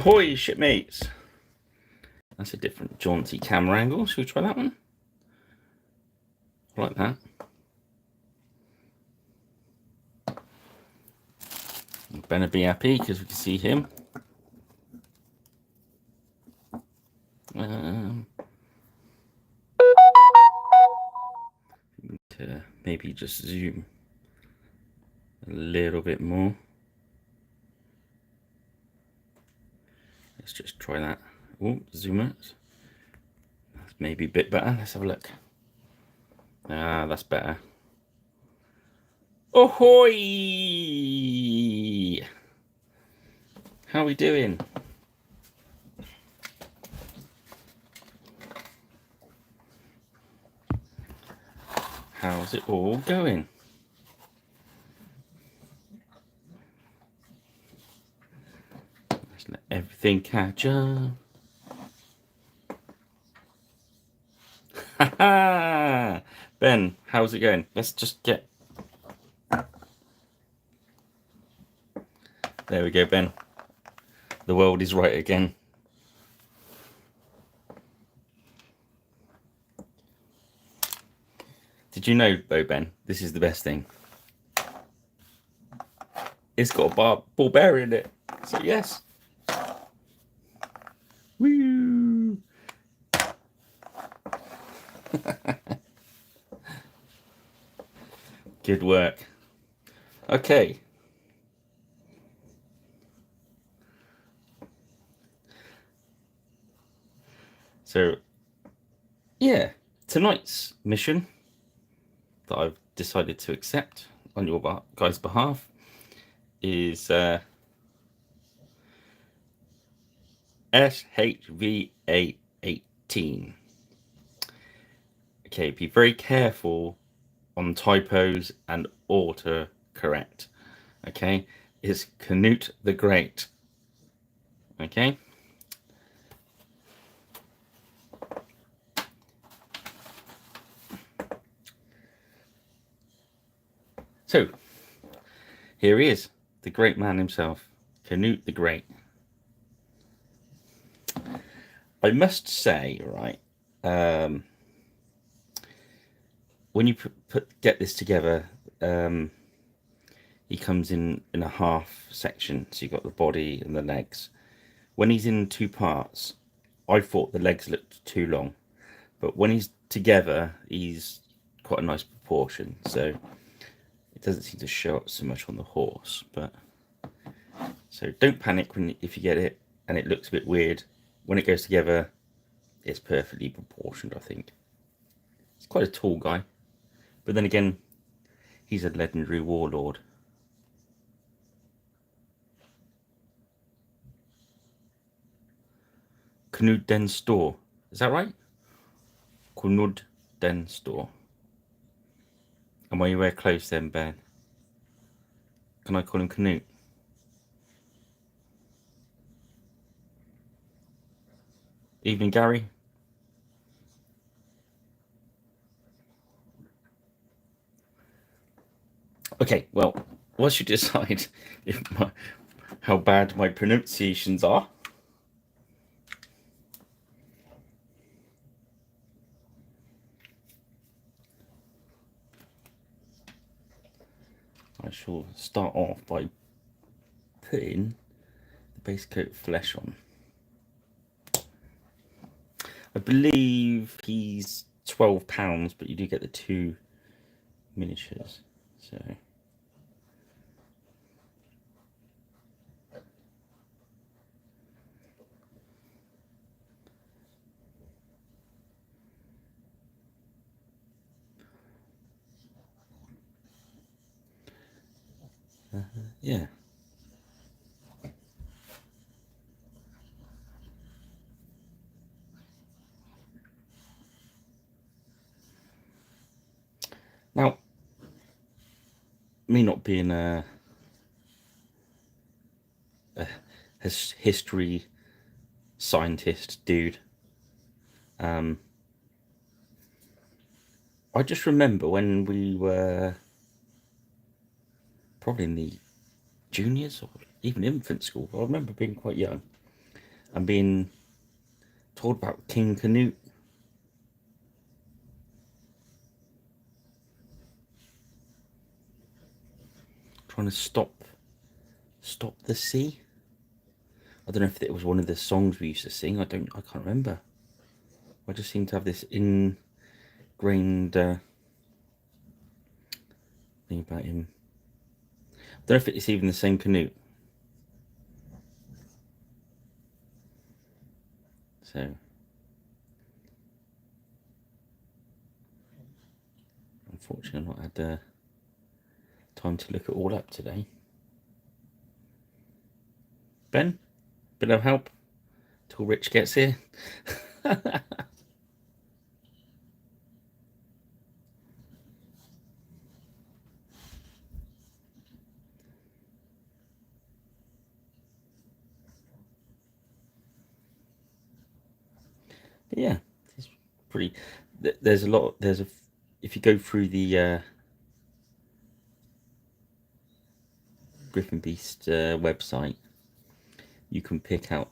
Ahoy, shipmates! That's a different jaunty camera angle. Should we try that one? Like that. Ben be happy because we can see him. To maybe just zoom a little bit more. Let's just try that. Oh, zoom out. That's maybe a bit better. Let's have a look. Ah, that's better. Ahoy! How are we doing? How's it all going? Let's let everything catch up. Ha Ben, how's it going? Let's just get... There we go, Ben. The world is right again. Did you know, though, Ben, this is the best thing? It's got a ball bearing in it. So, yes. Woo! Good work. Okay. So, yeah, tonight's mission that I've decided to accept on your guys' behalf is SHVA 18. Okay, be very careful on typos and autocorrect. Okay, it's Cnut the Great. Okay. So, here he is, the great man himself, Cnut the Great. I must say, right, when you get this together, he comes in a half section. So you've got the body and the legs. When he's in two parts, I thought the legs looked too long. But when he's together, he's quite a nice proportion. So it doesn't seem to show up so much on the horse. But so don't panic if you get it and it looks a bit weird. When it goes together, it's perfectly proportioned, I think. He's quite a tall guy. But then again, he's a legendary warlord. Cnut den Store. Is that right? Cnut den Store. And when you wear clothes then, Ben, can I call him Cnut? Evening, Gary. Okay, well, once you decide how bad my pronunciations are, I shall start off by putting the base coat flesh on. I believe he's £12, but you do get the 2 miniatures. So yeah. Now, me not being a history scientist dude, I just remember when we were probably in the juniors or even infant school. I remember being quite young. I'm being told about King Canute. Trying to stop the sea. I don't know if it was one of the songs we used to sing. I can't remember. I just seem to have this ingrained thing about him. I don't know if it's even the same Canute. So, unfortunately, I've not had time to look it all up today. Ben, bit of help till Rich gets here. But yeah, it's pretty. There's a lot. If you go through the Griffin Beast website, you can pick out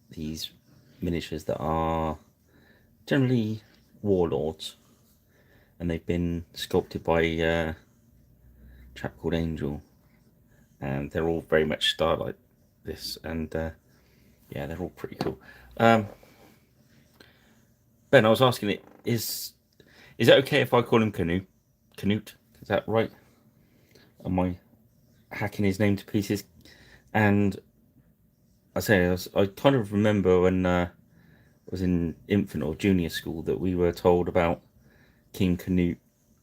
these miniatures that are generally warlords, and they've been sculpted by a chap called Angel, and they're all very much styled like this, and yeah, they're all pretty cool. Ben, I was asking it, is it okay if I call him Canute? Canute, is that right? Am I hacking his name to pieces? And I kind of remember when I was in infant or junior school that we were told about King Canute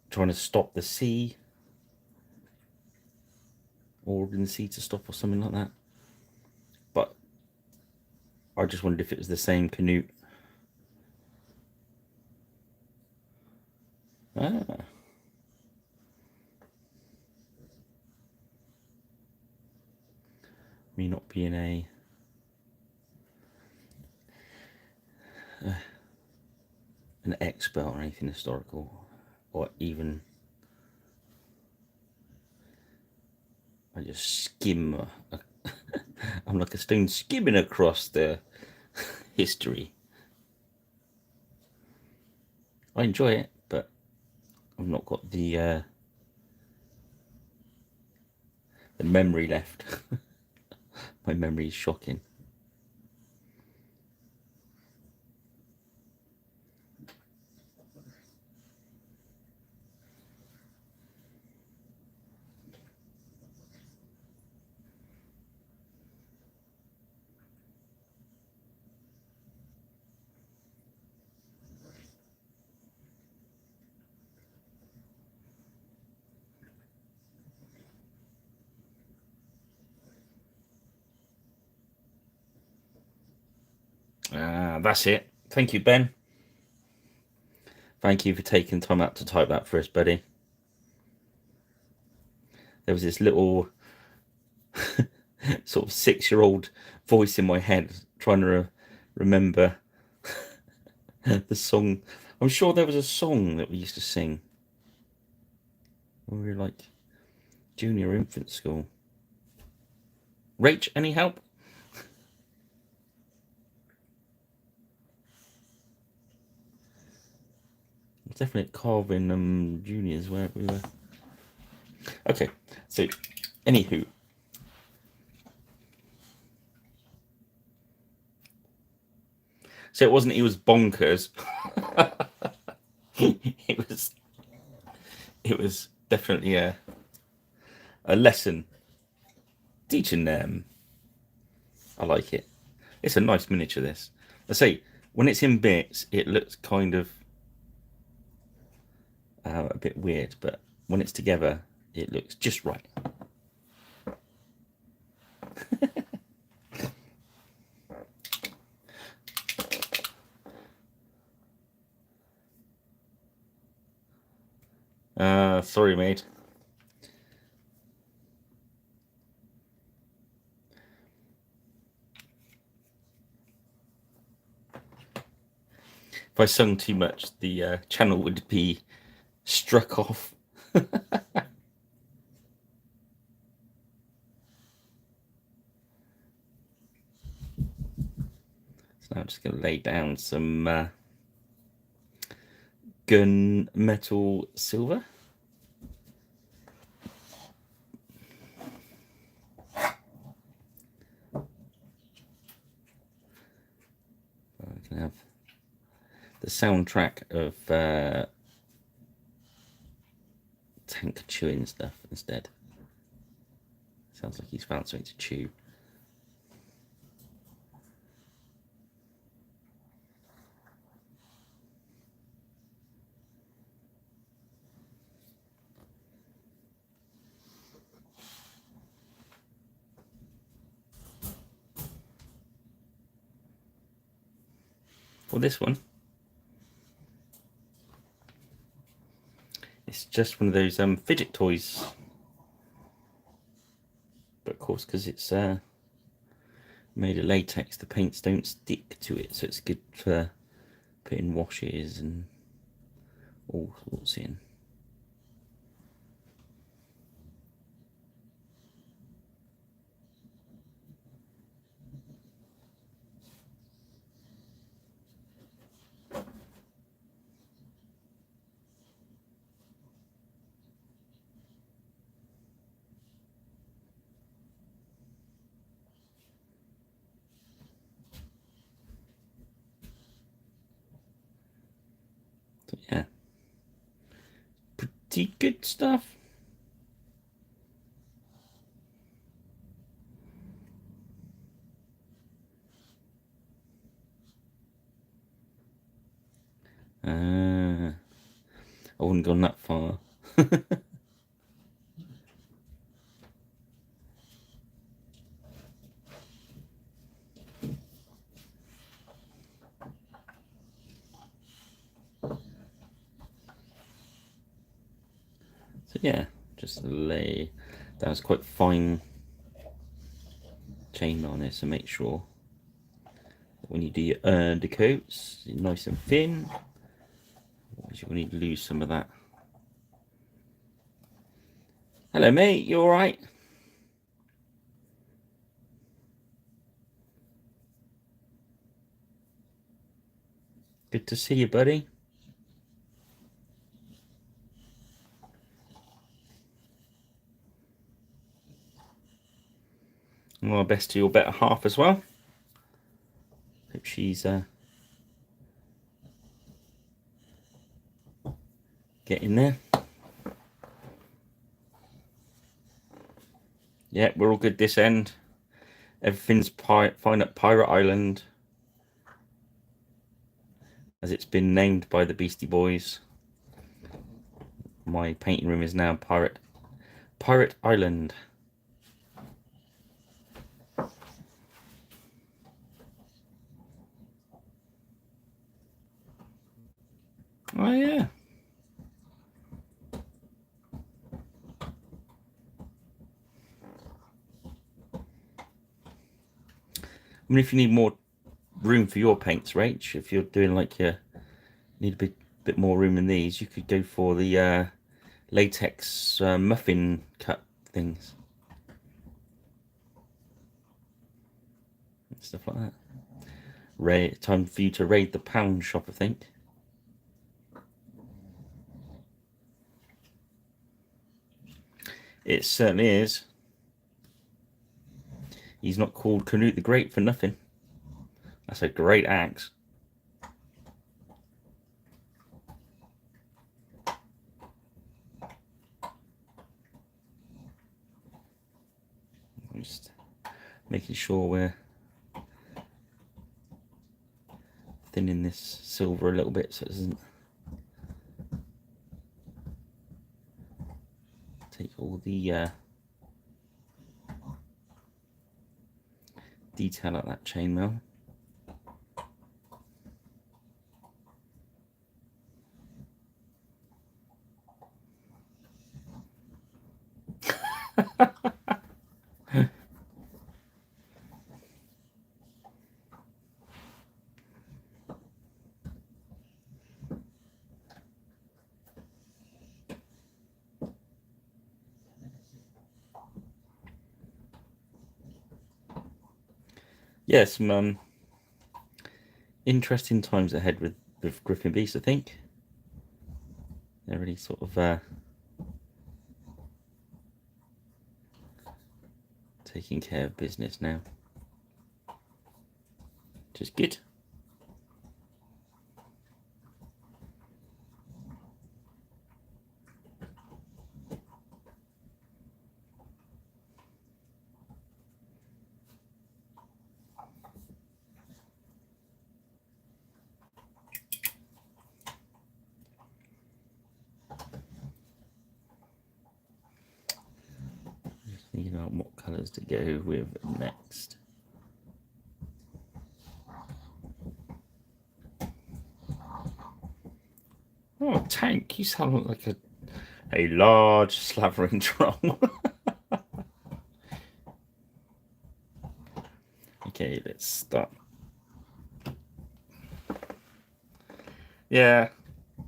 trying to stop the sea, or in the sea to stop, or something like that. But I just wondered if it was the same Canute. Ah, me not being an expert or anything historical, or even I just skim. I'm like a stone skimming across the history. I enjoy it, but I've not got the memory left. My memory is shocking. That's it. Thank you, Ben. Thank you for taking time out to type that for us, buddy. There was this little sort of 6-year-old voice in my head trying to remember the song. I'm sure there was a song that we used to sing when we were like junior infant school. Rach, any help? It's definitely at Carvin Juniors where we were. Okay, so anywho. So it wasn't he was bonkers. it was definitely a lesson teaching them. I like it. It's a nice miniature, this. I say, when it's in bits, it looks kind of a bit weird, but when it's together, it looks just right. Sorry, mate. If I sung too much, the channel would be struck off. Now I'm just going to lay down some gun metal silver. I can have the soundtrack of tank chewing stuff instead. Sounds like he's found something to chew. For this one, it's just one of those fidget toys, but of course because it's made of latex, the paints don't stick to it, so it's good for putting washes and all sorts in. So yeah, pretty good stuff. I wouldn't gone that far. So yeah, just lay. That was quite fine chain on it, so make sure that when you do your undercoats, you're nice and thin. Otherwise you'll need to lose some of that. Hello, mate. You all right? Good to see you, buddy. Well, best to your better half as well. Hope she's getting there. Yeah, we're all good this end. Everything's fine at Pirate Island, as it's been named by the Beastie Boys. My painting room is now Pirate Island. Oh yeah. I mean, if you need more room for your paints, Rach, if you're doing like you need a bit more room in these, you could go for the latex muffin cut things and stuff like that. Time for you to raid the pound shop, I think. It certainly is. He's not called Canute the Great for nothing. That's a great axe. Just making sure we're thinning this silver a little bit so it doesn't take all the detail out of that chainmail. Yes, interesting times ahead with Griffin Beast, I think. They're really sort of taking care of business now, which is good. Just thinking about what colours to go with next. Oh, Tank, you sound like a large slavering troll. Okay, let's start. Yeah,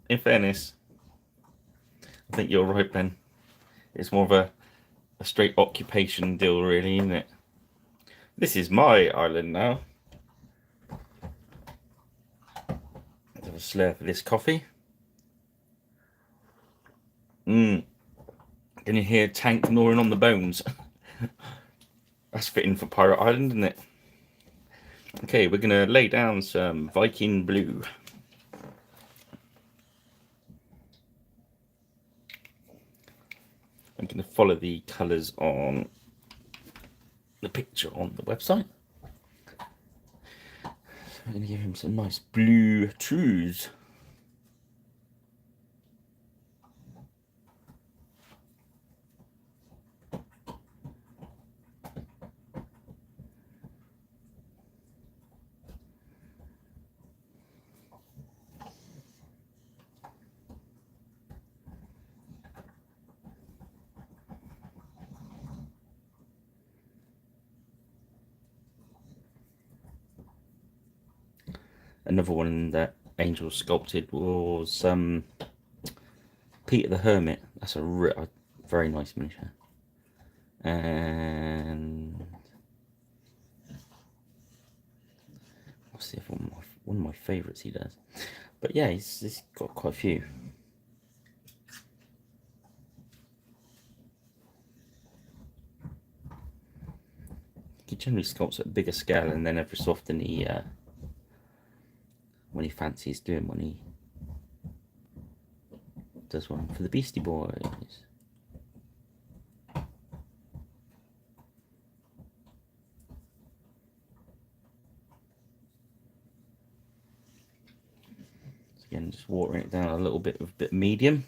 in fairness, I think you're right, Ben. It's more of a straight occupation deal, really, isn't it? This is my island now. Let's have a slurp of this coffee. Can you hear Tank gnawing on the bones? That's fitting for Pirate Island, isn't it? Okay, we're going to lay down some Viking blue. I'm going to follow the colours on the picture on the website. So I'm going to give him some nice blue trues. Another one that Angel sculpted was Peter the Hermit. That's a very nice miniature. And what's the other one? One of my favourites he does. But yeah, he's got quite a few. He generally sculpts at a bigger scale, and then every so often he, when he fancies doing one, he does one for the Beastie Boys. So again, just watering it down a little bit with a bit medium.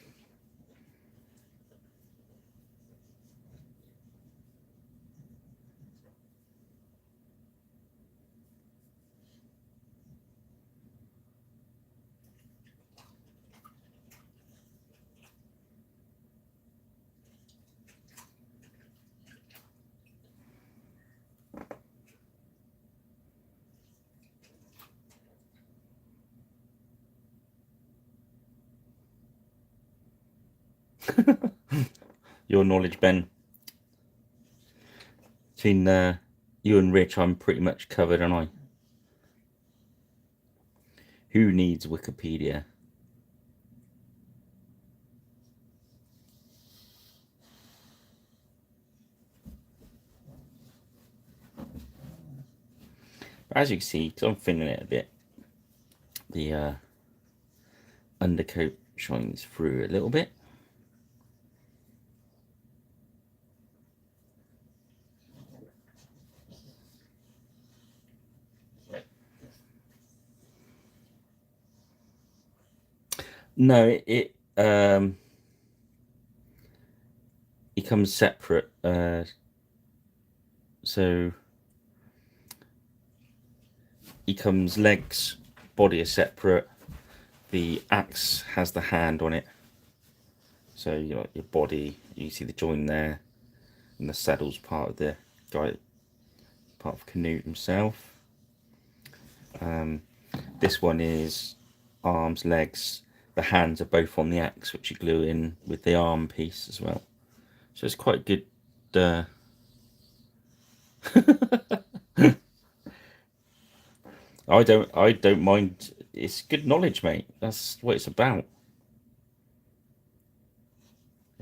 Your knowledge, Ben. Between you and Rich, I'm pretty much covered, aren't I? Who needs Wikipedia? As you can see, because I'm thinning it a bit, the undercoat shines through a little bit. No, it comes separate. So he comes legs, body is separate. The axe has the hand on it. So you got your body. You see the join there, and the saddle's part of the guy, part of Cnut himself. This one is arms, legs. The hands are both on the axe, which you glue in with the arm piece as well. So it's quite good. I don't mind. It's good knowledge, mate. That's what it's about.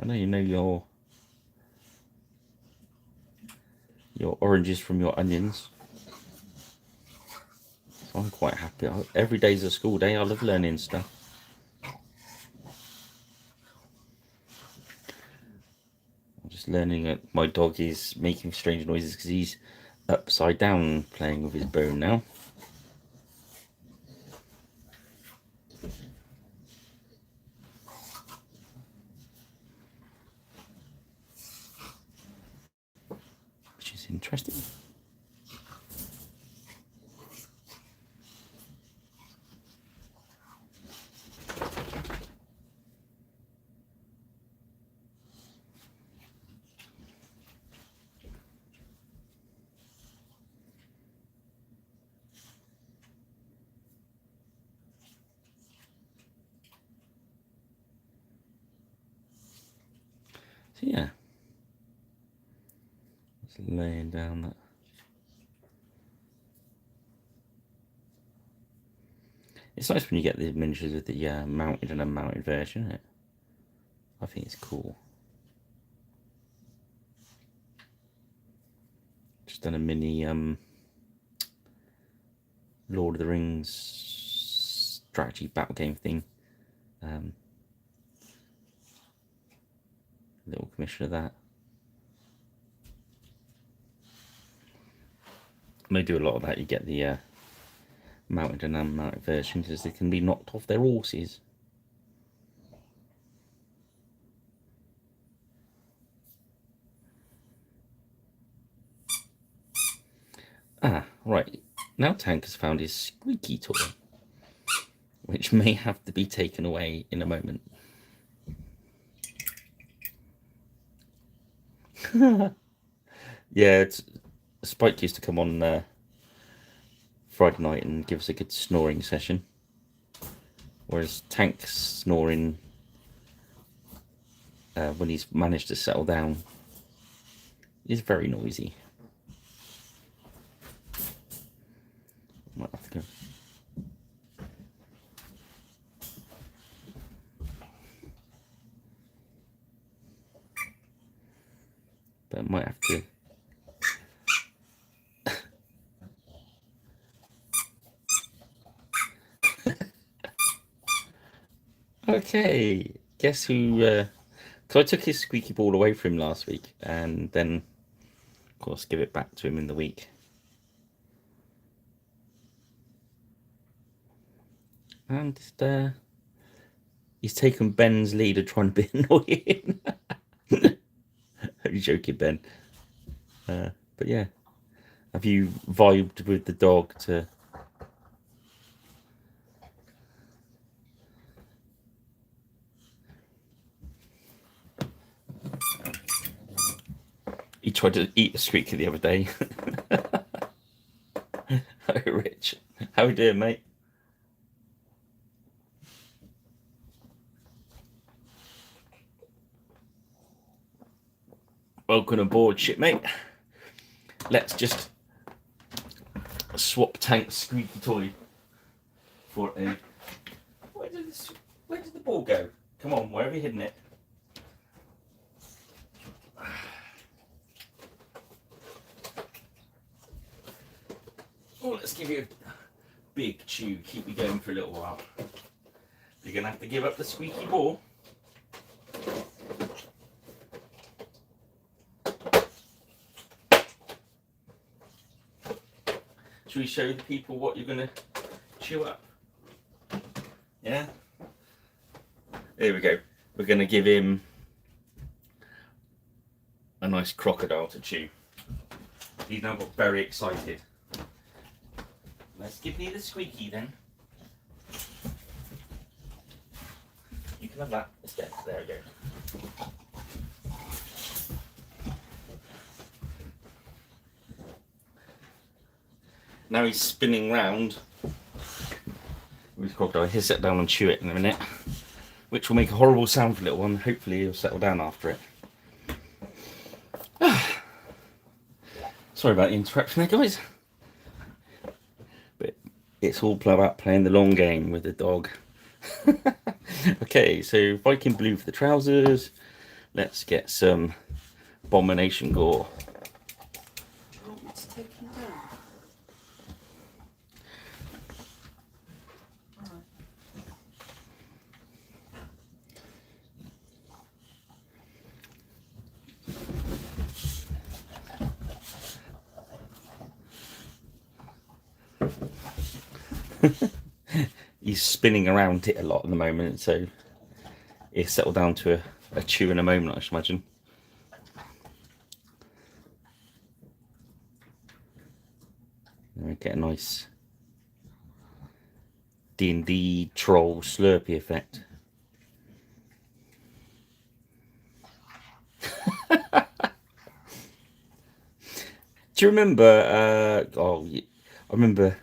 I know you know your oranges from your onions. So I'm quite happy. Every day's a school day. I love learning stuff. I'm just learning that my dog is making strange noises because he's upside down playing with his bone now. Which is interesting. So yeah, just laying down that. It's nice when you get the miniatures with the mounted and unmounted version, isn't it? I think it's cool. Just done a mini Lord of the Rings strategy battle game thing. Little commission of that. And they do a lot of that. You get the mounted and unmounted version because they can be knocked off their horses. Ah, right. Now Tank has found his squeaky toy, which may have to be taken away in a moment. Yeah, Spike used to come on Friday night and give us a good snoring session, whereas Tank's snoring when he's managed to settle down is very noisy. Might have to go. But I might have to. Okay, guess who? Because I took his squeaky ball away from him last week, and then, of course, give it back to him in the week. And he's taken Ben's lead of trying to be annoying. I'm joking, Ben. But yeah, have you vibed with the dog to? He tried to eat a squeaker the other day. Hi, Rich. How are you doing, mate? Welcome aboard, shipmate. Let's just swap Tank's squeaky toy for a. Where did the ball go? Come on, where have you hidden it? Oh, let's give you a big chew. Keep you going for a little while. You're gonna have to give up the squeaky ball. Should we show the people what you're gonna chew up? Yeah? There we go. We're gonna give him a nice crocodile to chew. He's now got very excited. Let's give me the squeaky then. You can have that instead. There we go. Now he's spinning round with his crocodile. He'll sit down and chew it in a minute, which will make a horrible sound for a little one. Hopefully he'll settle down after it. Sorry about the interruption there, guys. But It's all about playing the long game with the dog. Okay, so Viking blue for the trousers. Let's get some abomination gore. You want me to take him down? Alright. He's spinning around it a lot at the moment, so he'll settle down to a chew in a moment, I should imagine. And we get a nice D&D troll slurpy effect. Do you remember? I remember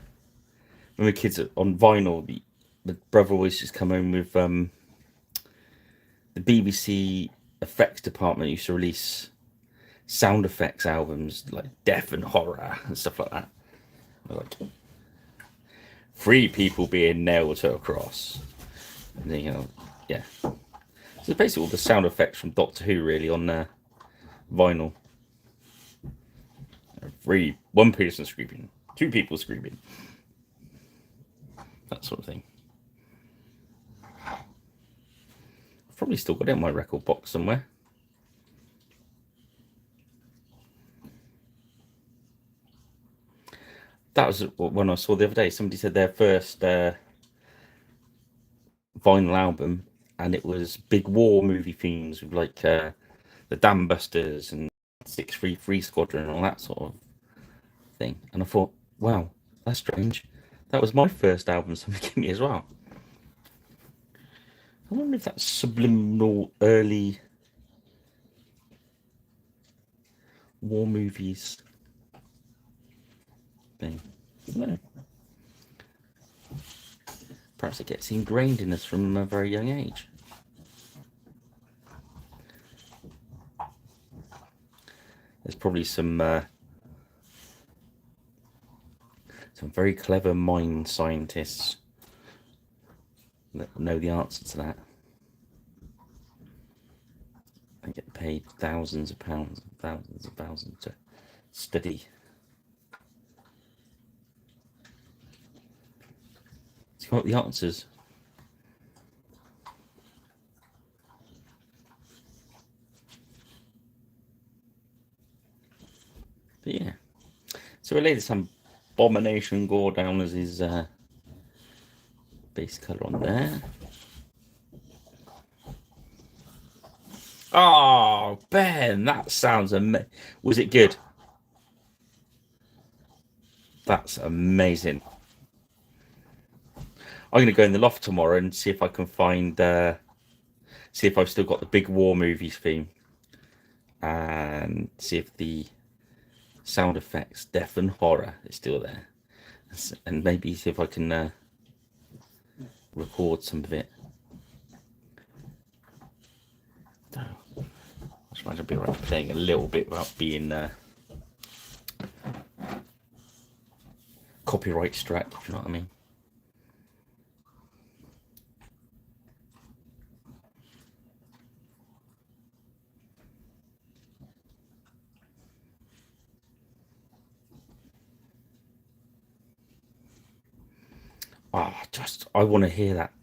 when we were kids on vinyl. The brother always just come home with the BBC effects department used to release sound effects albums like death and horror and stuff like that. Like 3 people being nailed to a cross, and then, yeah. So basically all the sound effects from Doctor Who really on vinyl. 1 person screaming, 2 people screaming, that sort of thing. I've probably still got it in my record box somewhere. That was when I saw the other day. Somebody said their first vinyl album, and it was big war movie themes with like the Dam Busters and 633 Squadron and all that sort of thing. And I thought, wow, that's strange. That was my first album somebody gave me as well. I wonder if that's subliminal early war movies thing. No. Perhaps it gets ingrained in us from a very young age. There's probably some very clever mind scientists that know the answer to that. They get paid thousands of pounds, thousands of thousands to study. It's got the answers. But yeah. So we laid some abomination gore down as his base colour on there. Oh, Ben, that sounds amazing. Was it good? That's amazing. I'm going to go in the loft tomorrow and see if I can find, see if I've still got the big war movies theme, and see if the sound effects, death and horror, is still there, and maybe see if I can record some of it. I just imagine I'd be right playing a little bit without being copyright struck, if you know what I mean. I want to hear that.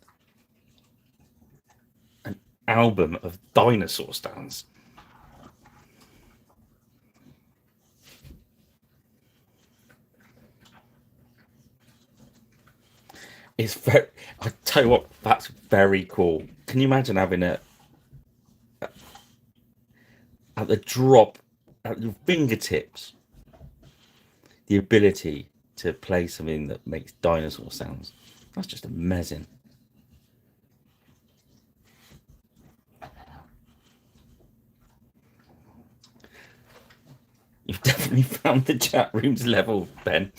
An album of dinosaur stands. It's very. I tell you what, that's very cool. Can you imagine having it at the drop, at your fingertips, the ability to play something that makes dinosaur sounds? That's just amazing. You've definitely found the chat room's level, Ben.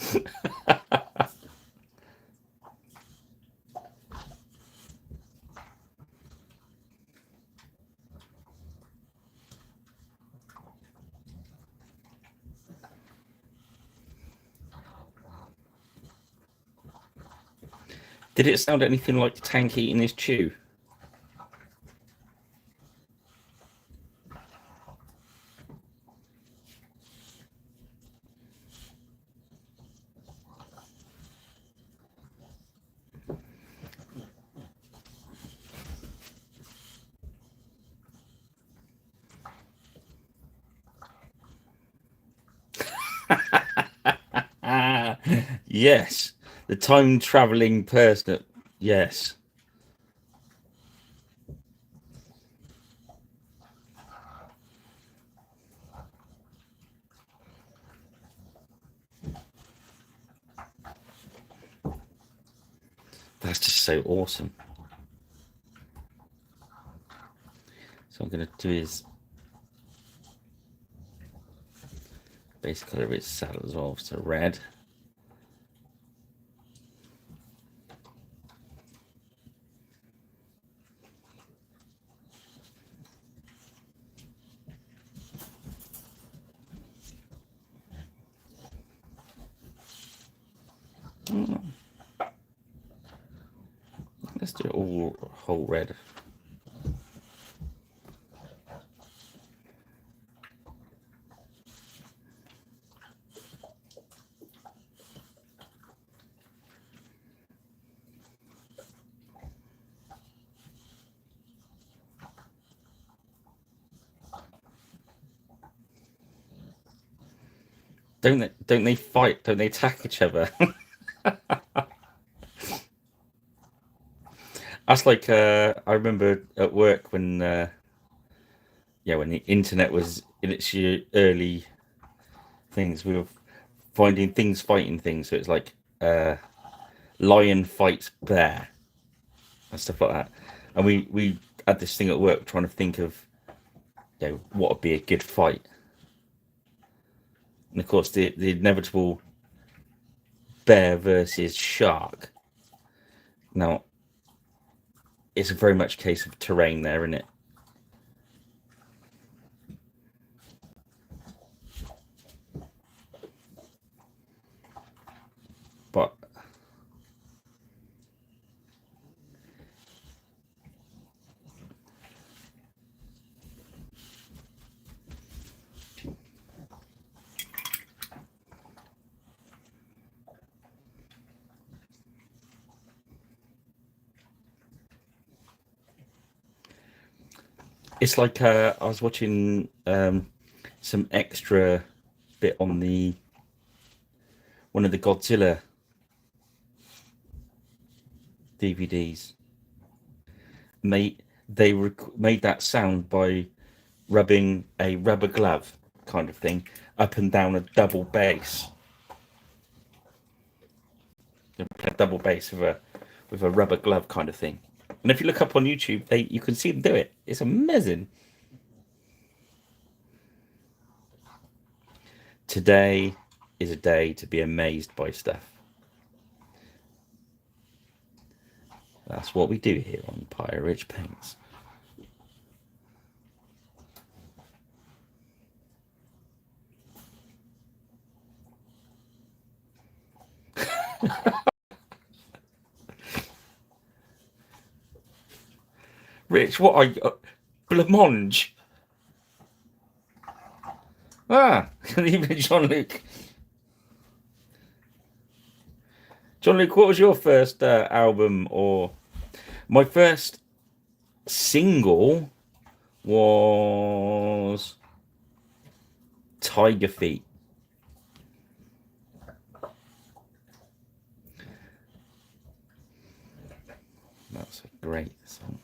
Did it sound anything like Tank eating his chew? Ah, yes. The time traveling person. Yes. That's just so awesome. So I'm going to do his base colour of his salad as well, so red. Let's do it all whole red. Don't they fight? Don't they attack each other? That's like I remember at work when when the internet was in its early things, we were finding things fighting things. So it's like lion fights bear and stuff like that. And we had this thing at work trying to think of what would be a good fight. And of course the inevitable bear versus shark. Now it's a very much case of terrain there, isn't it? But it's like I was watching some extra bit on the one of the Godzilla DVDs. And they made that sound by rubbing a rubber glove kind of thing up and down a double bass. A double bass with a rubber glove kind of thing. And if you look up on YouTube, you can see them do it. It's amazing. Today is a day to be amazed by stuff. That's what we do here on Pyre Ridge Paints. Rich, what are you? Blancmange. Ah, even Jean-Luc. Jean-Luc, what was your first album? Or my first single was Tiger Feet. That's a great song.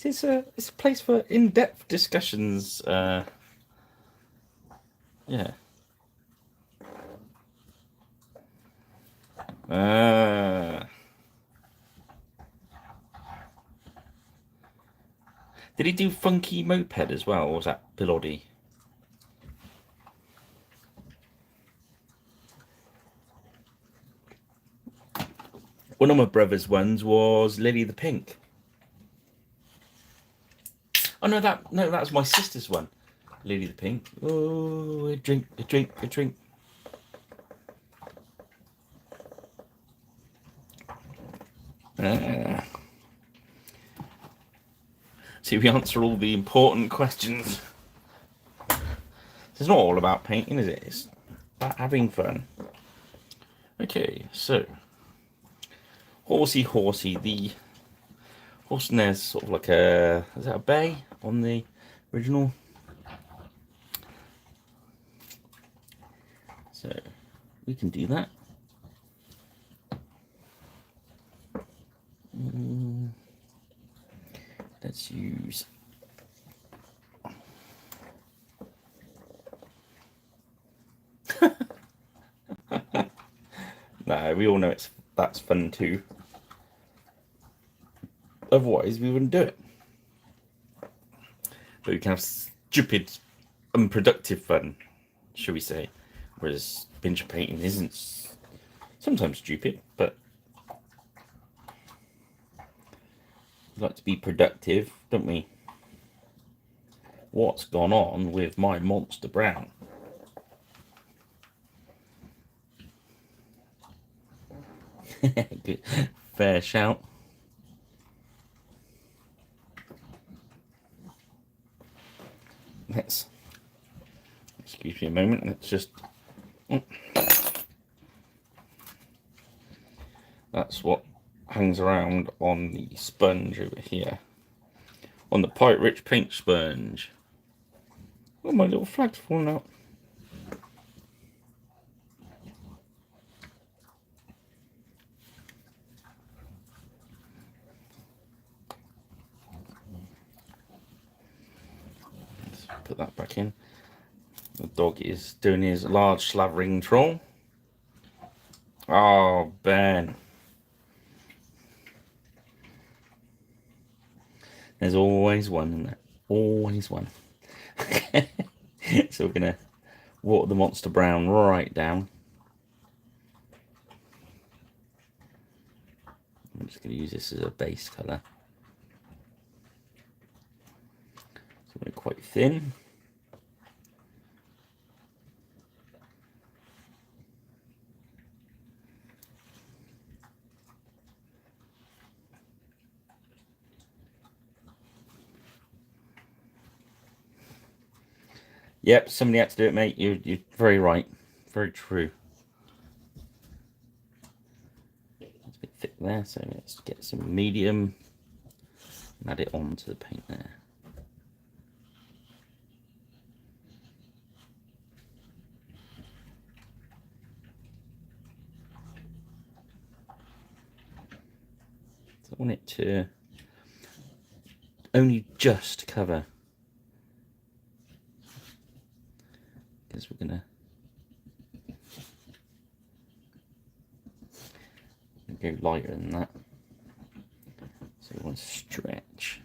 It's a place for in-depth discussions. Yeah. Did he do Funky Moped as well, or was that Bilotti? One of my brother's ones was Lily the Pink. Oh no, that's my sister's one. Lily the Pink. Oh, a drink, a drink, a drink. See, we answer all the important questions. It's not all about painting, is it? It's about having fun. Okay, so horsey, the horse in there's sort of like is that a bay on the original? So we can do that. Let's use no, we all know that's fun too. Otherwise we wouldn't do it. But we can have stupid, unproductive fun, shall we say. Whereas binge painting isn't sometimes stupid, but we like to be productive, don't we? What's gone on with my monster brown? Good. Fair shout. Let's excuse me a moment. Let's just. That's what hangs around on the sponge over here, on the Pirate Rich paint sponge. Oh, my little flag's falling out. Let's put that back in. The dog is doing his large slavering troll. Oh, Ben. There's always one, isn't there? Always one. So we're going to water the monster brown right down. I'm just going to use this as a base colour. So we're quite thin. Yep, somebody had to do it, mate. You're very right. Very true. It's a bit thick there, so let's get some medium and add it onto the paint there. So I want it to only just cover, because we're gonna go lighter than that. So we want to stretch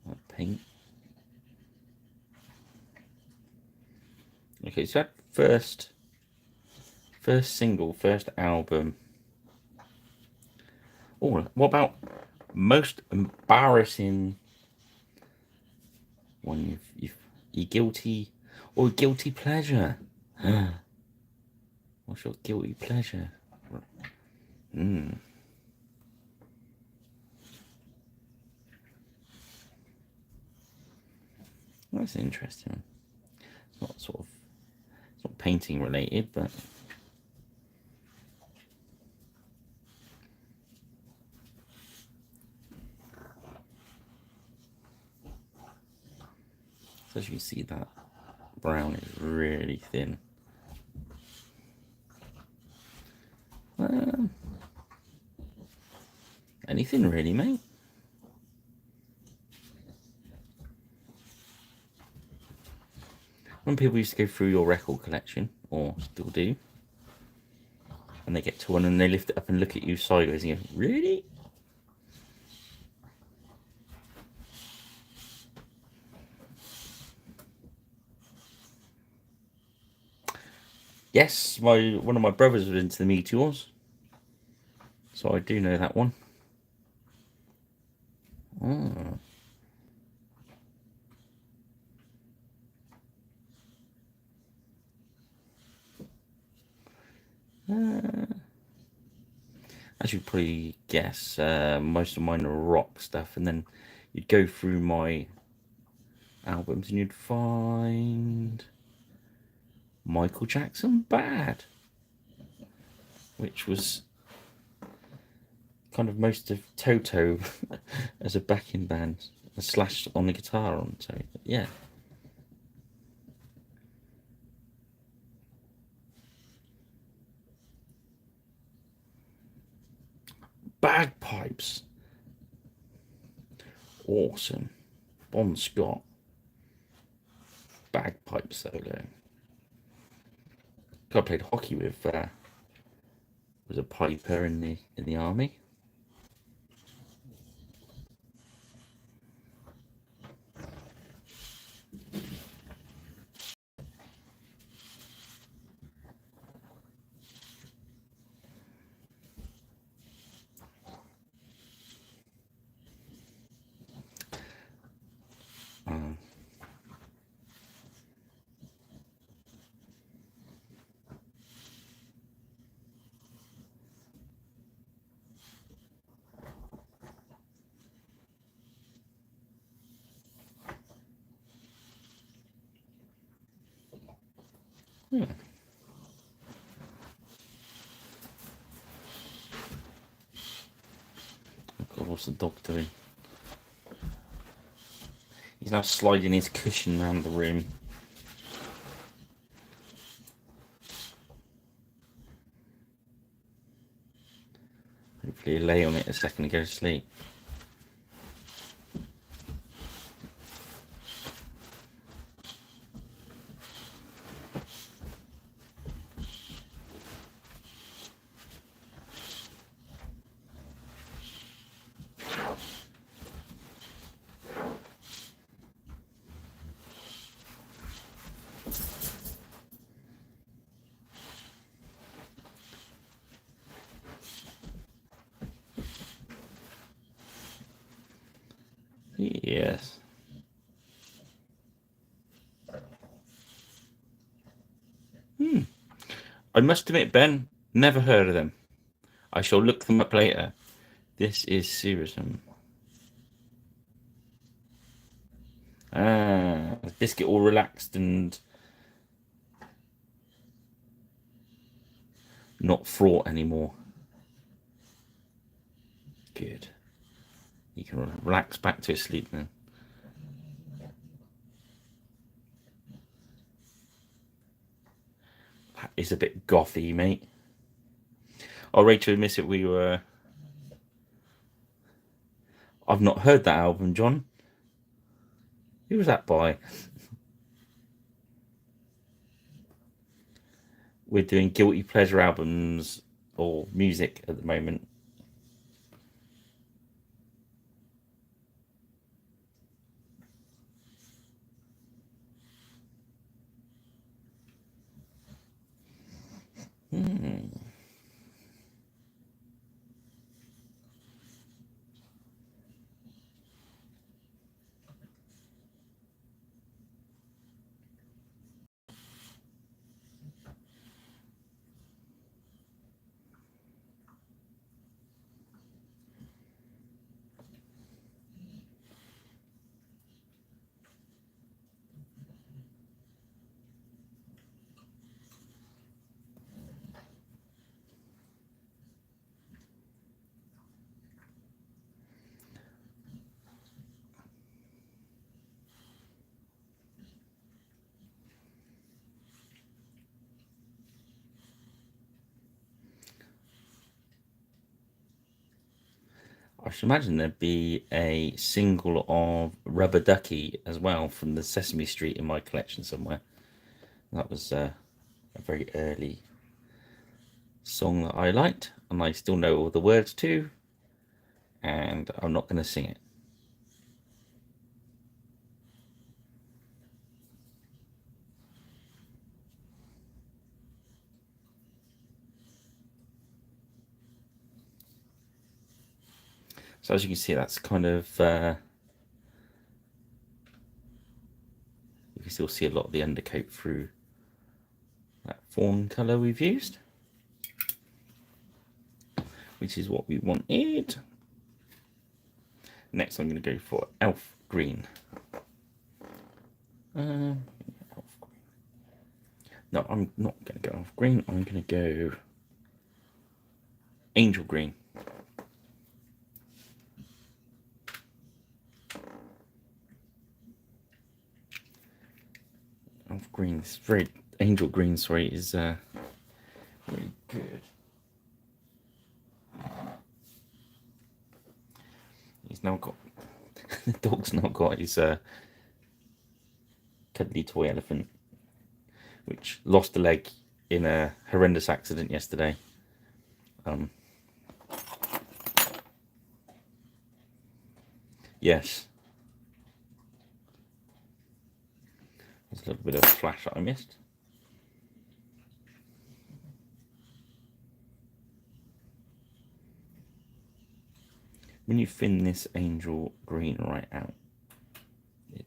that paint. Okay, so that first single, first album. Oh, what about most embarrassing one you're guilty or guilty pleasure? What's your guilty pleasure? That's interesting. It's not it's not painting related, but so as you can see, that brown is really thin. Anything really, mate. When people used to go through your record collection, or still do, and they get to one and they lift it up and look at you sideways and go, really? Yes, one of my brothers was into the meteors, so I do know that one. Oh. As you probably guess, most of mine are rock stuff, and then you'd go through my albums and you'd find Michael Jackson Bad, which was kind of most of Toto as a backing band, Slash on the guitar on. So yeah, bagpipes, awesome. Bon Scott, bagpipe solo. I played hockey with was a piper in the army. Uh, yeah. God, what's the dog doing? He's now sliding his cushion around the room. Hopefully he'll lay on it a second and go to sleep. Yes. I must admit, Ben, never heard of them. I shall look them up later. This is serious. Biscuit all relaxed and not fraught anymore. Good. You can relax back to sleep then. That is a bit gothy, mate. Oh, Rachel, admit it. We were. I've not heard that album, John. Who was that by? We're doing guilty pleasure albums or music at the moment. I should imagine there'd be a single of Rubber Ducky as well from the Sesame Street in my collection somewhere. That was a very early song that I liked, and I still know all the words to, and I'm not going to sing it. So as you can see, that's kind of, you can still see a lot of the undercoat through that fawn colour we've used, which is what we wanted. Next I'm going to go for elf green. Elf green. No, I'm not going to go elf green, I'm going to go angel green. Elf green is very, angel green, sorry, is really good. He's now got, the dog's now got his cuddly toy elephant, which lost a leg in a horrendous accident yesterday. Yes. There's a little bit of flash that I missed. When you thin this angel green right out, it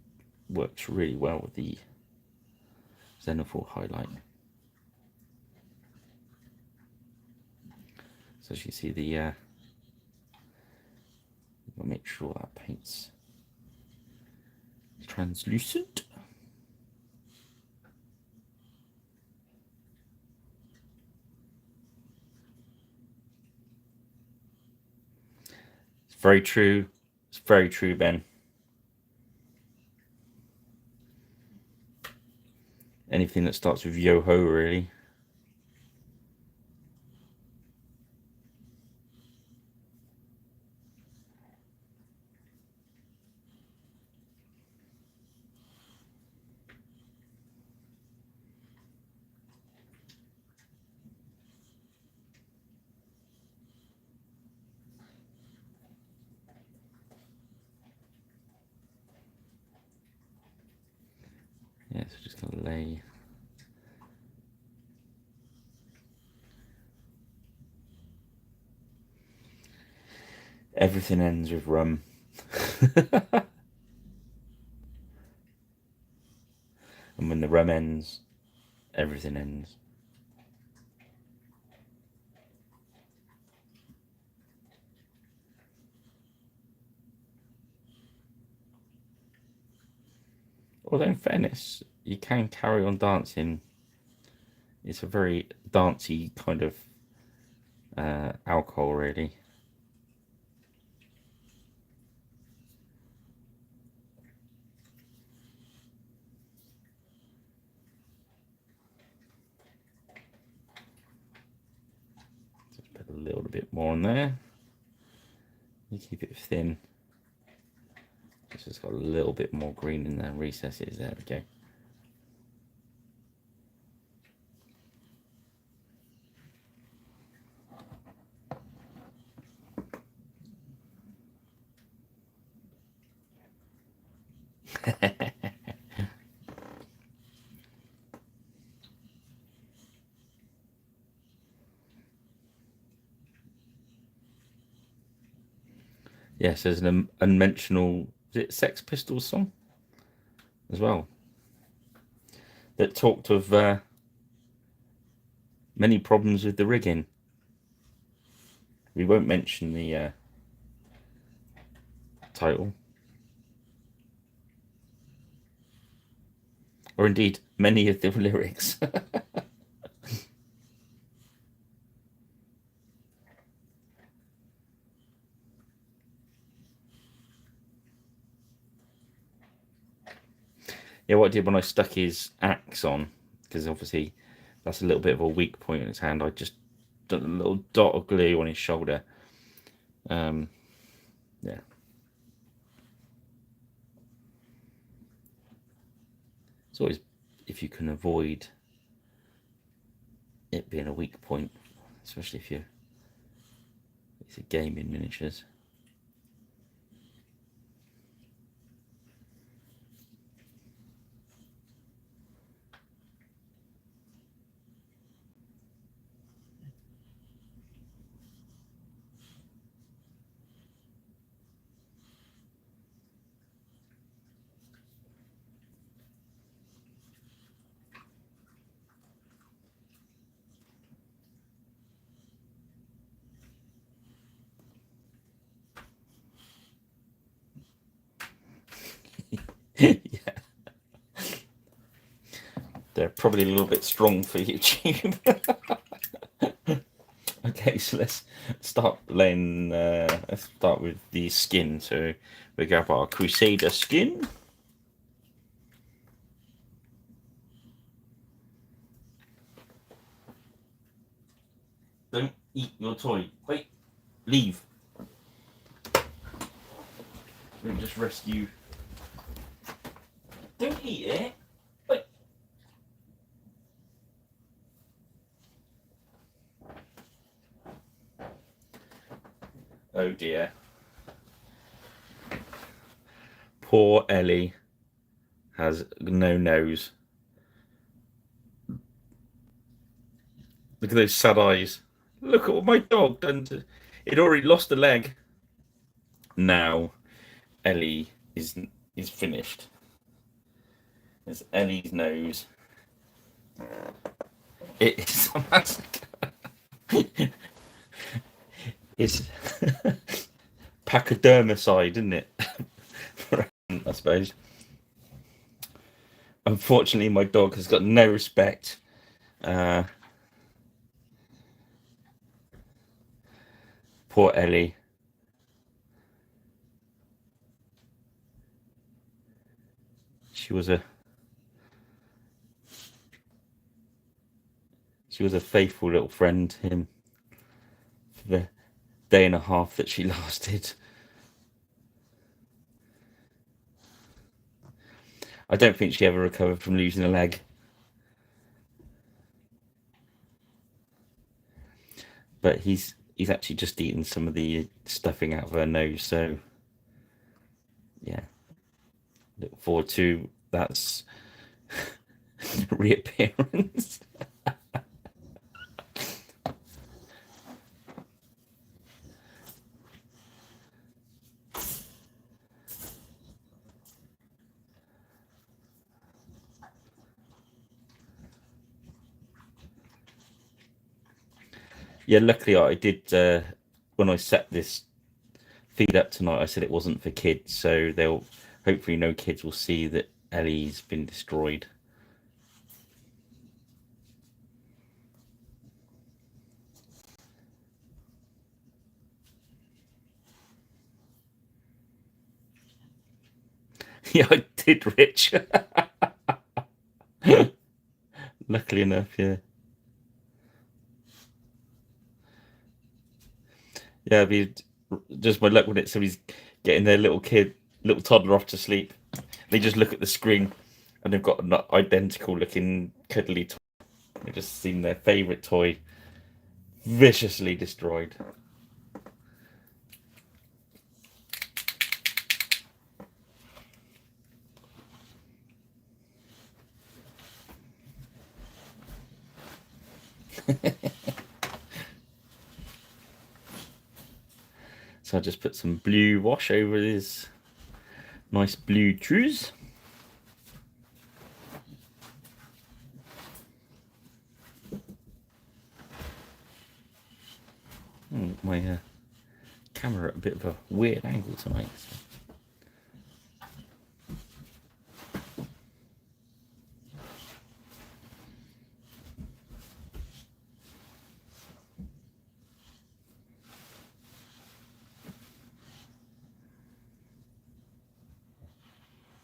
works really well with the Xenophore highlight. So as you see, the I'll make sure that paint's translucent. It's very true. It's very true, Ben. Anything that starts with yo-ho, really. Yeah, so just gonna lay everything ends with rum. And when the rum ends, everything ends. Although in fairness, you can carry on dancing. It's a very dancey kind of alcohol, really. Just put a little bit more on there. You keep it thin. Just got a little bit more green in the recesses. There we go. Yes, there's an unmentionable, is it Sex Pistols song as well, that talked of many problems with the rigging. We won't mention the title, or indeed many of the lyrics. Yeah, what I did when I stuck his axe on, because obviously that's a little bit of a weak point in his hand, I just did a little dot of glue on his shoulder. Yeah. It's always, if you can avoid it being a weak point, especially if it's a game in miniatures. Yeah, they're probably a little bit strong for YouTube. Okay, so let's start laying. Let's start with the skin. So we grab our Crusader skin. Don't eat your toy. Wait, leave. Let me just rescue. Don't eat it. Wait. Oh dear. Poor Ellie has no nose. Look at those sad eyes. Look at what my dog done to. It already lost a leg. Now Ellie is finished. There's Ellie's nose. It is a massacre. It's pachydermicide, isn't it? I suppose. Unfortunately, my dog has got no respect. Poor Ellie. She was a faithful little friend to him for the day and a half that she lasted. I don't think she ever recovered from losing a leg. But he's actually just eaten some of the stuffing out of her nose, so yeah. Look forward to that's reappearance. Yeah, luckily I did when I set this feed up tonight. I said it wasn't for kids, so they'll hopefully no kids will see that Ellie's been destroyed. Yeah, I did, Rich. Luckily enough, yeah. Yeah, it'd be just my luck when it's somebody's getting their little toddler off to sleep. They just look at the screen and they've got an identical looking cuddly toy. They've just seen their favourite toy viciously destroyed. So I just put some blue wash over his nice blue trews. My camera at a bit of a weird angle tonight. So.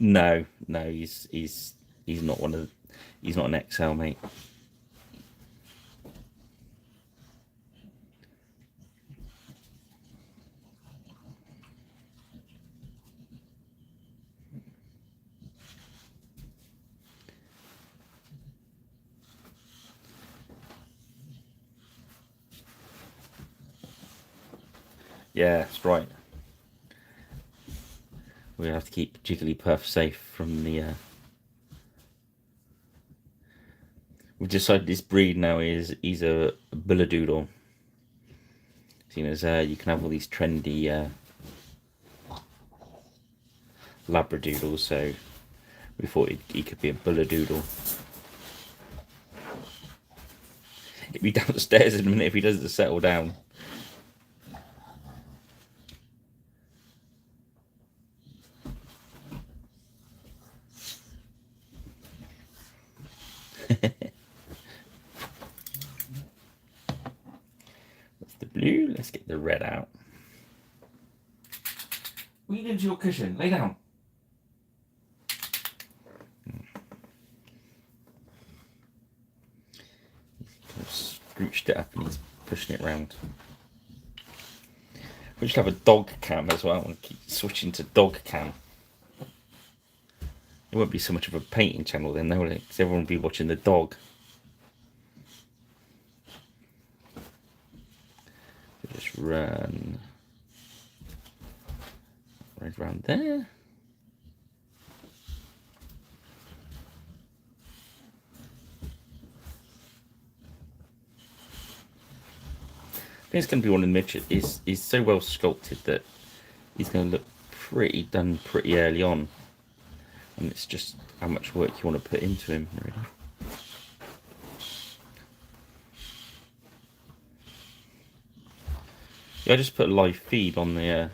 No, he's not one of he's not an XL, mate. Yeah, that's right. We have to keep Jigglypuff safe from the. We've decided this breed now he's a Billadoodle. Seeing as you can have all these trendy Labradoodles, so we thought he could be a Billadoodle. He'll be downstairs in a minute if he doesn't settle down. blue. Let's get the red out. Lean into your cushion. Lay down. He's scrooched it up and he's pushing it around. We should have a dog cam as well and keep switching to dog cam. It won't be so much of a painting channel then, will it? Because everyone will be watching the dog. Just run right around there. I think it's going to be one of the midget. He's so well sculpted that he's going to look done pretty early on, and it's just how much work you want to put into him, really. Yeah, I just put a live feed on the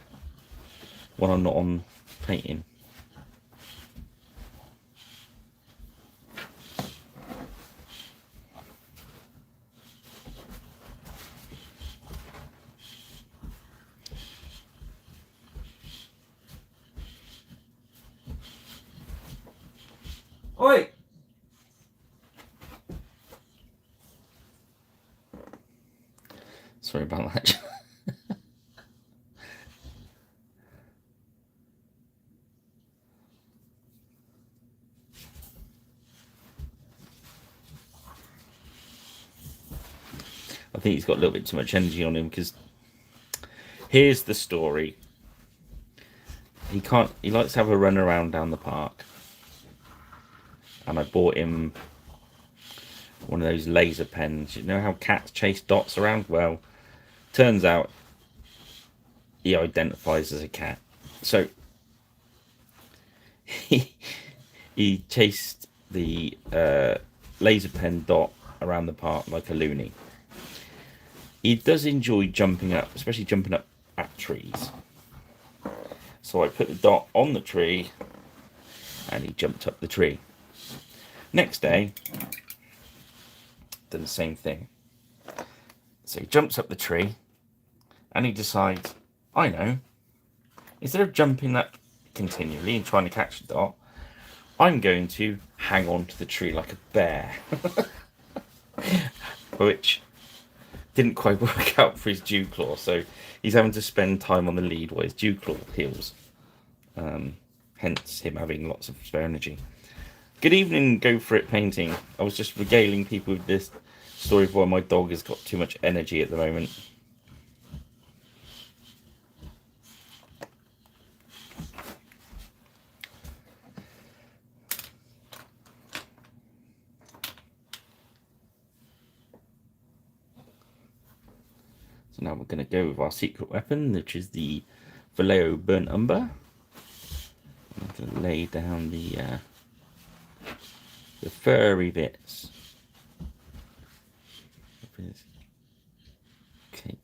when I'm not on painting. Oi! Sorry about that. I think he's got a little bit too much energy on him, because here's the story. He likes to have a run around down the park. And I bought him one of those laser pens. You know how cats chase dots around? Well, turns out he identifies as a cat. So he chased the laser pen dot around the park like a loony. He does enjoy jumping up, especially jumping up at trees. So I put the dot on the tree and he jumped up the tree. Next day, done the same thing. So he jumps up the tree and he decides, I know, instead of jumping up continually and trying to catch the dot, I'm going to hang on to the tree like a bear. Which didn't quite work out for his dew claw, so he's having to spend time on the lead while his dew claw heals. Hence him having lots of spare energy. Good evening, Go For It Painting. I was just regaling people with this story of why my dog has got too much energy at the moment. So now we're going to go with our secret weapon, which is the Vallejo Burnt Umber. I'm going to lay down the furry bits of his cape.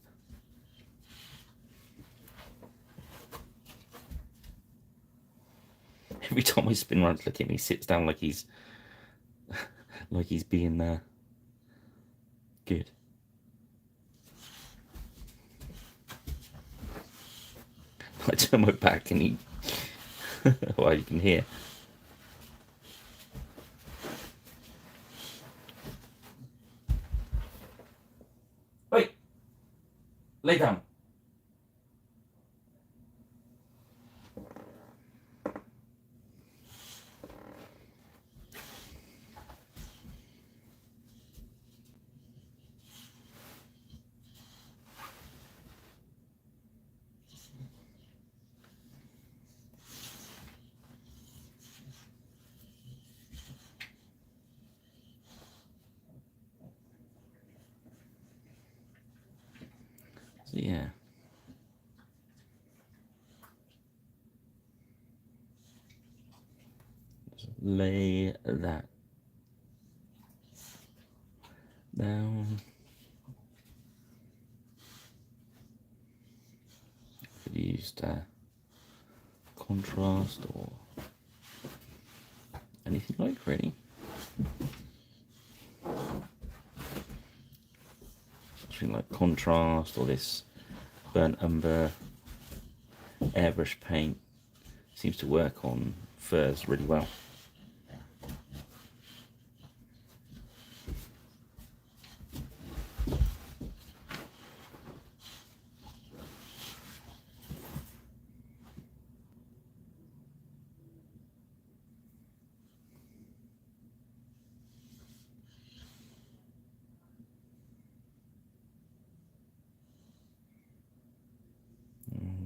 Every time I spin around to look at him, he sits down like he's being good. I turn my back and he, well, you can hear. Wait, lay down. So yeah. Just lay that down. Could have used contrast or anything like, really. something like contrast or this burnt umber airbrush paint seems to work on furs really well.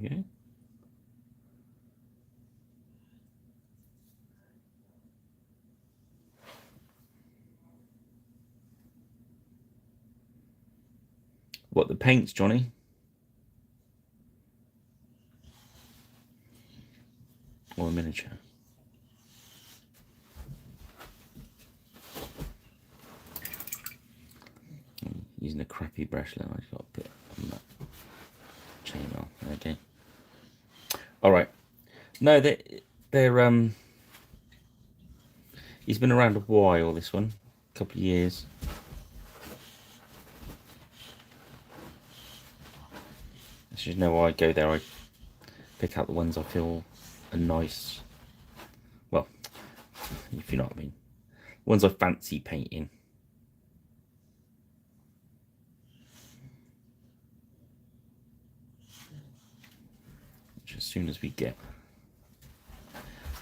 Okay. What, the paints, Johnny? Or a miniature? I'm using a crappy brush now. I've got a bit on that chain on. Okay. All right. No, they're he's been around a while. This one, a couple of years. As you know, I go there. I pick out the ones I feel are nice. Well, if you know what I mean. Ones I fancy painting. Which, as soon as we get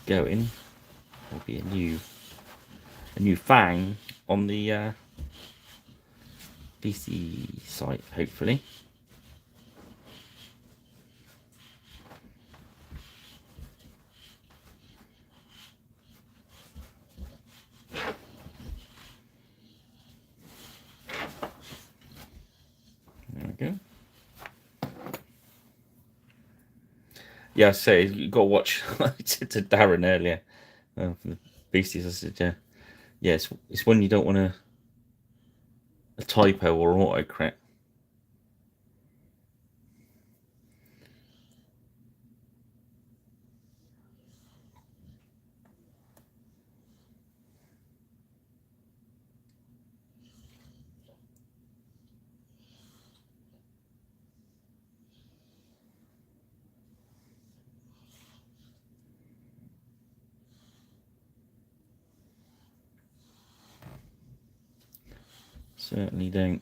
going, will be a new fang on the PC site, hopefully. There we go. Yeah, I say you got to watch. I said to Darren earlier from the Beasties. I said, yeah, it's when you don't want a typo or autocorrect. Certainly don't.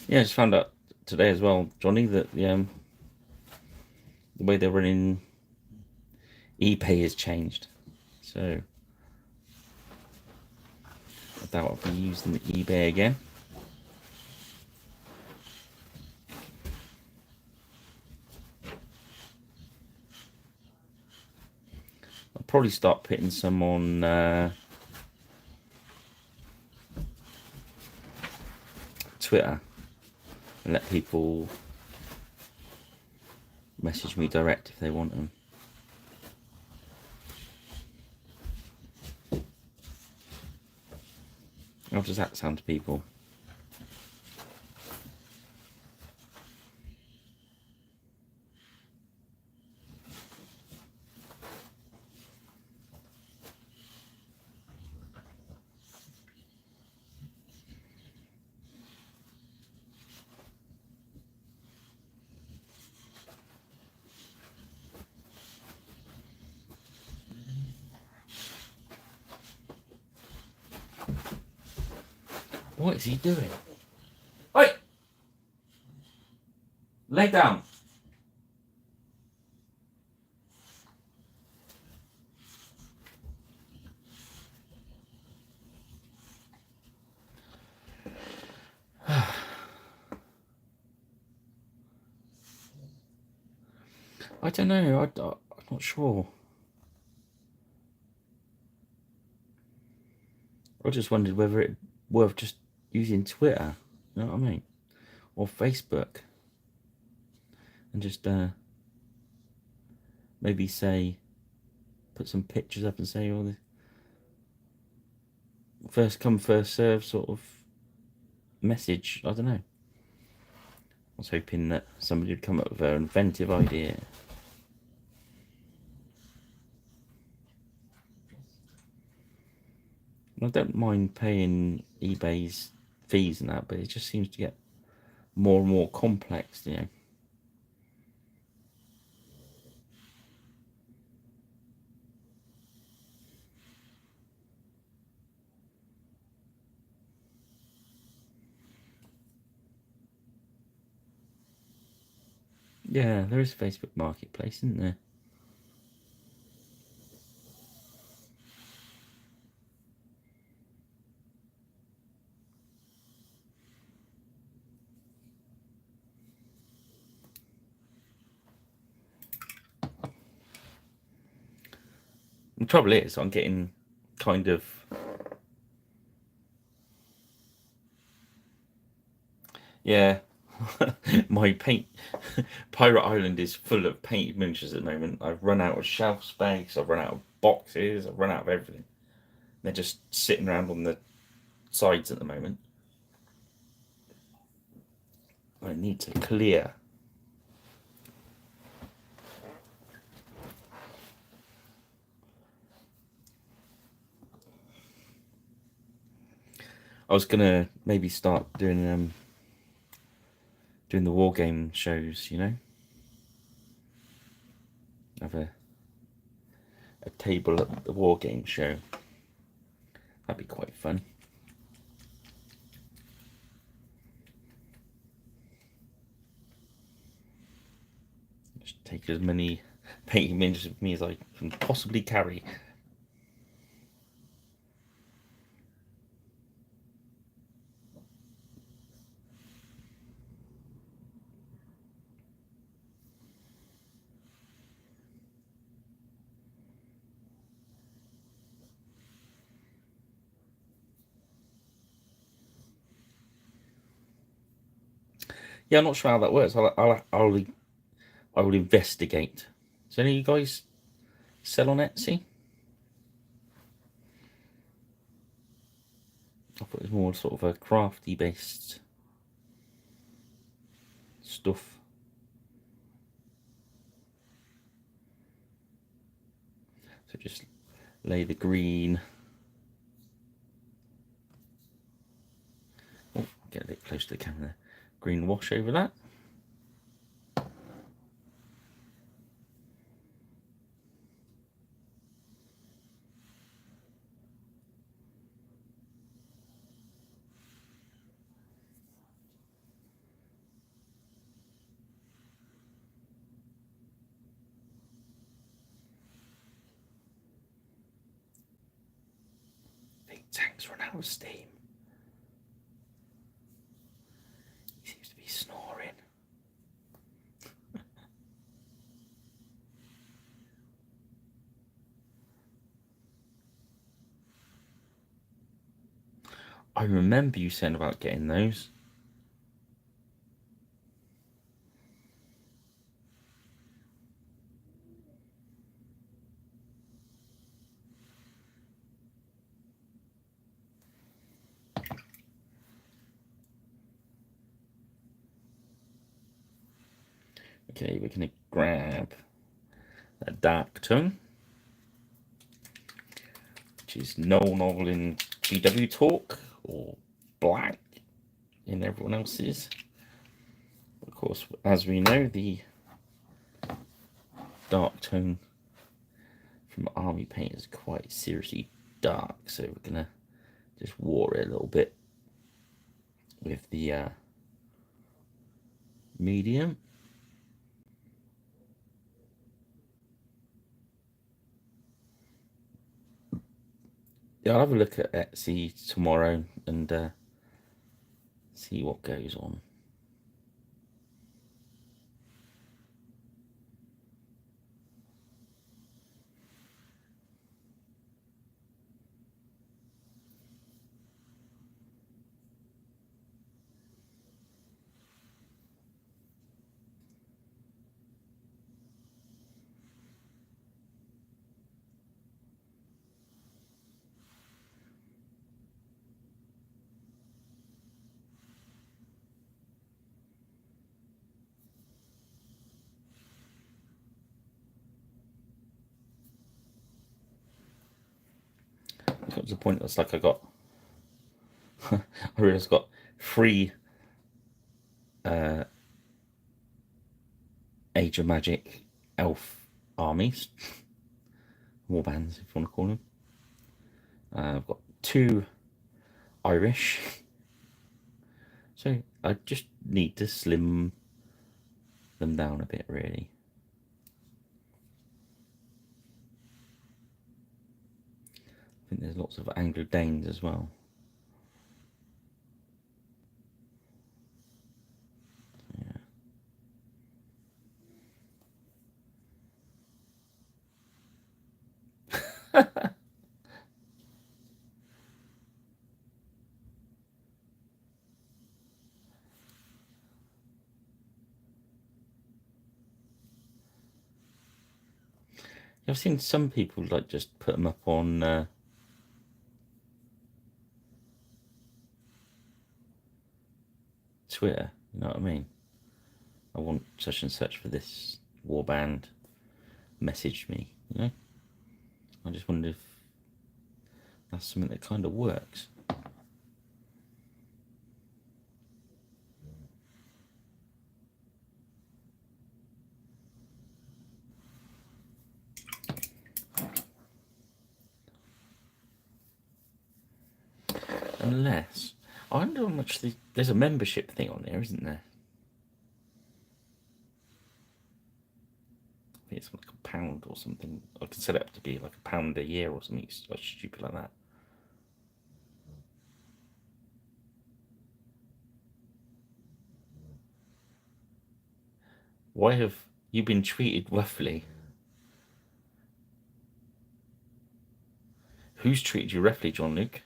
Yeah, I just found out today as well, Johnny, that the way they're running ePay has changed. So I doubt I'll be using the eBay again. I'll probably start putting some on Twitter and let people message me direct if they want them. How does that sound to people? What is he doing? Oi! Lay down. I don't know. I'm not sure. I just wondered whether it worth just using Twitter. You know what I mean? Or Facebook. and just maybe say, put some pictures up and say, the first come first serve sort of message. I don't know. I was hoping that somebody would come up with an inventive idea. I don't mind paying eBay's fees and that, but it just seems to get more and more complex, Yeah, there is Facebook Marketplace, isn't there? The trouble is, I'm getting kind of... Yeah, my Pirate Island is full of painted miniatures at the moment. I've run out of shelf space, I've run out of boxes, I've run out of everything. They're just sitting around on the sides at the moment. I need to clear. I was gonna maybe start doing the war game shows, Have a table at the war game show. That'd be quite fun. Just take as many painting miniatures with me as I can possibly carry. Yeah, I'm not sure how that works. I will investigate. So any of you guys sell on Etsy? I thought it was more sort of a crafty based stuff. So just lay the green. Oh, get a bit close to the camera there. Green wash over that. I think Tank's run out of steam. He seems to be snoring. I remember you saying about getting those. Okay, we're gonna grab a dark tone, which is no novel in GW talk, or black in everyone else's. Of course, as we know, the dark tone from Army Paint is quite seriously dark, so we're gonna just water it a little bit with the medium. Yeah, I'll have a look at Etsy tomorrow and see what goes on. got to the point that's like I got, I realised I got 3 Age of Magic elf armies, warbands if you want to call them. I've got 2 Irish, so I just need to slim them down a bit, really. I think there's lots of Anglo-Danes as well. I've seen some people like just put them up on Twitter, you know what I mean? I want such and such for this warband, message me, you know? I just wonder if that's something that kind of works. Unless, I wonder how much there's a membership thing on there, isn't there? I think it's like £1 or something. I can set it up to be like £1 a year or something like stupid like that. Why have you been treated roughly? Who's treated you roughly, John Luke?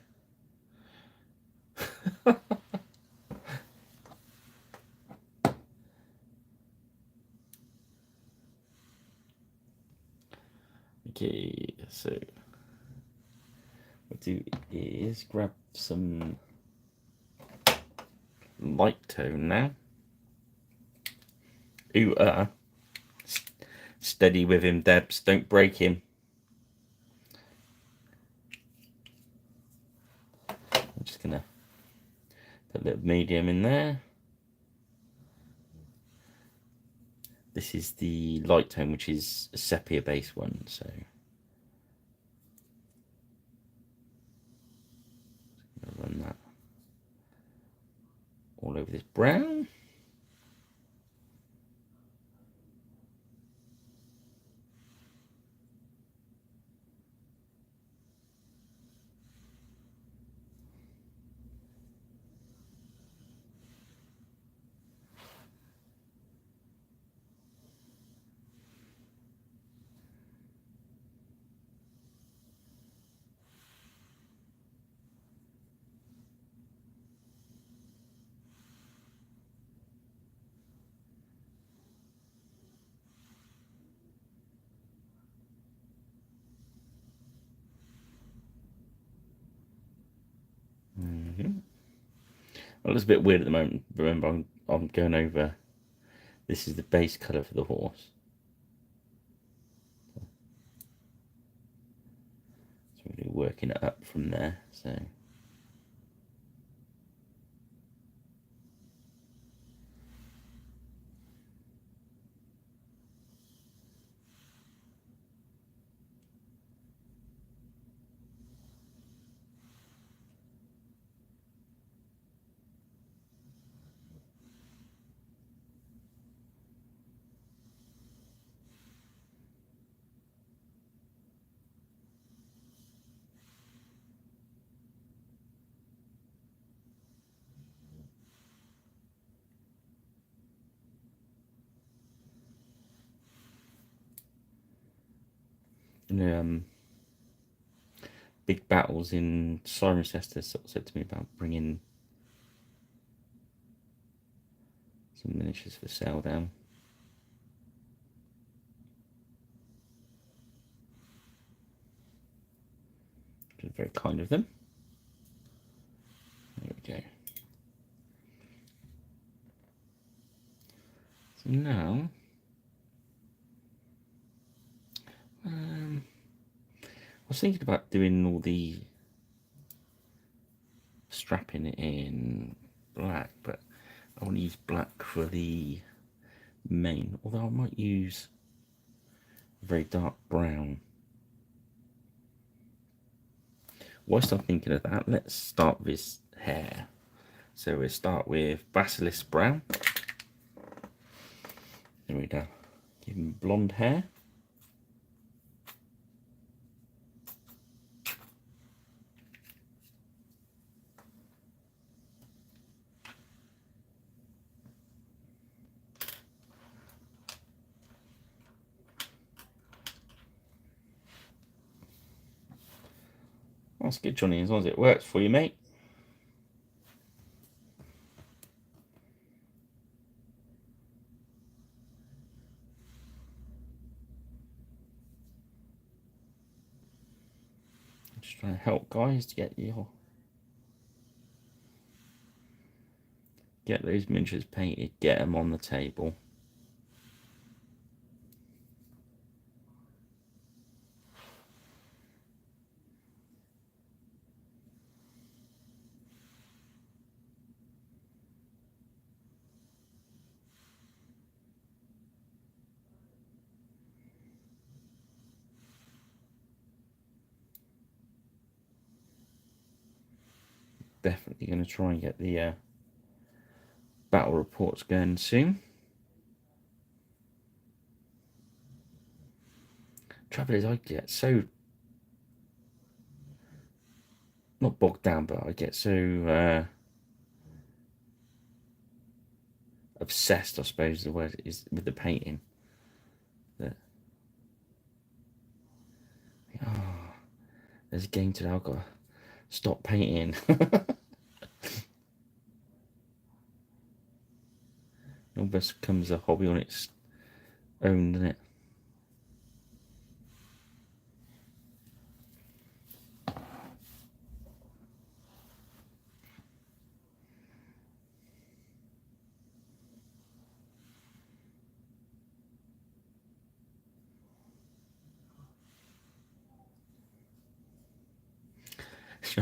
Okay, so what we'll do is grab some light tone now. Ooh, steady with him, Debs. Don't break him. I'm just gonna put a little medium in there. This is the light tone, which is a sepia based one, so I'm gonna run that all over this brown. Well, it's a bit weird at the moment. Remember, I'm going over. This is the base colour for the horse. So we're really working it up from there. So. Big battles in Cirencester said to me about bringing some miniatures for sale down. Which is very kind of them. There we go. So now, I was thinking about doing all the strapping it in black, but I want to use black for the mane, although I might use a very dark brown. Whilst I'm thinking of that, let's start with his hair. So we'll start with Basilisk Brown. There we go. Give him blonde hair. That's good, Johnny, as long as it works for you, mate. Just trying to help guys to get those miniatures painted, get them on the table. Definitely going to try and get the battle reports going soon. Trouble is, I get so not bogged down, but I get so obsessed, I suppose the word is, with the painting. That there's a game today. I've got to stop painting. It almost becomes a hobby on its own, doesn't it?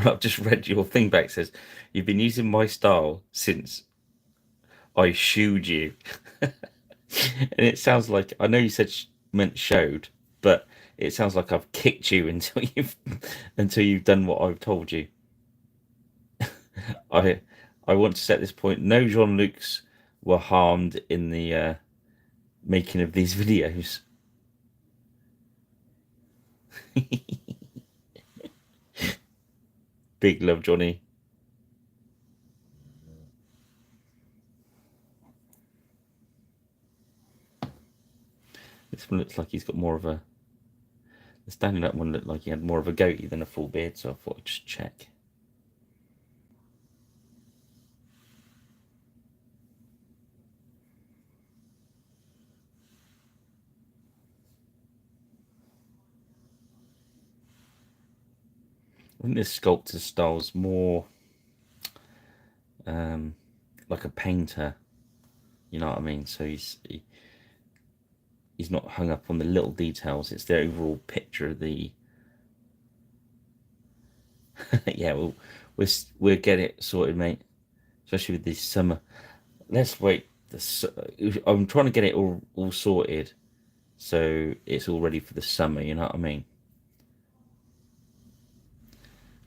I've just read your thing back. It says you've been using my style since I shooed you. And it sounds like, I know you said meant showed, but it sounds like I've kicked you until you've done what I've told you. I want to set this point. No Jean-Lucs were harmed in the making of these videos. Big love, Johnny. This one looks like he's got more of a... The standing up one looked like he had more of a goatee than a full beard, so I thought I'd just check. I think this sculptor's style's more like a painter, you know what I mean? So he's not hung up on the little details. It's the overall picture of the... Yeah, we'll get it sorted, mate. Especially with this summer. Let's wait. I'm trying to get it all sorted, so it's all ready for the summer. You know what I mean?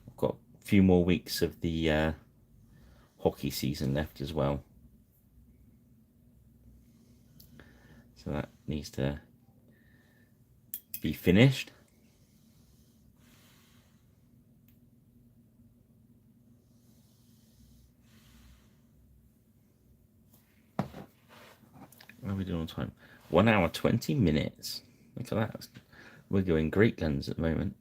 I've got a few more weeks of the hockey season left as well, so that needs to be finished. What are we doing on time? 1 hour 20 minutes. Look at that. We're going great guns at the moment.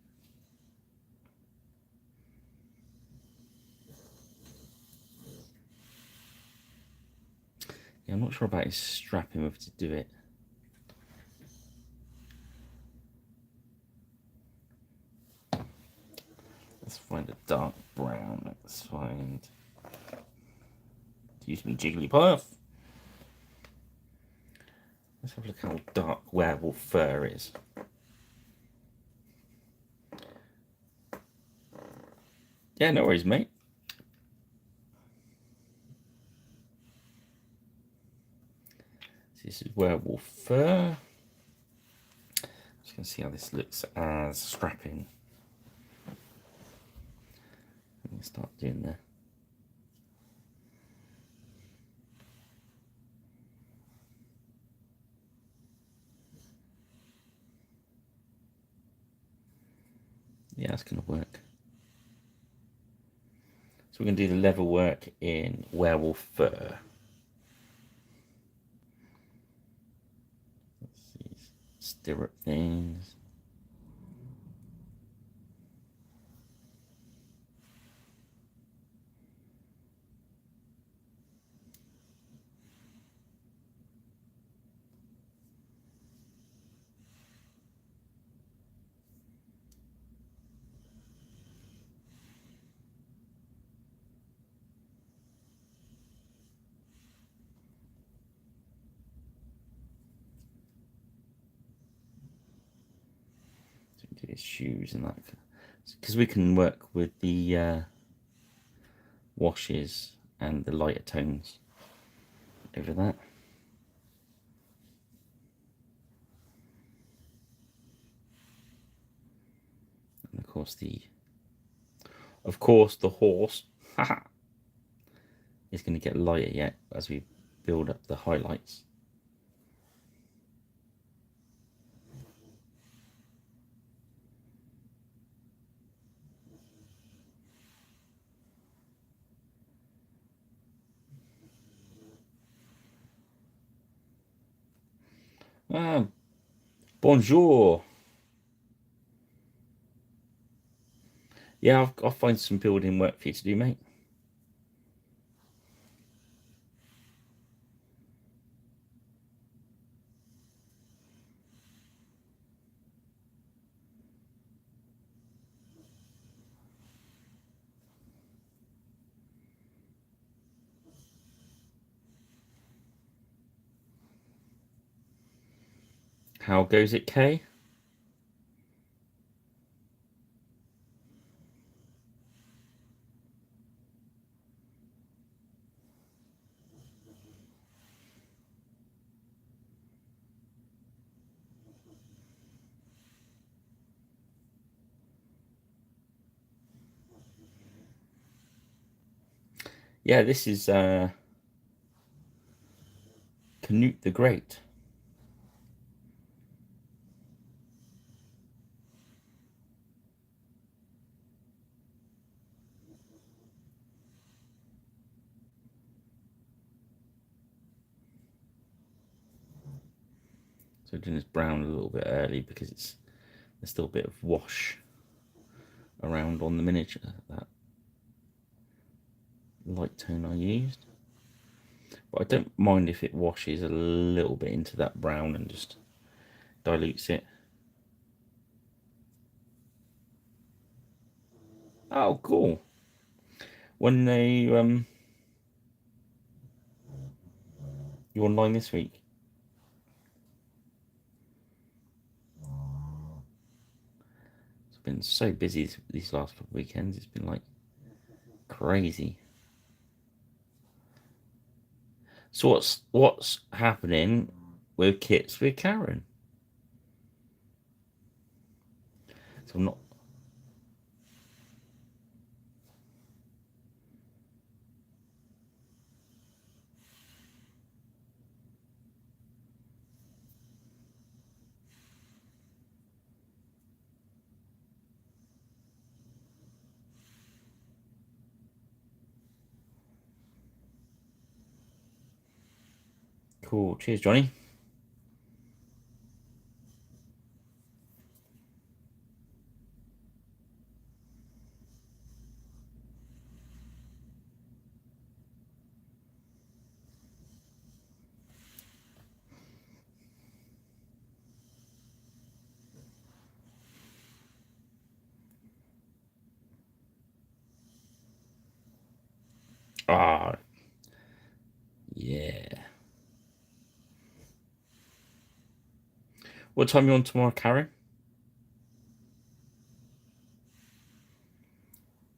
Yeah, I'm not sure about his strapping, whether to do it. Let's find a dark brown. Let's find... Excuse me, Jigglypuff. Let's have a look how dark werewolf fur is. Yeah, no worries, mate. This is werewolf fur. Just gonna see how this looks as strapping. Let me start doing the yeah, that's gonna work. So we're gonna do the level work in werewolf fur. Let's see, stirrup things. So we do his shoes and that, because we can work with the washes and the lighter tones over that. And of course the horse is going to get lighter yet as we build up the highlights. Ah, bonjour. Yeah, I'll find some building work for you to do, mate. How goes it, Kay? Yeah, this is Canute the Great. So doing this brown a little bit early because there's still a bit of wash around on the miniature, that light tone I used. But I don't mind if it washes a little bit into that brown and just dilutes it. Oh, cool. When you online this week? It's been so busy these last couple of weekends. It's been like crazy. So what's happening with kits with Karen? So I'm not. Cool. Cheers, Johnny. Ah, yeah. What time are you on tomorrow, Karen?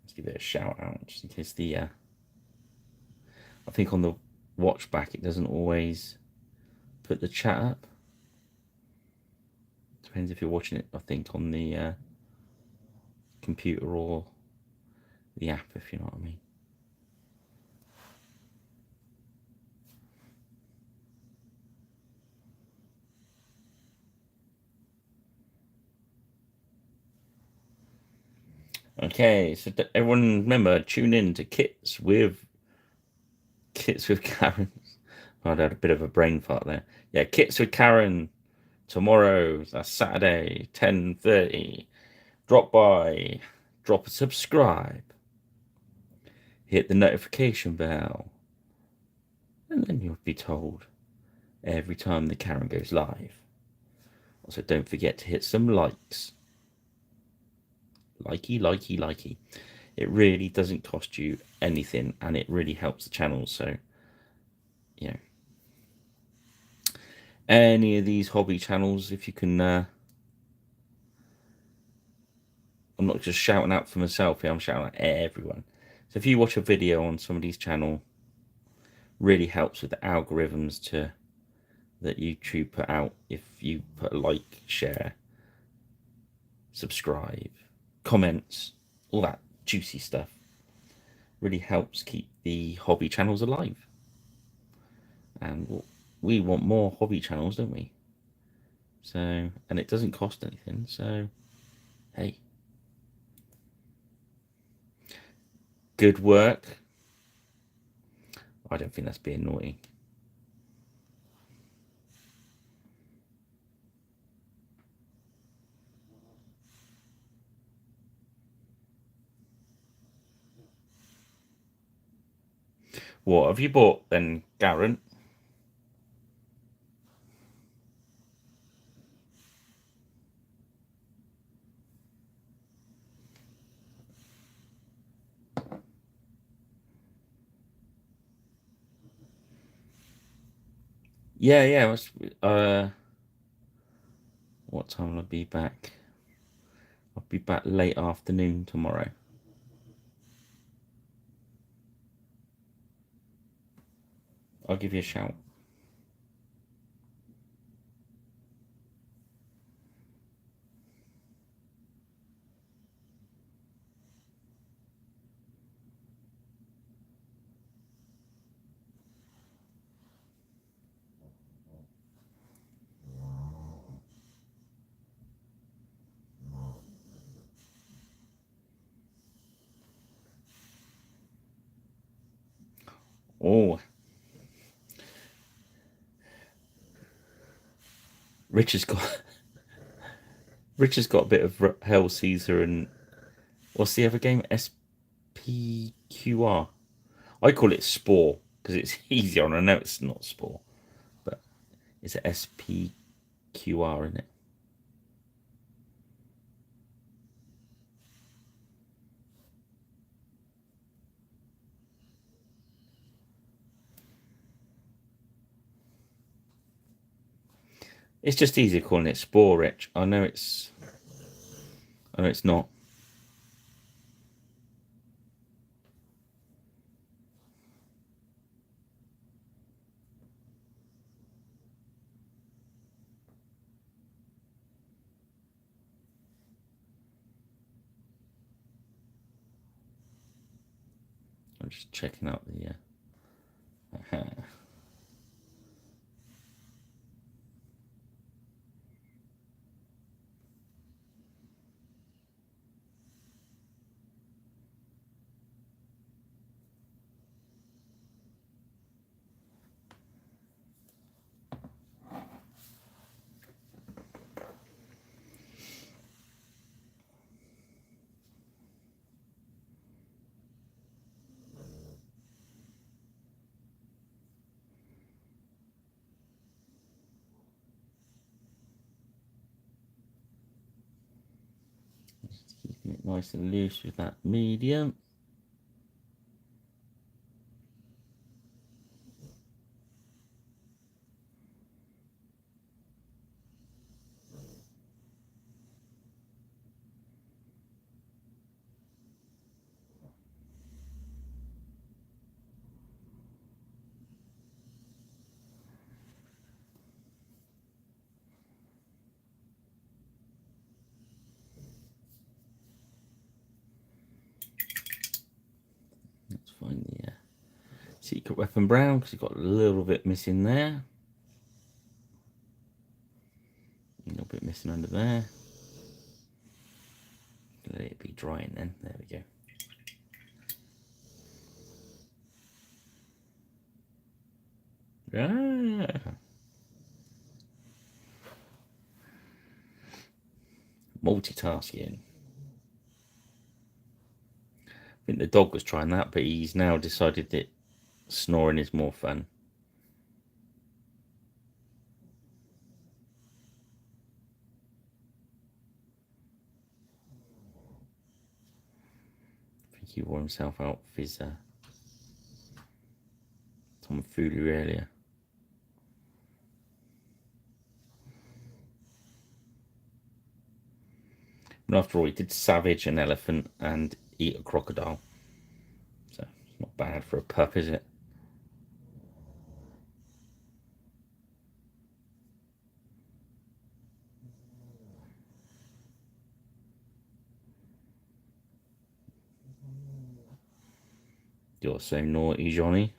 Let's give it a shout out just in case I think on the watch back it doesn't always put the chat up. Depends if you're watching it, I think, on the computer or the app, if you know what I mean. Okay, so everyone remember, tune in to Kits with Karen. I had a bit of a brain fart there. Yeah, Kits with Karen tomorrow. That's Saturday, 10:30. Drop by, drop a subscribe, hit the notification bell, and then you'll be told every time the Karen goes live. Also, don't forget to hit some likes. Likey. It really doesn't cost you anything, and it really helps the channel. So, you know, any of these hobby channels, if you can, I'm not just shouting out for myself here, I'm shouting at everyone. So if you watch a video on somebody's channel, really helps with the algorithms that YouTube put out. If you put a like, share, subscribe, comments, all that juicy stuff, really helps keep the hobby channels alive. And we want more hobby channels, don't we? So, and it doesn't cost anything. So, hey, good work. I don't think that's being naughty. What have you bought then, Garen? Yeah. What time will I be back? I'll be back late afternoon tomorrow. I'll give you a shout. Oh, Rich has got Rich has got a bit of Hell Caesar and what's the other game? SPQR. I call it Spore because it's easier, and I know it's not Spore, but it's a SPQR in it. It's just easier calling it Spore, Rich. I know it's not. I'm just checking out the. Just keeping it nice and loose with that medium. Secret weapon brown, because you've got a little bit missing there. A little bit missing under there. Let it be drying then. There we go. Ah. Multitasking. I think the dog was trying that, but he's now decided that snoring is more fun. I think he wore himself out with his tomfoolery earlier. But after all, he did savage an elephant and eat a crocodile. So it's not bad for a pup, is it? You're so naughty, Johnny.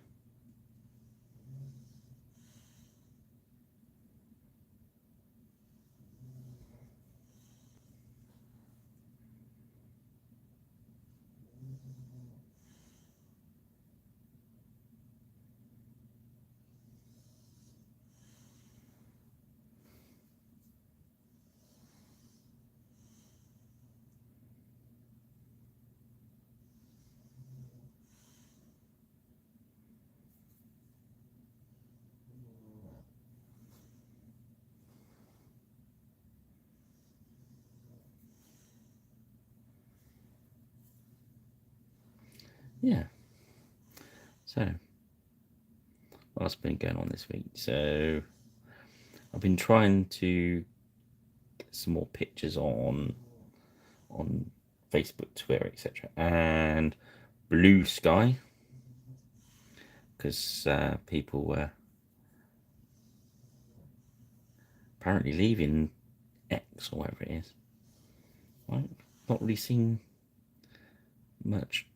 Yeah. So, what's been going on this week? So, I've been trying to get some more pictures on Facebook, Twitter, etc., and Blue Sky, because people were apparently leaving X or whatever it is. I've not really seen much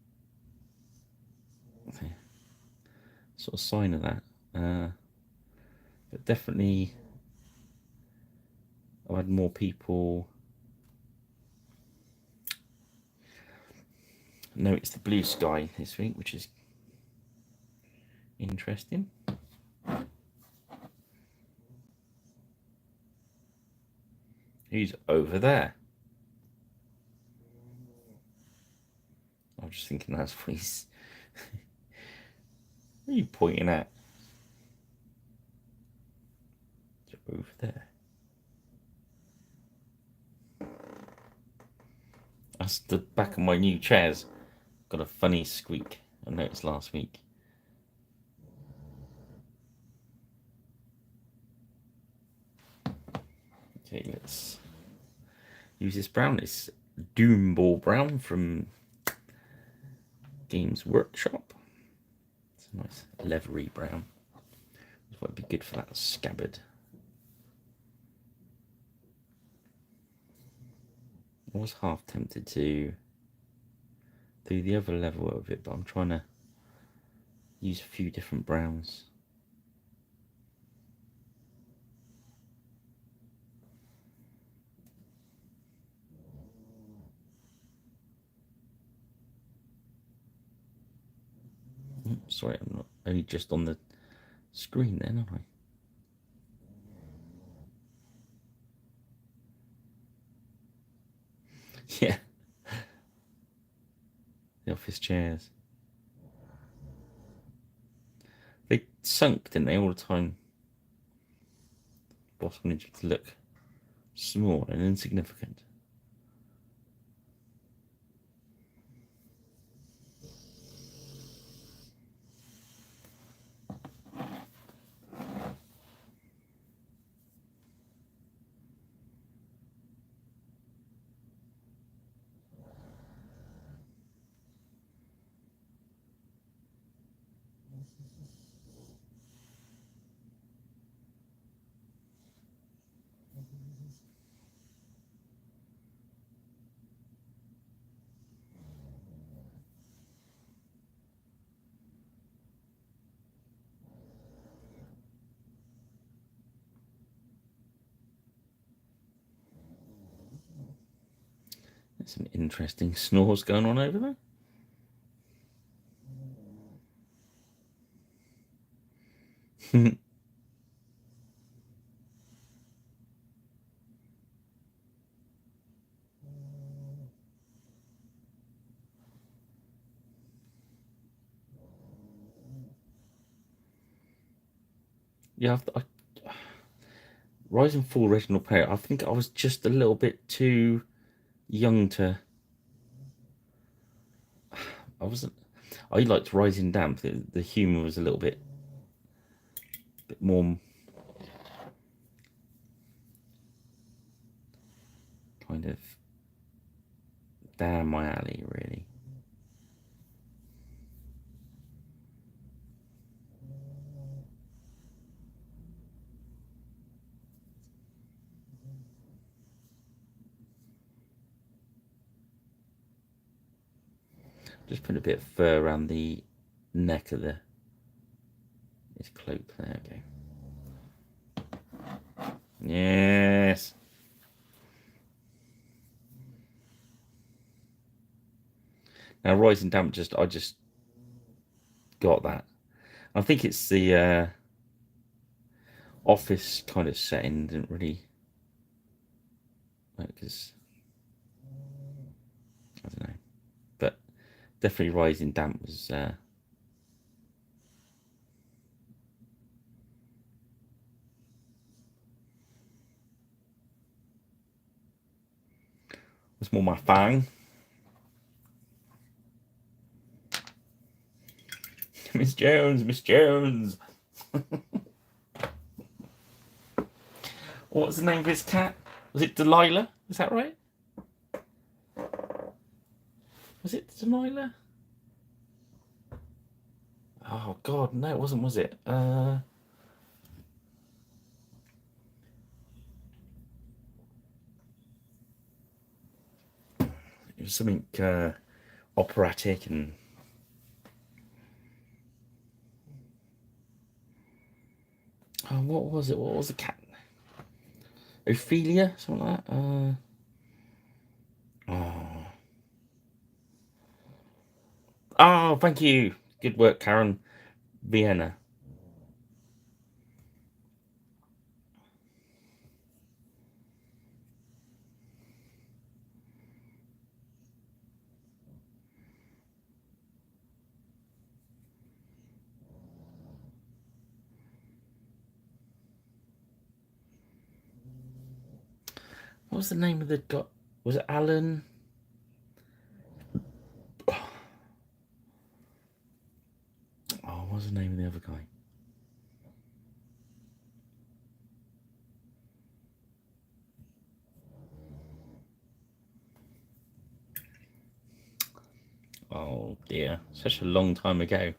sort of sign of that, but definitely I've had more people notice the Blue Sky this week, which is interesting. Who's over there? I was just thinking that's what he's. What are you pointing at? Over there. That's the back of my new chairs. Got a funny squeak. I noticed last week. Okay, let's use this brown. It's Doom Ball Brown from Games Workshop. It's a nice leathery brown. This might be good for that scabbard. I was half tempted to do the other level of it, but I'm trying to use a few different browns. Sorry, I'm not only just on the screen then, aren't I? Yeah. The office chairs. They sunk, didn't they, all the time? Boss wanted you to look small and insignificant. Some interesting snores going on over there. Yeah, Rise and Fall original player. I think I was just a little bit too young to. I wasn't. I liked Rising Damp. The humour was a little bit more kind of down my alley, really. Just put a bit of fur around the neck of his cloak. There we go. Yes. Now Rising Damp, I just got that. I think it's the office kind of setting didn't really, because I don't know, but definitely Rising Damp was. Was more my thing. Miss Jones, Miss Jones. What was the name of his cat? Was it Delilah? Is that right? Was it Delilah? Oh God, no, it wasn't. Was it? It was something operatic and. Oh, what was it? What was the cat? Ophelia, something like that. Oh, thank you. Good work, Karen. Vienna. What was the name of the guy? Was it Alan? Oh, what was the name of the other guy? Oh dear, such a long time ago.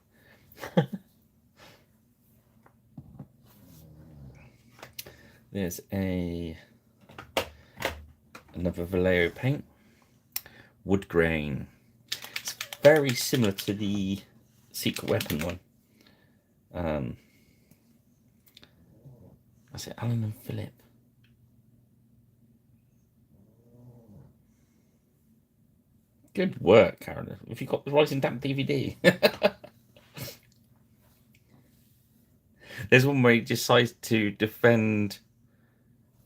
There's another Vallejo paint, wood grain. It's very similar to the secret weapon one. I said Alan and Philip. Good work, Karen. Have you got the Rising Damp DVD? There's one where he decides to defend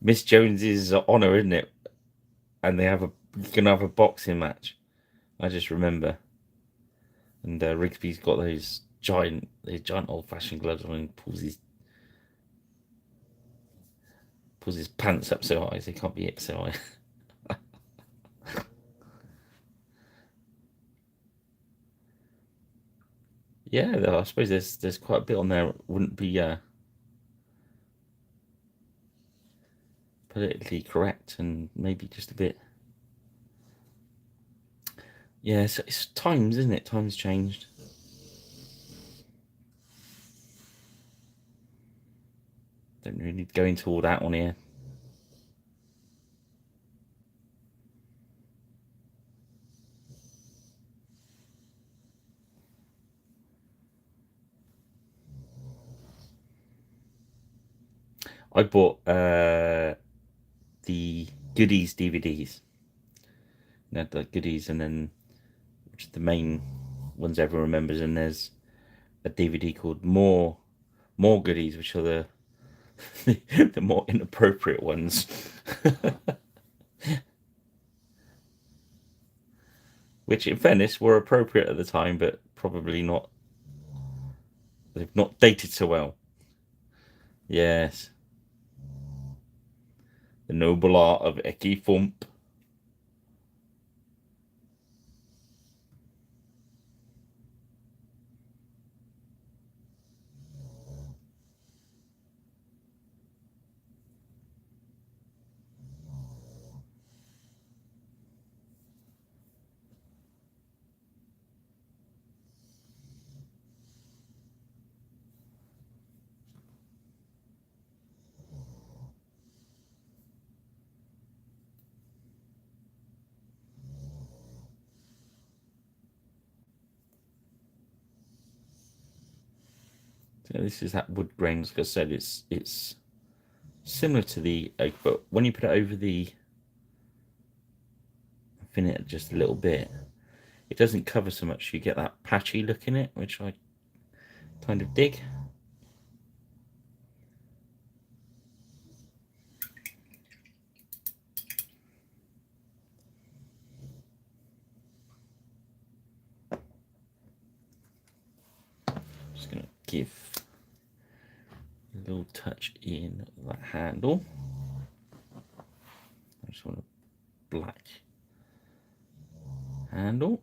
Miss Jones's honour, isn't it? And they can have a boxing match. I just remember. And Rigsby's got those giant old-fashioned gloves on and pulls his pants up so high so he can't be hit so high. Yeah, I suppose there's quite a bit on there. It wouldn't be politically correct and maybe just a bit. Yeah, so it's times, isn't it? Times changed. Don't really need to go into all that on here. I bought the goodies DVDs. They had the goodies, and then which is the main ones everyone remembers. And there's a DVD called More Goodies, which are the the more inappropriate ones. Which, in fairness, were appropriate at the time, but probably not. They've not dated so well. Yes, the noble art of Eki Fump. So this is that wood grain. Like I said, it's similar to the oak, but when you put it over the thin it just a little bit, it doesn't cover so much. You get that patchy look in it, which I kind of dig. Just gonna give a little touch in that handle. I just want a black handle.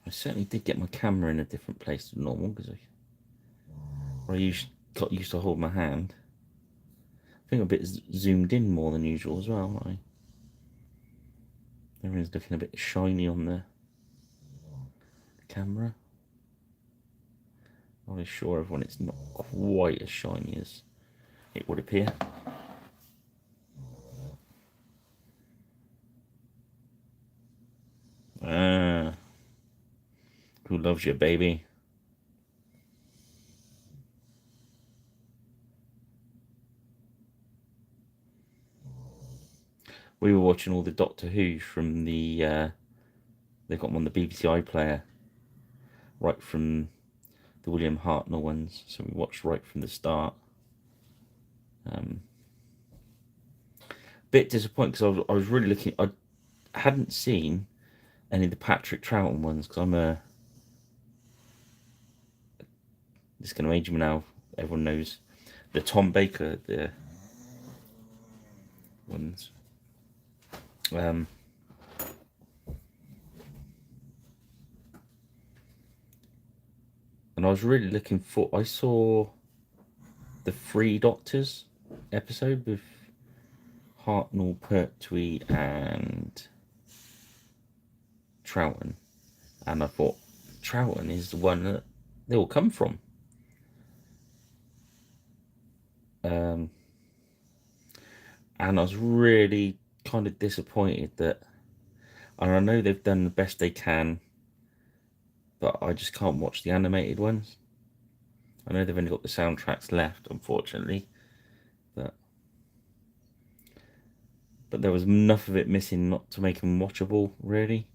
I certainly did get my camera in a different place than normal because I got used to hold my hand. I think I'm a bit zoomed in more than usual as well. Everything's looking a bit shiny on the camera. Not really sure everyone it's not quite as shiny as it would appear. Ah, who loves you, baby? We were watching all the Doctor Who's from the they've got them on the BBC iPlayer right from the William Hartnell ones, so we watched right from the start. Bit disappointed because I was really looking. I hadn't seen any of the Patrick Troughton ones because I'm a. This is going to age me now. Everyone knows the Tom Baker the ones. And I was really looking for. I saw the Three Doctors episode with Hartnell, Pertwee, and Troughton, and I thought Troughton is the one that they all come from. And I was really kind of disappointed that, and I know they've done the best they can, but I just can't watch the animated ones. I know they've only got the soundtracks left, unfortunately, but there was enough of it missing not to make them watchable, really.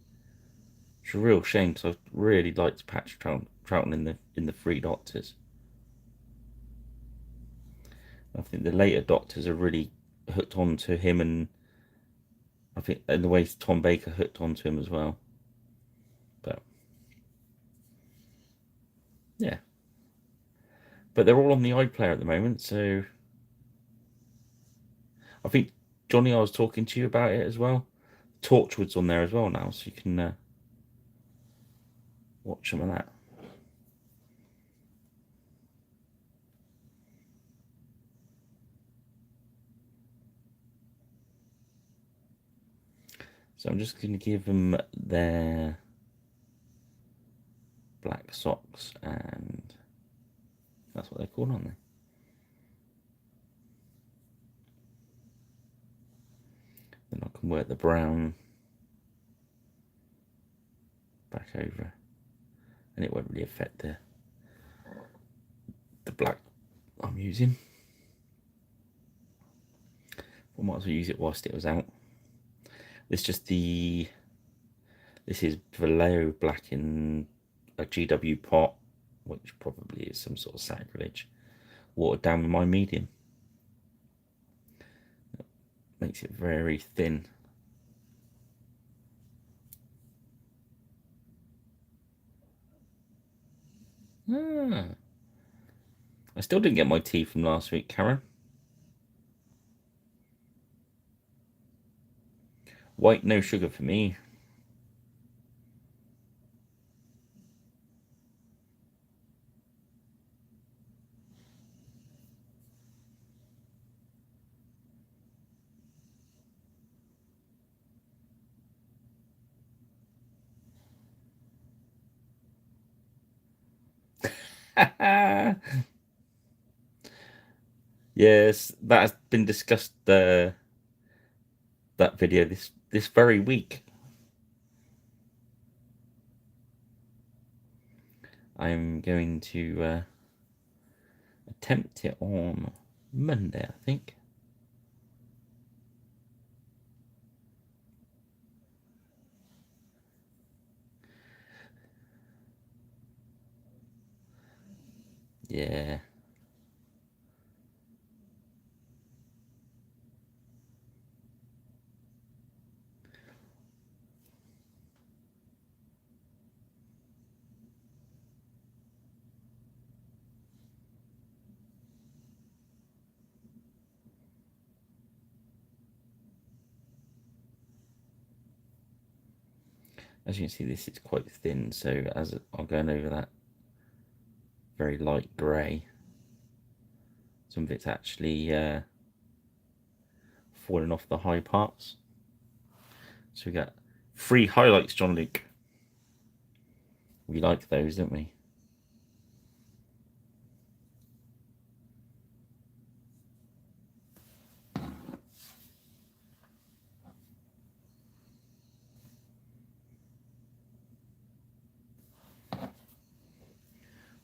It's a real shame because I really liked Patrick Troughton in the Three Doctors. I think the later Doctors are really hooked on to him, and I think in the way Tom Baker hooked onto him as well. But yeah, but they're all on the iPlayer at the moment, so I think Johnny, I was talking to you about it as well. Torchwood's on there as well now, so you can watch some of that. So I'm just going to give them their black socks, and that's what they're called, aren't they? Then I can work the brown back over, and it won't really affect the black I'm using. I might as well use it whilst it was out. This is Vallejo black in a GW pot, which probably is some sort of sacrilege. Watered down with my medium. Makes it very thin. I still didn't get my tea from last week, Karen. White, no sugar for me. Yes, that has been discussed. That video this very week. I'm going to attempt it on Monday, I think. Yeah. As you can see, this is quite thin, so as I'm going over that very light grey, some of it's actually falling off the high parts. So we got 3 highlights, John Luke. We like those, don't we?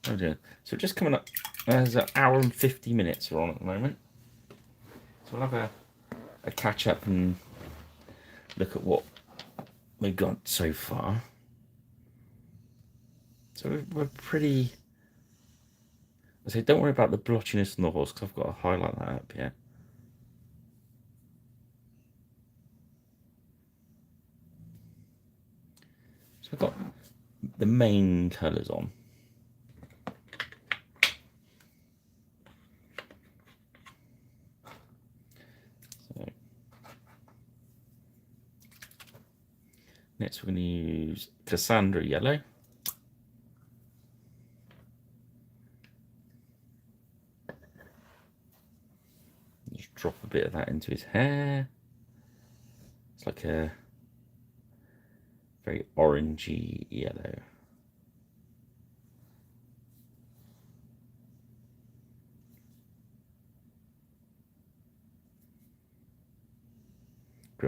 Oh dear. So just coming up, there's an hour and 50 minutes we're on at the moment. So we'll have a catch up and look at what we've got so far. So we're pretty... I say, don't worry about the blotchiness on the horse, because I've got to highlight that up here. So I've got the main colours on. So next we're going to use Cassandra yellow. Just drop a bit of that into his hair. It's like a very orangey yellow.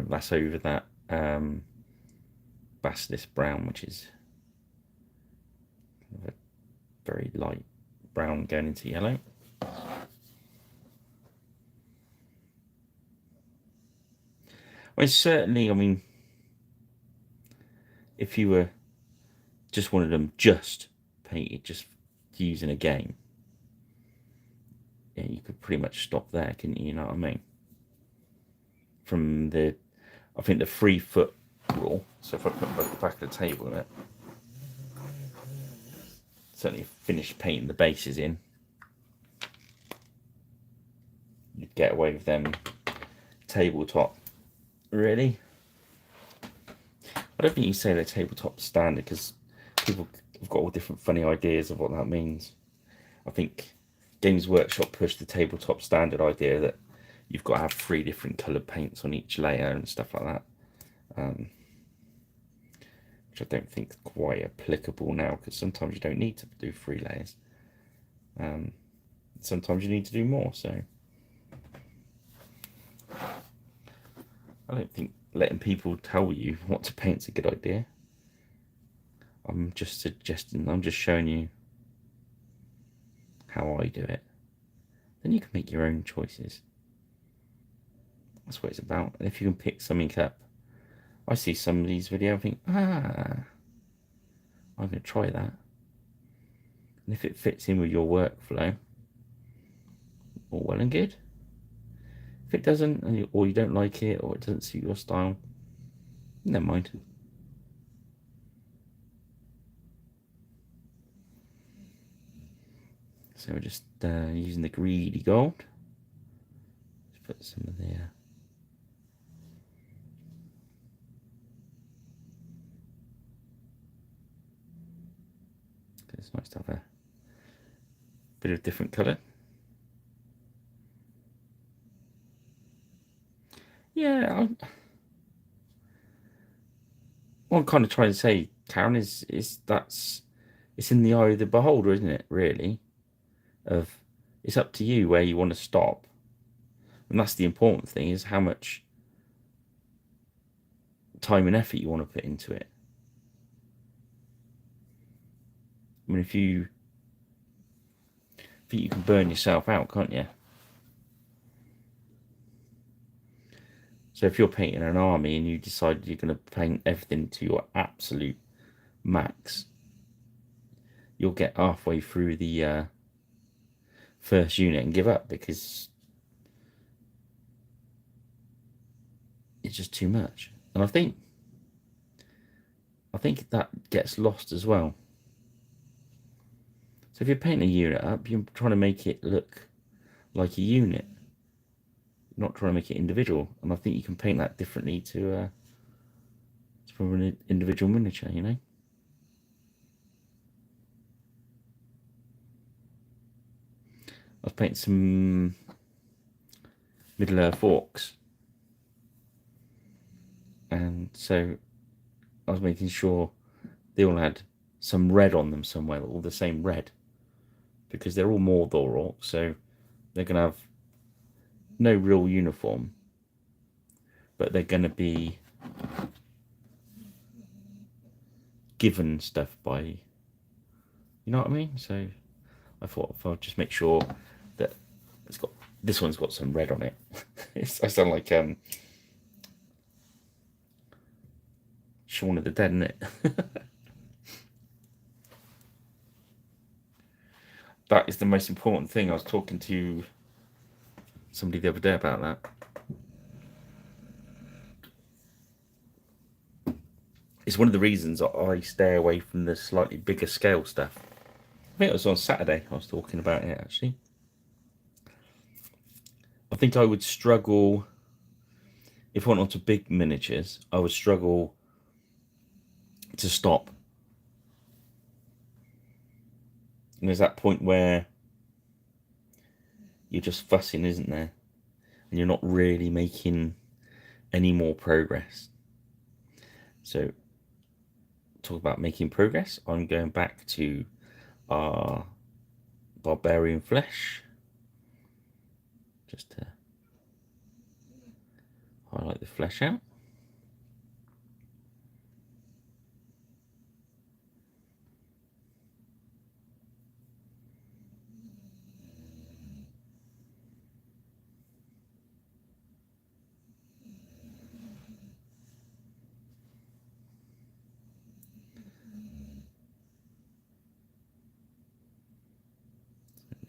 That's over that basilisk brown, which is a very light brown going into yellow. Well, certainly, I mean, if you were just wanted them just painted, just used in a game, yeah, you could pretty much stop there, couldn't you? You know what I mean? From the, I think the 3 foot rule. So if I put the back of the table in it, certainly finished painting the bases in, you'd get away with them tabletop. Really? I don't think you say they're tabletop standard, because people have got all different funny ideas of what that means. I think Games Workshop pushed the tabletop standard idea that you've got to have 3 different coloured paints on each layer and stuff like that, which I don't think is quite applicable now, because sometimes you don't need to do 3 layers. Sometimes you need to do more, so I don't think letting people tell you what to paint's a good idea. I'm just suggesting, I'm just showing you how I do it. Then you can make your own choices. That's what it's about. And if you can pick something up, I see some of these videos and think, I'm going to try that. And if it fits in with your workflow, all well and good. If it doesn't, or you don't like it, or it doesn't suit your style, never mind. So we're just using the greedy gold. Let's put some of the it's nice to have a bit of different colour. Yeah, what I'm kind of trying to say, Karen, is it's in the eye of the beholder, isn't it? Really, it's up to you where you want to stop, and that's the important thing: is how much time and effort you want to put into it. I mean, if you think you can burn yourself out, can't you? So if you're painting an army and you decide you're going to paint everything to your absolute max, you'll get halfway through the first unit and give up because it's just too much. And I think that gets lost as well. So if you're painting a unit up, you're trying to make it look like a unit, not trying to make it individual. And I think you can paint that differently to from an individual miniature, you know. I was painting some Middle Earth orcs, and so I was making sure they all had some red on them somewhere, all the same red, because they're all Mordor orcs, so they're going to have no real uniform, but they're going to be given stuff by, you know what I mean? So I thought if I'll just make sure that this one's got some red on it. I sound like Shaun of the Dead, isn't it? That is the most important thing. I was talking to somebody the other day about that. It's one of the reasons I stay away from the slightly bigger scale stuff. I think it was on Saturday I was talking about it, actually. I think I would struggle, if I went on to big miniatures, I would struggle to stop. And there's that point where you're just fussing, isn't there? And you're not really making any more progress. So, talk about making progress. I'm going back to our barbarian flesh, just to highlight the flesh out.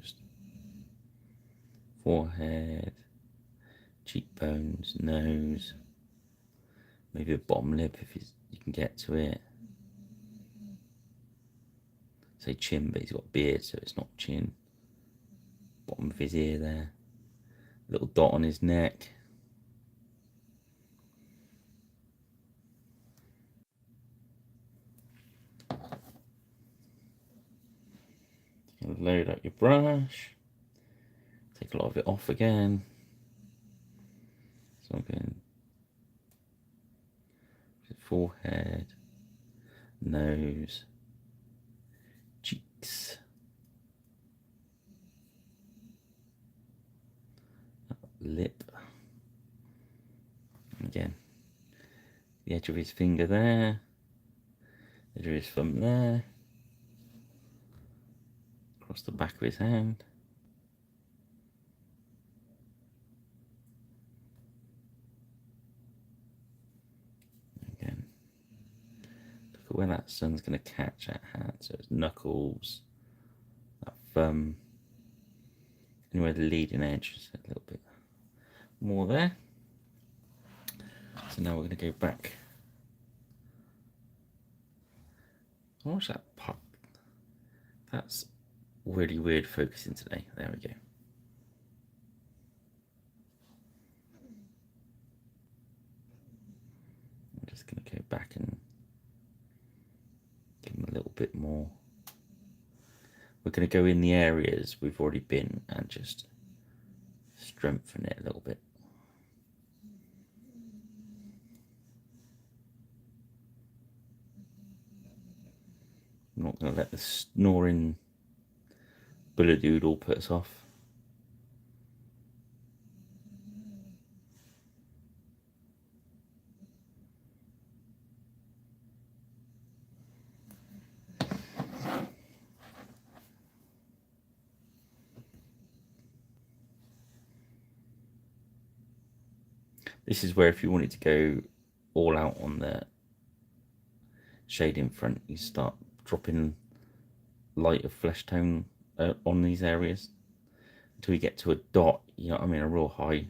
Just forehead, cheekbones, nose, maybe a bottom lip if you can get to it. Say chin, but he's got a beard, so it's not chin. Bottom of his ear there. Little dot on his neck. Load up your brush. Take a lot of it off again. So I'm going forehead, nose, cheeks, lip. Again, the edge of his finger there, edge of his thumb there, across the back of his hand. Look at where that sun's going to catch that hand. So it's knuckles, that thumb, anywhere the leading edge is a little bit more there. So now we're going to go back. What's that pop? That's really weird focusing today. There we go. I'm just going to go back and give them a little bit more. We're going to go in the areas we've already been and just strengthen it a little bit. I'm not going to let the snoring bulladoodle put us off. This is where if you wanted to go all out on the shade in front, you start dropping lighter flesh tone on these areas until you get to a dot, you know what I mean, a real high.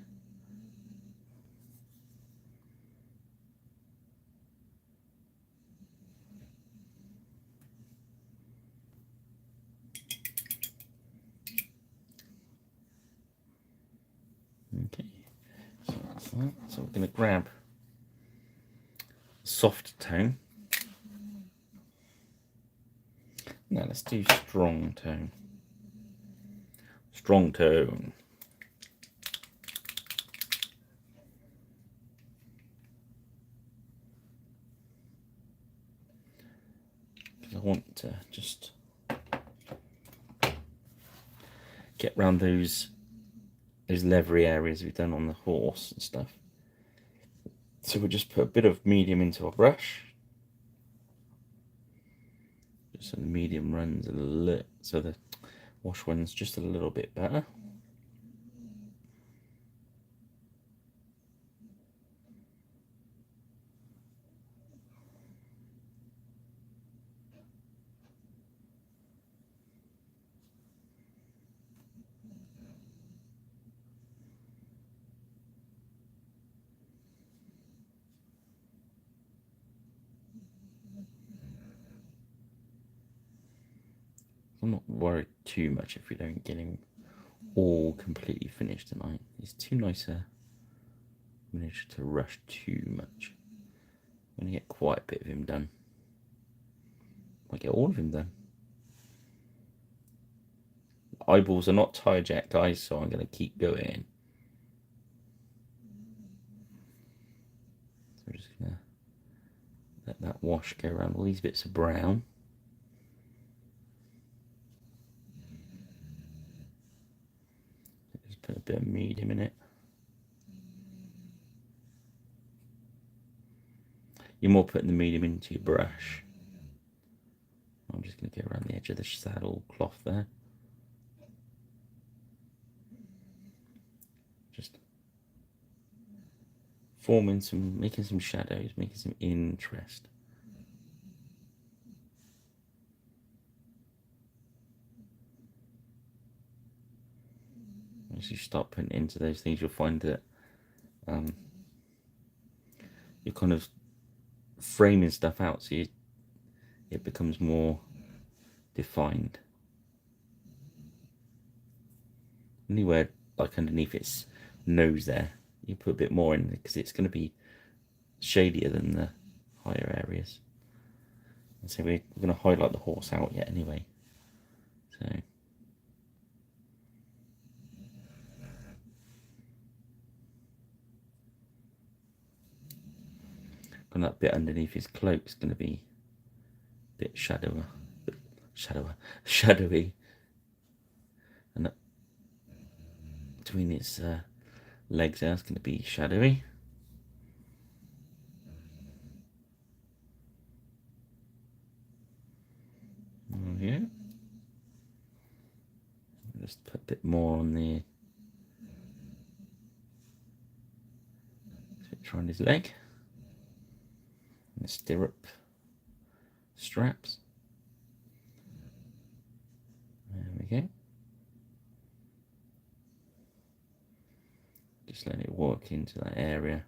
Okay, so we're going to grab soft tone. Now let's do strong tone. Strong tone. Because I want to just get round those leathery areas we've done on the horse and stuff. So we'll just put a bit of medium into our brush. Just so the medium runs a little, so the wash runs just a little bit better. I'm not worried too much if we don't get him all completely finished tonight. He's too nice a miniature to rush too much. I'm going to get quite a bit of him done. I get all of him done. The eyeballs are not tired yet, guys, so I'm going to keep going. So we're just going to let that wash go around all these bits of brown. Just put a bit of medium in it. You're more putting the medium into your brush. I'm just going to go around the edge of the saddle cloth there. Just forming some, making some shadows, making some interest. As you start putting into those things, you'll find that you're kind of framing stuff out, so it becomes more defined. Anywhere like underneath its nose there, you put a bit more in because it's going to be shadier than the higher areas. And so we're going to highlight the horse out yet anyway. So and that bit underneath his cloak is going to be a bit shadowy, and that between his legs there is going to be shadowy. Yeah, just put a bit more on the try on his leg, and the stirrup. straps. There we go. Just let it walk into that area.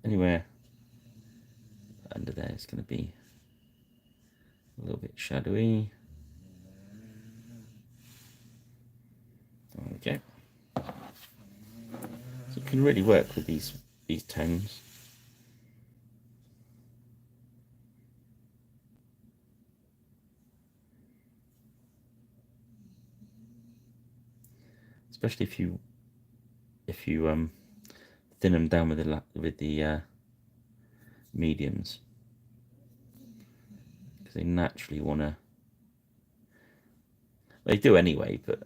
Anywhere under there is going to be a little bit shadowy. There we go. So you can really work with these tones. Especially if you thin them down with the mediums, because they naturally want to. They do anyway, but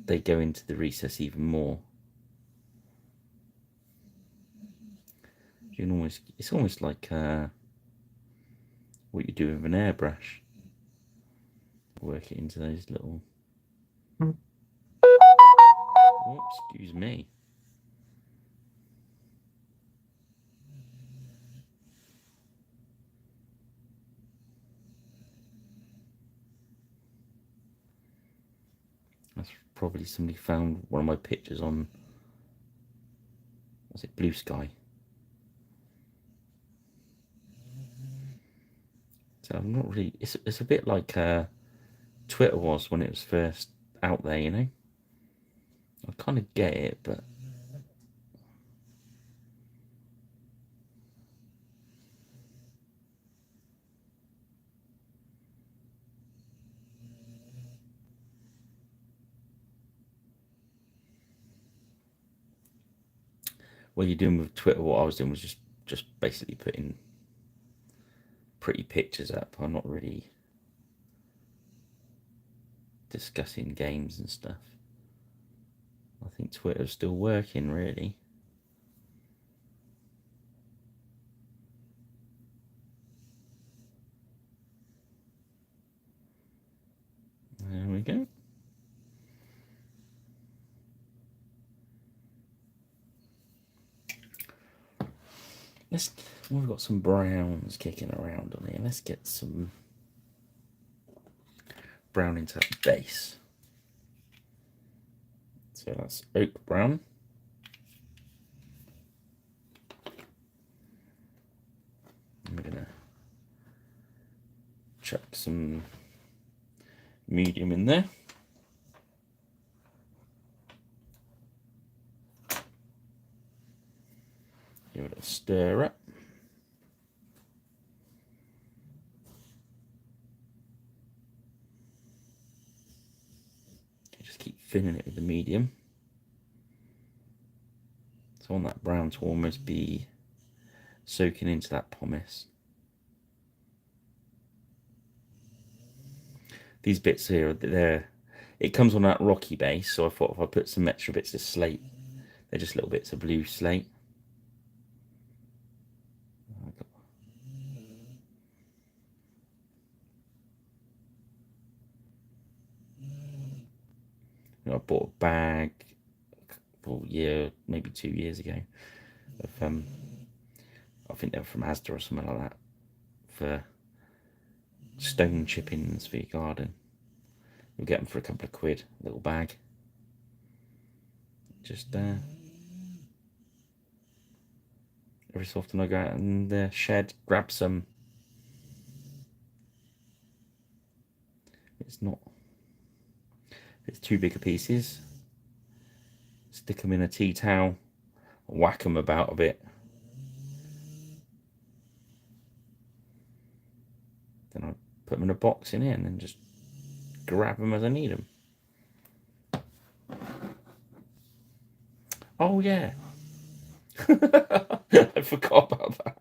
they go into the recess even more. You can almost, it's almost like what you do with an airbrush. Work it into those little. Oh, excuse me. That's probably somebody found one of my pictures on, was it Blue Sky? So I'm not really, it's a bit like Twitter was when it was first out there, you know? I kind of get it, but what you're doing with Twitter, what I was doing was just basically putting pretty pictures up. I'm not really discussing games and stuff. I think Twitter's still working, really. There we go. We've got some browns kicking around on here. Let's get some brown into that base. So that's oak brown. I'm gonna chuck some medium in there. Give it a stir up. Just keep filling it with the medium. So I want that brown to almost be soaking into that pumice. These bits here, it comes on that rocky base, so I thought if I put some extra bits of slate, they're just little bits of blue slate. I bought a bag a year, maybe 2 years ago, of I think they were from Asda or something like that, for stone chippings for your garden. You'll get them for a couple of quid, little bag. Just every so often I go out in the shed, grab some. It's not, if it's too big a pieces, stick them in a tea towel, whack them about a bit. Then I put them in a box in here and then just grab them as I need them. Oh yeah, I forgot about that.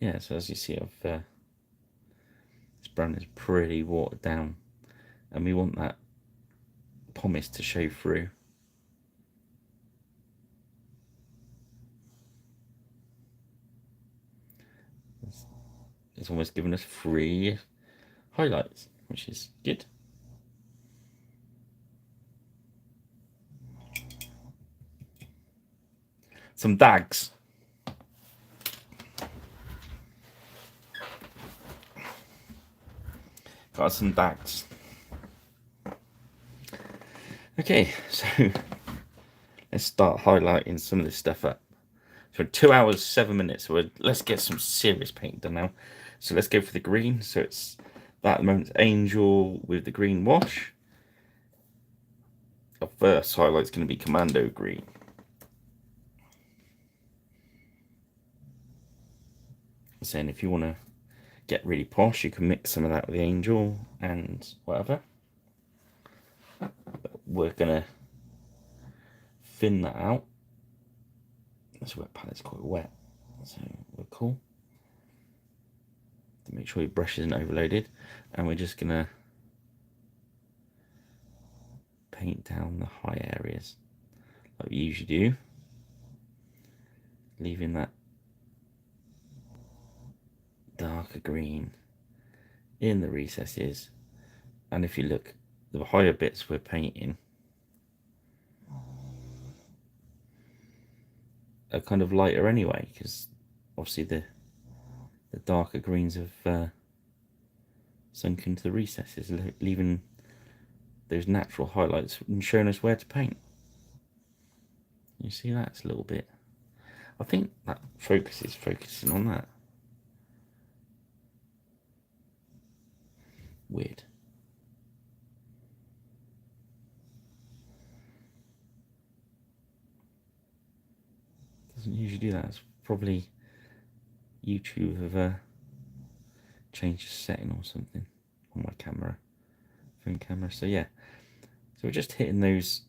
yeah, so as you see, this brown is pretty watered down, and we want that pumice to show through. It's almost given us 3 highlights, which is good. Some dags. Got some dags. Okay, so let's start highlighting some of this stuff up. So 2 hours, 7 minutes. So let's get some serious paint done now. So let's go for the green. So it's that at the moment Angel with the green wash. Our first highlight's going to be Commando green. Saying if you want to get really posh, you can mix some of that with the Angel and whatever. But we're gonna thin that out. This wet palette's quite wet, so we're cool. To make sure your brush isn't overloaded, and we're just gonna paint down the high areas like we usually do, leaving that darker green in the recesses. And if you look, the higher bits we're painting are kind of lighter anyway, because obviously the darker greens have sunk into the recesses, leaving those natural highlights and showing us where to paint. You see that's a little bit, I think that focus is focusing on that. Weird. Doesn't usually do that. It's probably YouTube have changed the setting or something on my camera, phone camera. So yeah, so we're just hitting those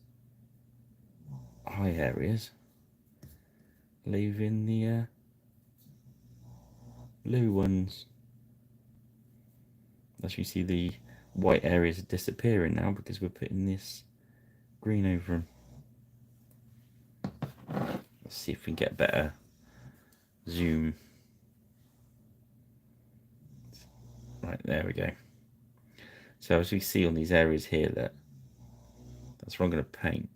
high areas, leaving the low ones. As you see, the white areas are disappearing now because we're putting this green over them. Let's see if we can get better zoom. Right, there we go. So as we see on these areas here, that's where I'm going to paint.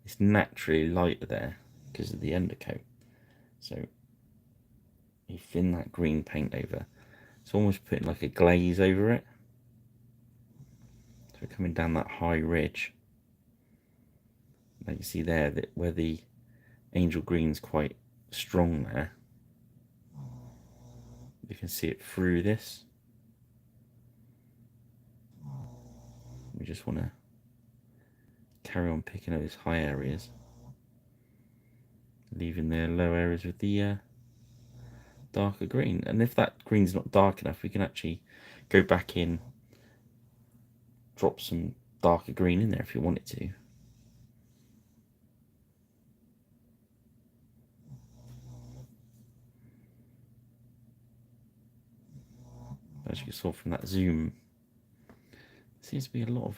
It's naturally lighter there because of the undercoat. So you thin that green paint over. It's almost putting like a glaze over it. So we're coming down that high ridge. Like you see there, that where the Angel green's quite strong there. You can see it through this. We just want to carry on picking up those high areas, leaving the low areas with the darker green. And if that green's not dark enough, we can actually go back in, drop some darker green in there if you wanted to. As you saw from that zoom, there seems to be a lot of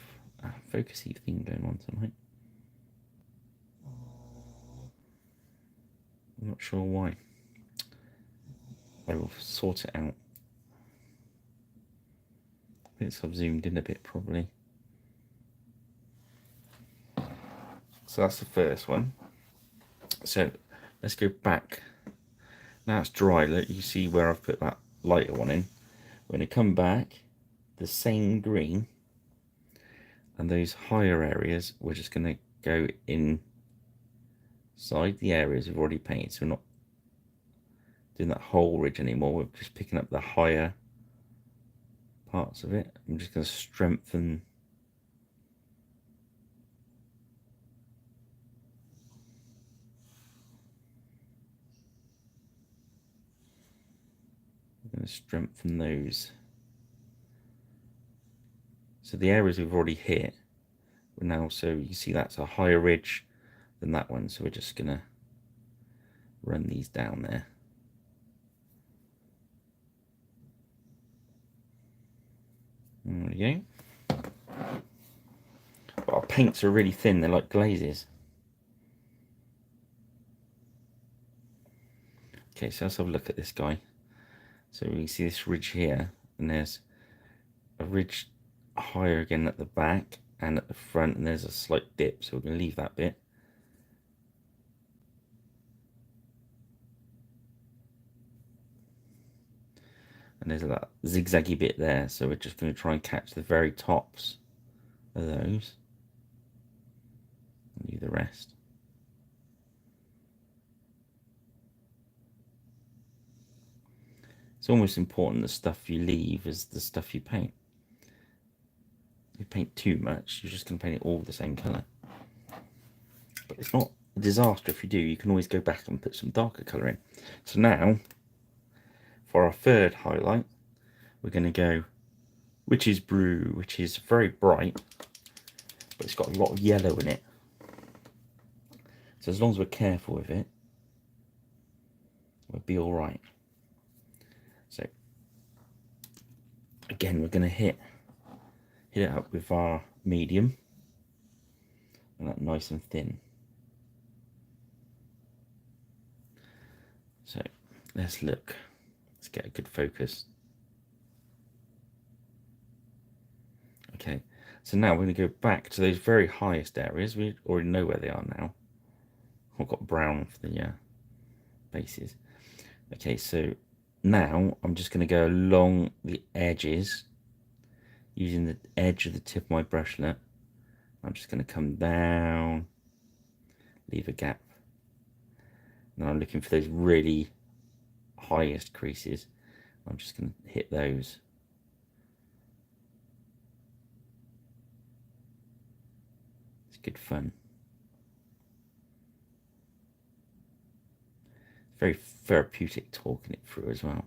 focusy thing going on tonight. I'm not sure why. I will sort it out. I think I've zoomed in a bit probably. So that's the first one. So let's go back. Now it's dry. Look, you see where I've put that lighter one in. We're going to come back, the same green, and those higher areas we're just going to go inside the areas we've already painted. So we're not doing that whole ridge anymore. We're just picking up the higher parts of it. I'm just going to strengthen those. So the areas we've already hit, we're now, so you see that's a higher ridge than that one. So we're just going to run these down there. There we go. But our paints are really thin, they're like glazes. Okay, so let's have a look at this guy. So we can see this ridge here, and there's a ridge higher again at the back and at the front, and there's a slight dip, so we're going to leave that bit. And there's that zigzaggy bit there, so we're just going to try and catch the very tops of those. And leave the rest. It's almost important the stuff you leave is the stuff you paint. If you paint too much, you're just going to paint it all the same colour. But it's not a disaster if you do. You can always go back and put some darker colour in. So now, for our third highlight, we're going to go Witch's Brew, which is very bright, but it's got a lot of yellow in it. So as long as we're careful with it, we'll be alright. So again, we're going to hit it up with our medium, and that nice and thin. So let's look. Let's get a good focus. Okay, so now we're going to go back to those very highest areas. We already know where they are now. I've got brown for the bases. Okay, so now I'm just going to go along the edges using the edge of the tip of my brushlet. I'm just going to come down, leave a gap. Now I'm looking for those really highest creases. I'm just going to hit those. It's good fun. It's very therapeutic talking it through as well.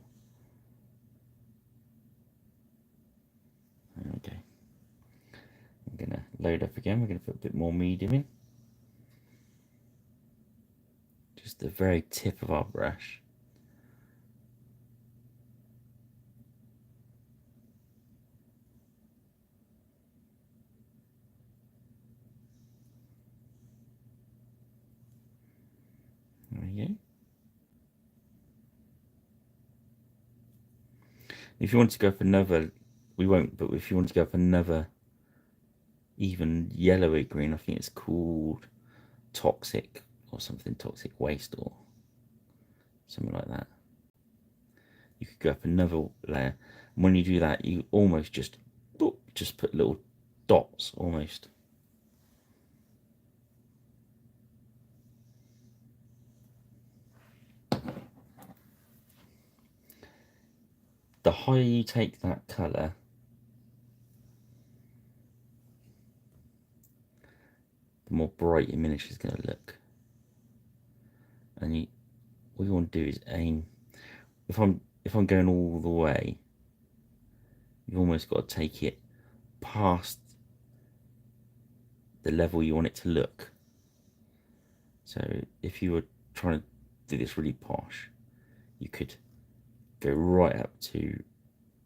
Okay. I'm going to load up again. We're going to put a bit more medium in. Just the very tip of our brush. There we go. If you want to go for another, we won't, but if you want to go for another even yellowy green, I think it's called Toxic or something, Toxic Waste or something like that. You could go up another layer, and when you do that, you almost just put little dots almost. The higher you take that colour, the more bright your miniature is going to look. And what you want to do is aim. If I'm going all the way, you've almost got to take it past the level you want it to look. So if you were trying to do this really posh, you could go right up to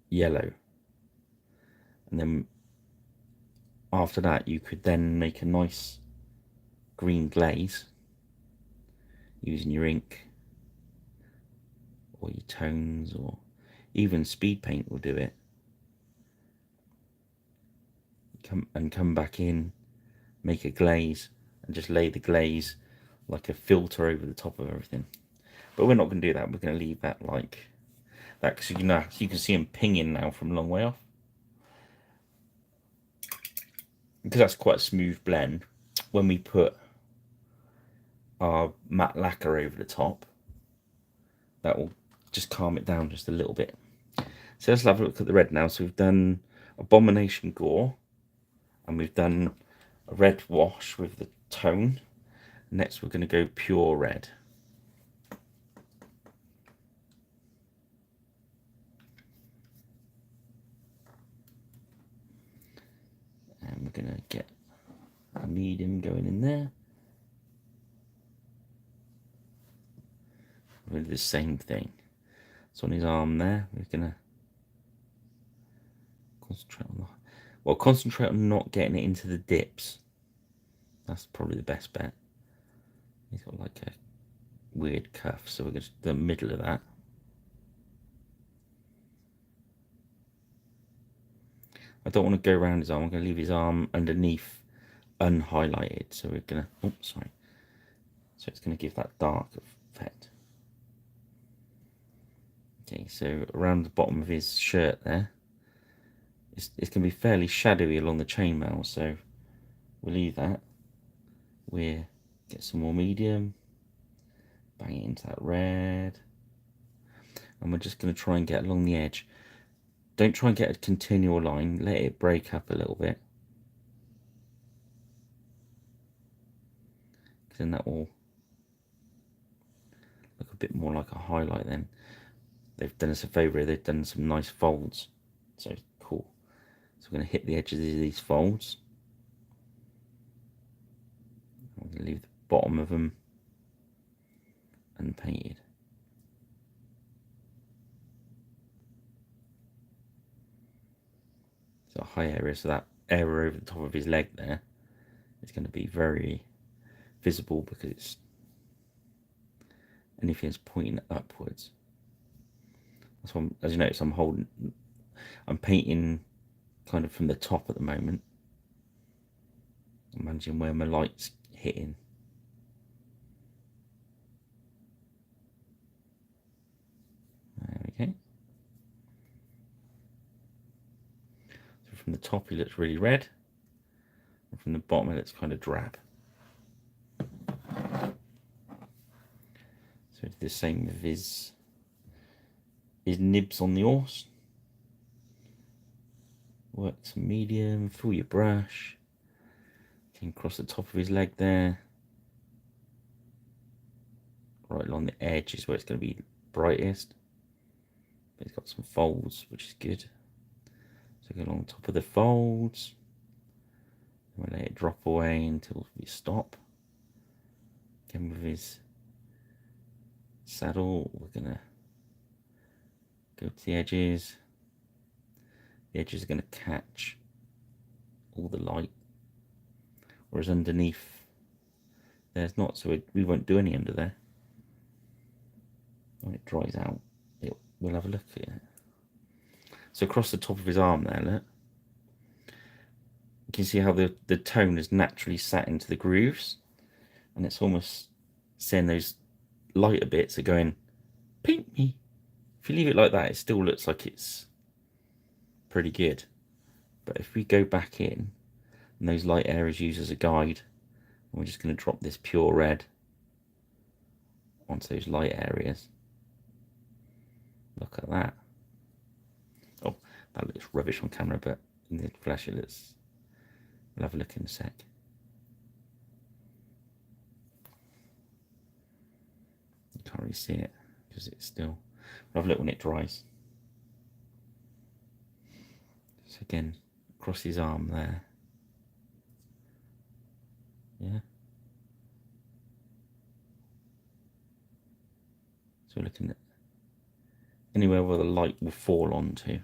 yellow, and then after that you could then make a nice green glaze using your ink or your tones, or even speed paint will do it. Come back in, make a glaze, and just lay the glaze like a filter over the top of everything. But we're not going to do that. We're going to leave that like that, because you can see them pinging now from a long way off. Because that's quite a smooth blend. When we put our matte lacquer over the top, that will just calm it down just a little bit. So let's have a look at the red now. So we've done Abomination Gore, and we've done a red wash with the tone. Next we're going to go pure red. And we're going to get a medium going in there. We're going to do the same thing. So on his arm there, we're going to Concentrate on concentrate on not getting it into the dips. That's probably the best bet. He's got like a weird cuff, so we're going to the middle of that. I don't want to go around his arm. I'm going to leave his arm underneath unhighlighted. So we're going to, oh, sorry. So it's going to give that dark effect. Okay, so around the bottom of his shirt there, it's going to be fairly shadowy along the chainmail. So we'll leave that. We'll get some more medium. Bang it into that red. And we're just going to try and get along the edge. Don't try and get a continual line. Let it break up a little bit. Because then that will look a bit more like a highlight then. They've done us a favour. They've done some nice folds. So cool. So we're going to hit the edges of these folds. I'm going to leave the bottom of them unpainted. So a high area, so that area over the top of his leg there is going to be very visible because it's anything's pointing upwards. That's why, as you notice, I'm painting kind of from the top at the moment. I'm managing where my light's hitting. There we go. So from the top he looks really red, and from the bottom it looks kind of drab. So do the same with his nibs on the horse. Work some medium, fill your brush. Can cross the top of his leg there. Right along the edge is where it's going to be brightest. But it's got some folds, which is good. So go along the top of the folds. And we'll let it drop away until we stop. Again with his saddle, we're going to go to the edges. The edges are going to catch all the light. Whereas underneath, there's not, so we won't do any under there. When it dries out, we'll have a look at it. So across the top of his arm there, look. You can see how the tone has naturally sat into the grooves. And it's almost saying those lighter bits are going, paint me. If you leave it like that, it still looks like it's pretty good. But if we go back in, and those light areas use as a guide, and we're just going to drop this pure red onto those light areas. Look at that. Oh, that looks rubbish on camera, but in the flash it looks... We'll have a look in a sec. You can't really see it because it's still... We'll have a look when it dries. So again, across his arm there. Yeah. So we're looking at anywhere where the light will fall onto.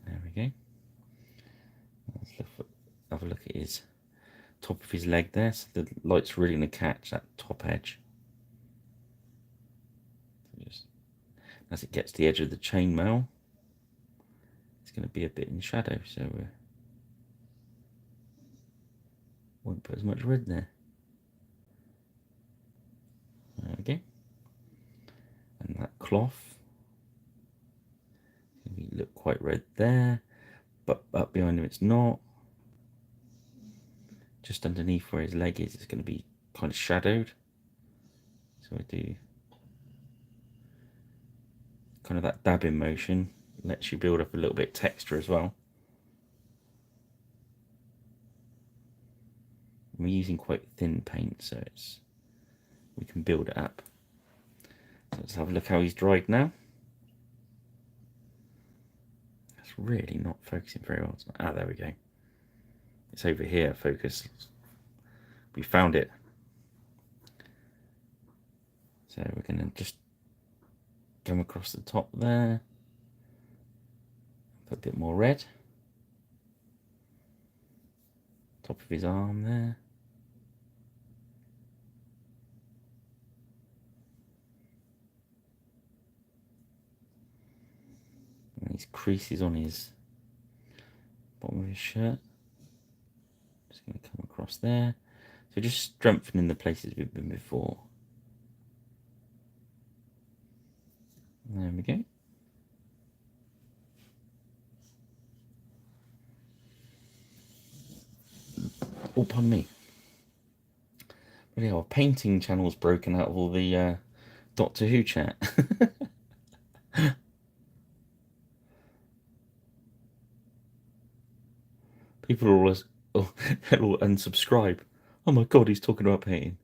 There we go. Let's have a look at his top of his leg there. So the light's really going to catch that top edge. So just as it gets to the edge of the chainmail, it's going to be a bit in shadow, so we won't put as much red there. There we go. And that cloth look quite red there, but up behind him it's not. Just underneath where his leg is, it's going to be kind of shadowed. So I do kind of that dabbing motion, lets you build up a little bit of texture as well. We're using quite thin paint, so we can build it up. So let's have a look how he's dried now. That's really not focusing very well. Ah, there we go. It's over here, focus. We found it. So we're going to just come across the top there, put a bit more red, top of his arm there. And these creases on his bottom of his shirt. Just going to come across there. So just strengthening the places we've been before. There we go. Oh, pardon me. But yeah, our painting channel's broken out of all the Doctor Who chat. People are always, oh, they'll all unsubscribe. Oh my god, he's talking about painting.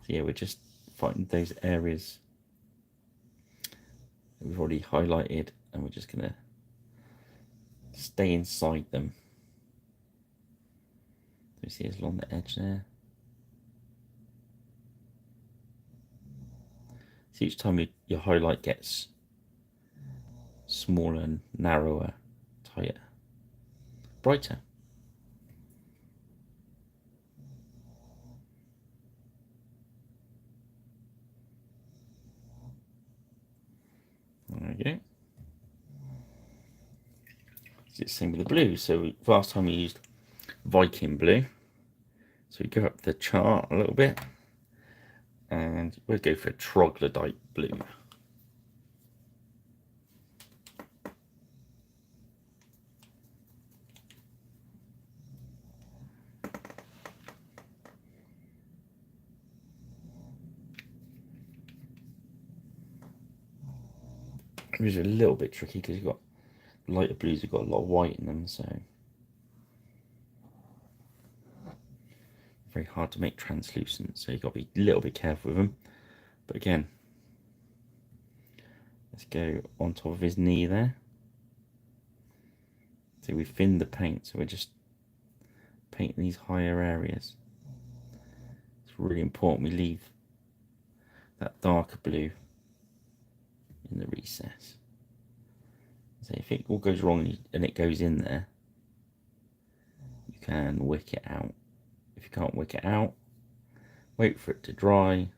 So yeah, we're just finding those areas that we've already highlighted, and we're just gonna stay inside them. So you see it's along the edge there. So each time your highlight gets smaller, narrower, tighter, brighter. There we go. It's the same with the blue. So last time we used Viking blue. So we go up the chart a little bit, and we'll go for troglodyte blue. Which is a little bit tricky because you've got lighter blues, you've got a lot of white in them, so very hard to make translucent, so you've got to be a little bit careful with them. But again, let's go on top of his knee there. So we've thinned the paint, so we're just painting these higher areas. It's really important we leave that darker blue in the recess. So if it all goes wrong and it goes in there, you can wick it out. If you can't wick it out, wait for it to dry and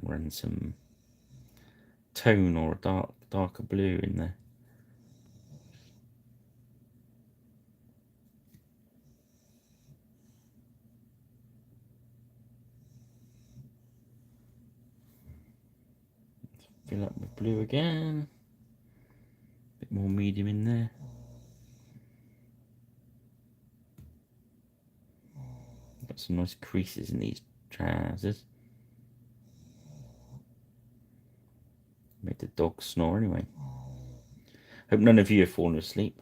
run some tone or a darker blue in there. Fill up with blue again. A bit more medium in there. Got some nice creases in these trousers. Made the dog snore anyway. Hope none of you have fallen asleep.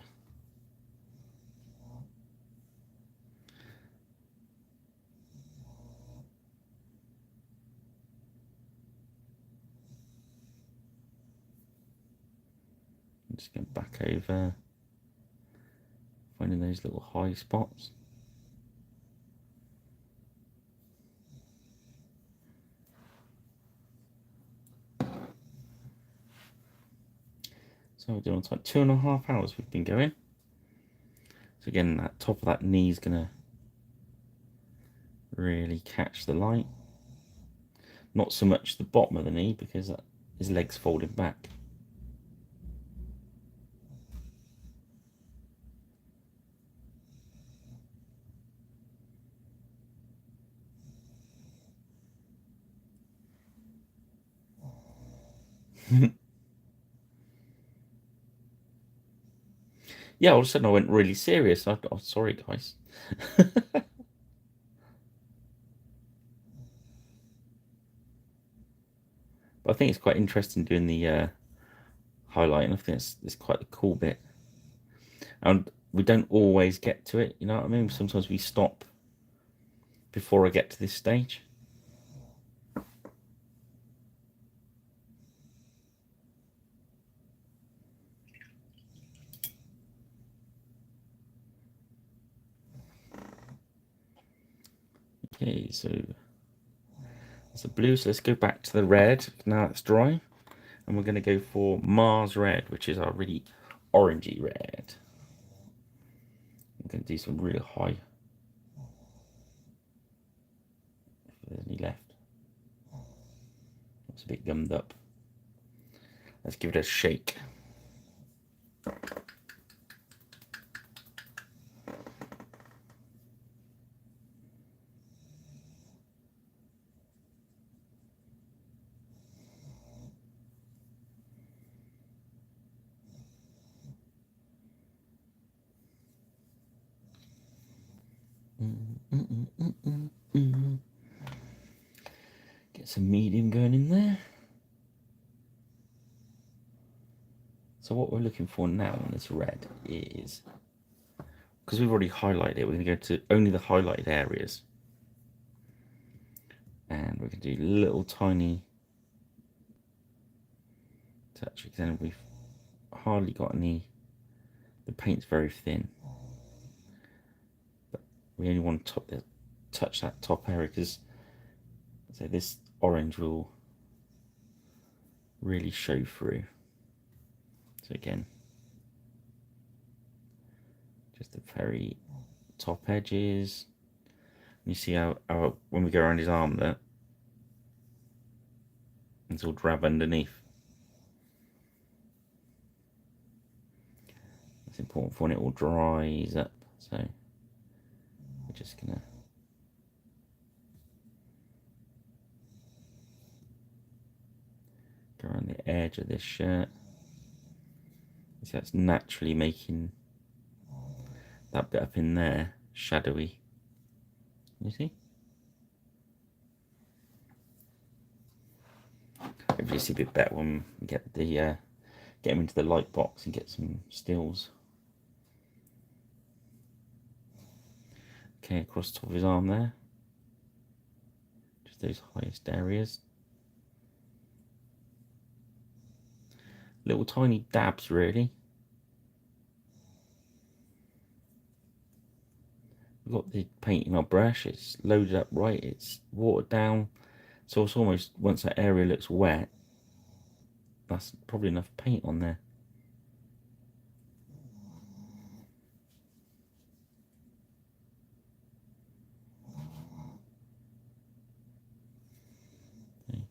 I'm just going back over, finding those little high spots. So we're doing like 2.5 hours we've been going. So again, that top of that knee is going to really catch the light. Not so much the bottom of the knee because his leg's folded back. Yeah, all of a sudden I went really serious. Oh, sorry, guys. But I think it's quite interesting doing the highlighting. I think it's quite a cool bit. And we don't always get to it, you know what I mean? Sometimes we stop before I get to this stage. Okay, so that's the blue, so let's go back to the red now it's dry. And we're going to go for Mars Red, which is our really orangey red. I'm going to do some really high, if there's any left. It's a bit gummed up. Let's give it a shake. Get some medium going in there. So what we're looking for now on this red is, because we've already highlighted it, we're going to go to only the highlighted areas. And we're going to do little tiny touch, because then we've hardly got any, the paint's very thin. But we only want to touch that top area, because so this orange will really show through. So again, just the very top edges. You see how when we go around his arm there, it's all drab underneath. It's important for when it all dries up. So we're just gonna go around the edge of this shirt. See, that's naturally making that bit up in there shadowy. You see? Hopefully you see a bit better when we get the get him into the light box and get some stills. Okay, across the top of his arm there. Just those highest areas. Little tiny dabs really. We've got the paint in our brush, it's loaded up right, it's watered down. So it's almost, once that area looks wet, that's probably enough paint on there. Okay.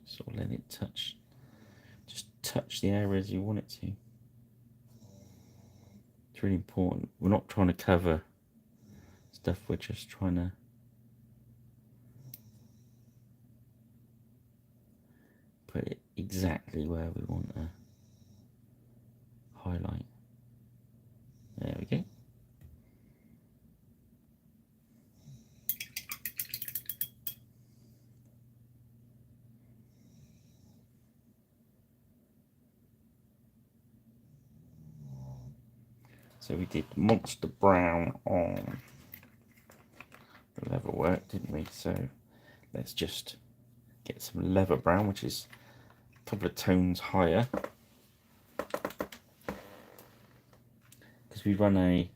So let it touch, just touch the areas you want it to. It's really important. We're not trying to cover stuff, we're just trying to put it exactly where we want to highlight. There we go. So we did monster brown on the leather work, didn't we? So let's just get some leather brown, which is a couple of tones higher. Because we run a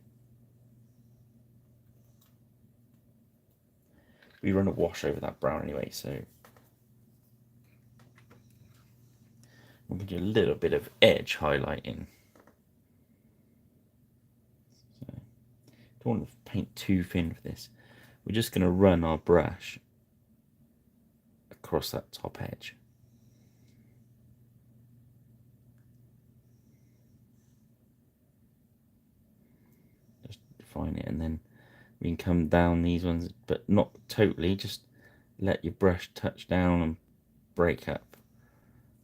wash over that brown anyway, so we'll do a little bit of edge highlighting. So don't want to paint too thin for this. We're just going to run our brush across that top edge. Just define it, and then we can come down these ones, but not totally, just let your brush touch down and break up.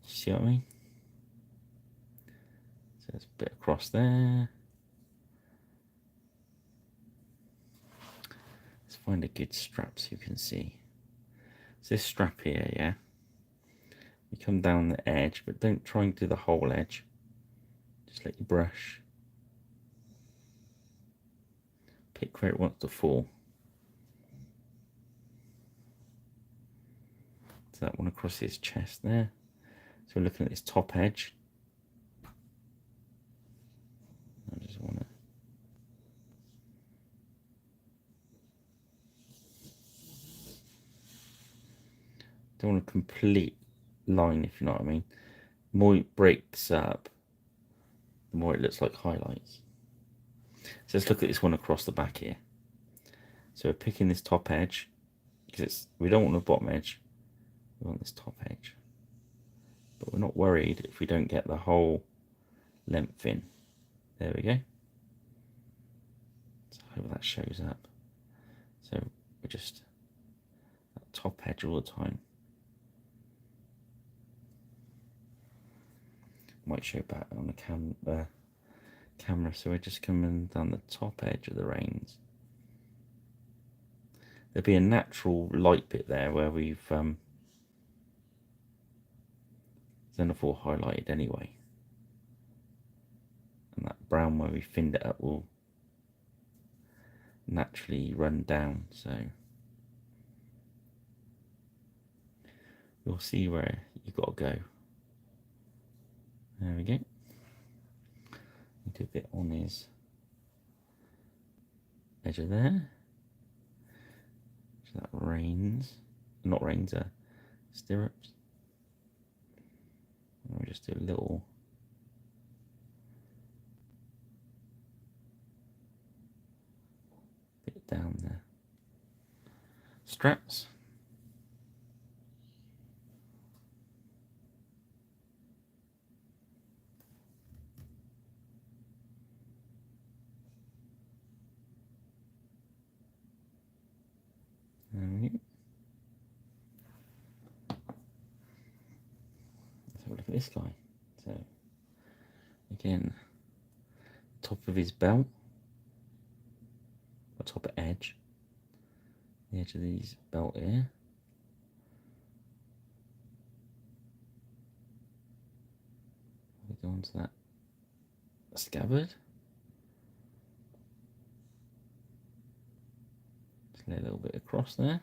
See what I mean? So there's a bit across there. Let's find a good strap so you can see. So this strap here, yeah, you come down the edge, but don't try and do the whole edge. Just let your brush pick where it wants to fall. So that one across his chest there. So we're looking at this top edge. I just want to. Don't want a complete line, if you know what I mean. The more it breaks up, the more it looks like highlights. So let's look at this one across the back here. So we're picking this top edge because we don't want the bottom edge, we want this top edge. But we're not worried if we don't get the whole length in. There we go. So I hope that shows up. So we're just that top edge all the time. Might show back on the camera. So we're just coming down the top edge of the reins. There'll be a natural light bit there where we've Xenophore highlighted anyway, and that brown where we finned it up will naturally run down, so you'll see where you've got to go. There we go. Do a bit on his edge of there. So that reins, not reins, stirrups. And we'll just do a little bit down there. Straps. There we go. Let's have a look at this guy. So again, top of his belt, or top edge, the edge of his belt here. We go onto that scabbard. Just lay a little bit across there.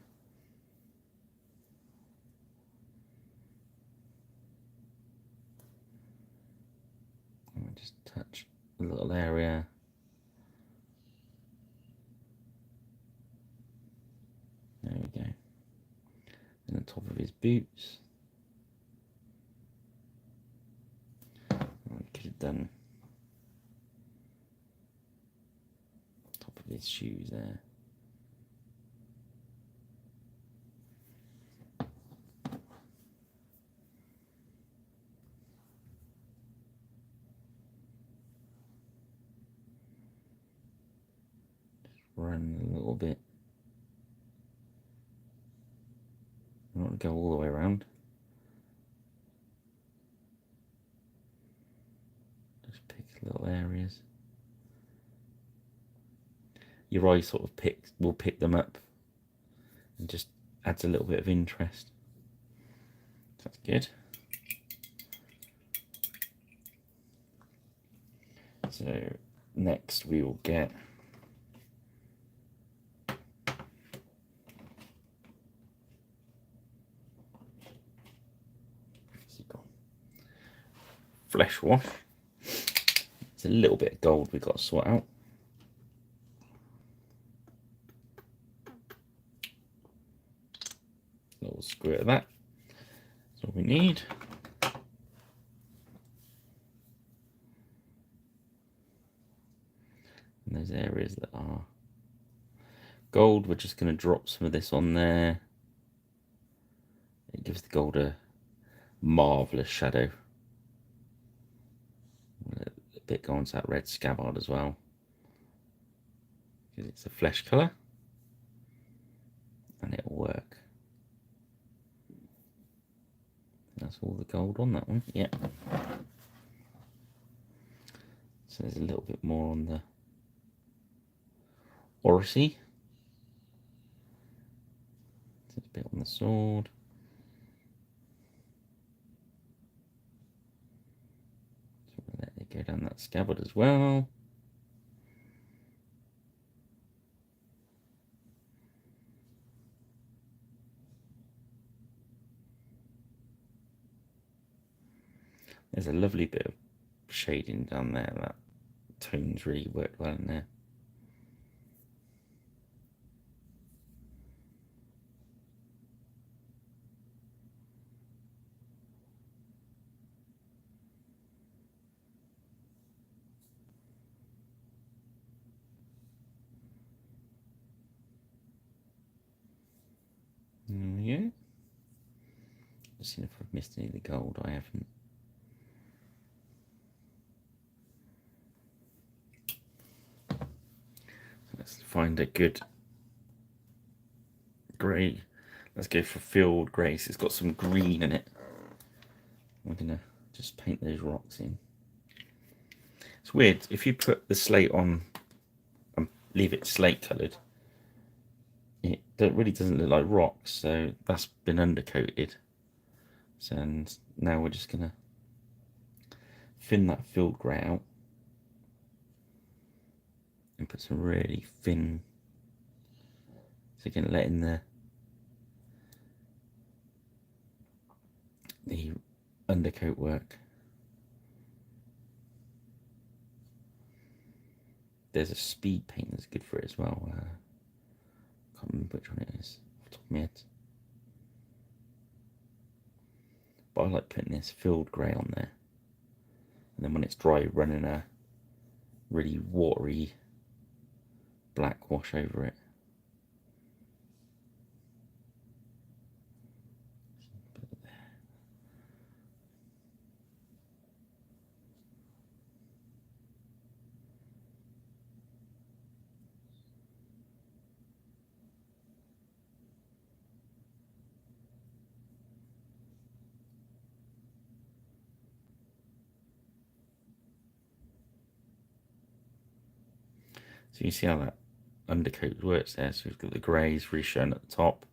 And we just touch a little area. There we go. And the top of his boots. We could have done top of his shoes there. Just run a little bit. I don't want to go all the way around. Just pick little areas. Your eye sort of will pick them up and just adds a little bit of interest. That's good. So next we will get flesh wash. It's a little bit of gold we've got to sort out. A little squirt of that. That's all we need. And those areas that are gold, we're just going to drop some of this on there. It gives the gold a marvellous shadow. A bit going to that red scabbard as well, because it's a flesh colour and it'll work. That's all the gold on that one. Yeah. So there's a little bit more on the Orisy. There's a bit on the sword. So we'll let it go down that scabbard as well. There's a lovely bit of shading down there. That tones really worked well in there. There we go. Just seeing if I've missed any of the gold. I haven't. Let's find a good grey. Let's go for field grey. So it's got some green in it. We're gonna just paint those rocks in. It's weird if you put the slate on and leave it slate coloured. It really doesn't look like rocks, so that's been undercoated. So, and now we're just gonna thin that field grey out and put some really thin, so you can let in the undercoat work. There's a speed paint that's good for it as well. Can't remember which one it is off the top of my head. But I like putting this field grey on there, and then when it's dry, running a really watery black wash over it. So you see how that undercoat works there. So we've got the greys really shown at the top,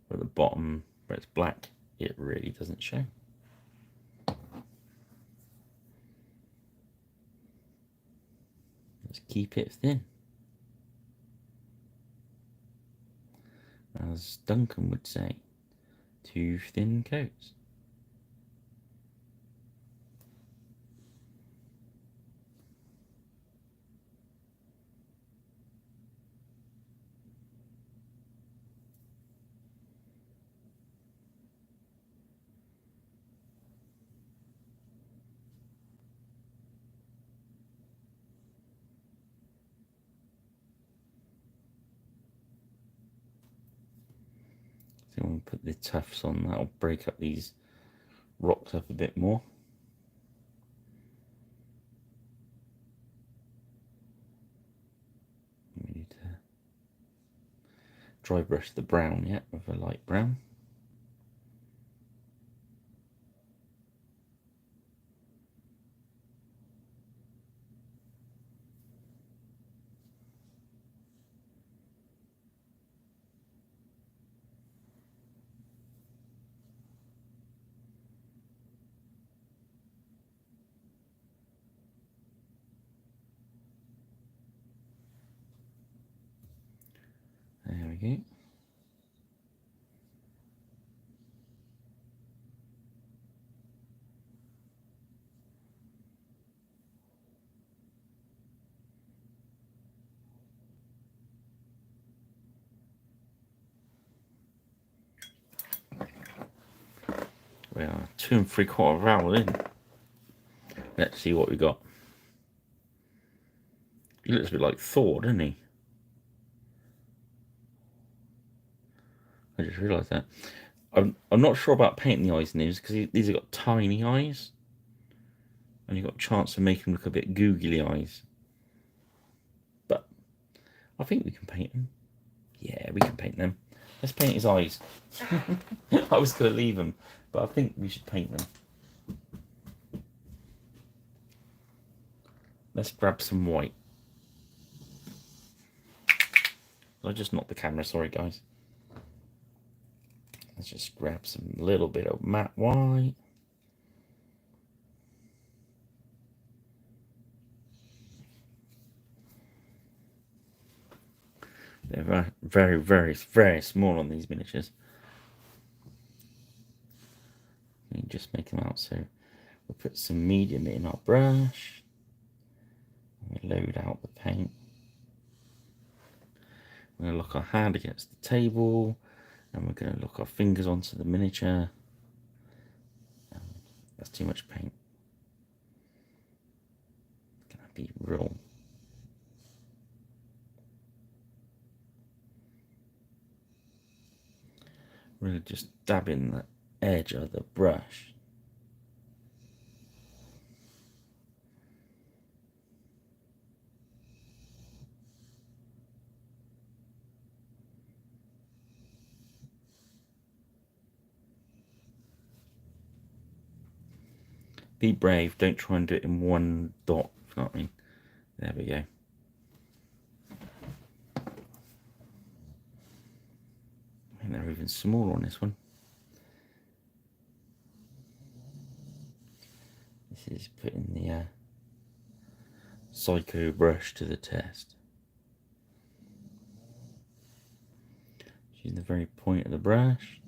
but at the bottom where it's black, it really doesn't show. Let's keep it thin. As Duncan would say, 2 thin coats. So when we put the tufts on, that'll break up these rocks up a bit more. We need to dry brush the brown yet with a light brown. There we go. We are 2 3/4 hour in. Let's see what we got. He looks a bit like Thor, doesn't he? I just realised that. I'm not sure about painting the eyes in these because these have got tiny eyes, and you've got a chance to make them look a bit googly eyes. But I think we can paint them. Yeah, we can paint them. Let's paint his eyes. I was going to leave them, but I think we should paint them. Let's grab some white. I just knocked the camera, sorry guys. Let's just grab some little bit of matte white. They're very, very, very small on these miniatures. You just make them out so We'll put some medium in our brush. We load out the paint. We're going to lock our hand against the table, and we're going to lock our fingers onto the miniature. That's too much paint. It's going to be real. Really just dabbing the edge of the brush. Be brave, don't try and do it in one dot, if you know what I mean. There we go. And they're even smaller on this one. This is putting the psycho brush to the test. Using the very point of the brush.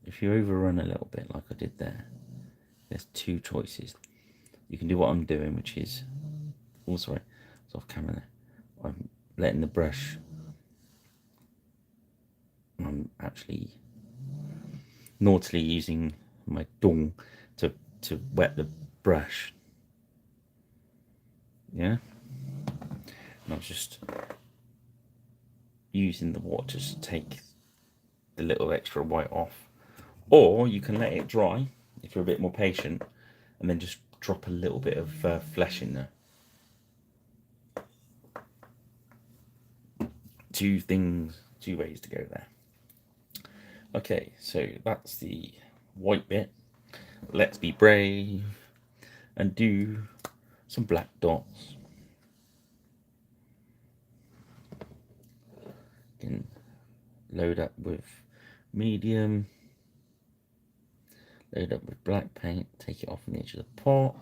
If you overrun a little bit like I did there, there's two choices. You can do what I'm doing, which is, oh sorry, it's off camera there. I'm letting the brush, I'm actually naughtily using my tongue to wet the brush. Yeah? And I'm just using the water to take the little extra white off. Or you can let it dry if you're a bit more patient, and then just drop a little bit of flesh in there. Two ways to go there. Okay, so that's the white bit. Let's be brave and do some black dots. You can load up with medium, load up with black paint, take it off on the edge of the pot,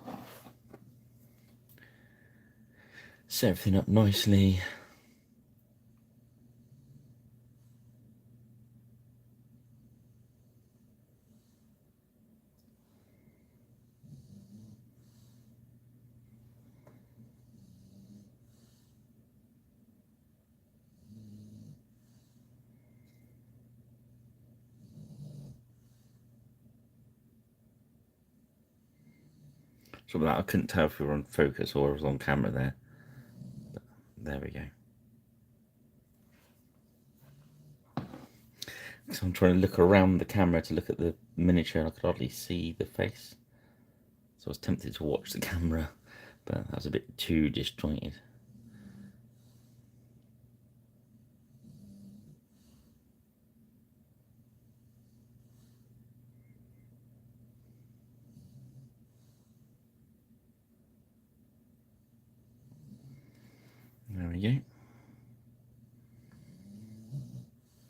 set everything up nicely. So that I couldn't tell if we were on focus or I was on camera there. But there we go. So I'm trying to look around the camera to look at the miniature and I could hardly see the face. So I was tempted to watch the camera, but that was a bit too disjointed. There we go.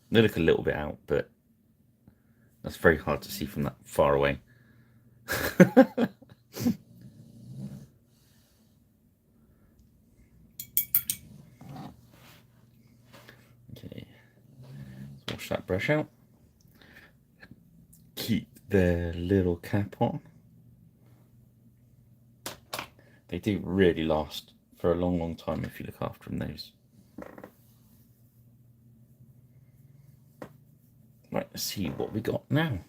They look a little bit out, but that's very hard to see from that far away. Okay, let's wash that brush out. Keep the little cap on. They do really last for a long, long time if you look after them, those. Right, let's see what we got now.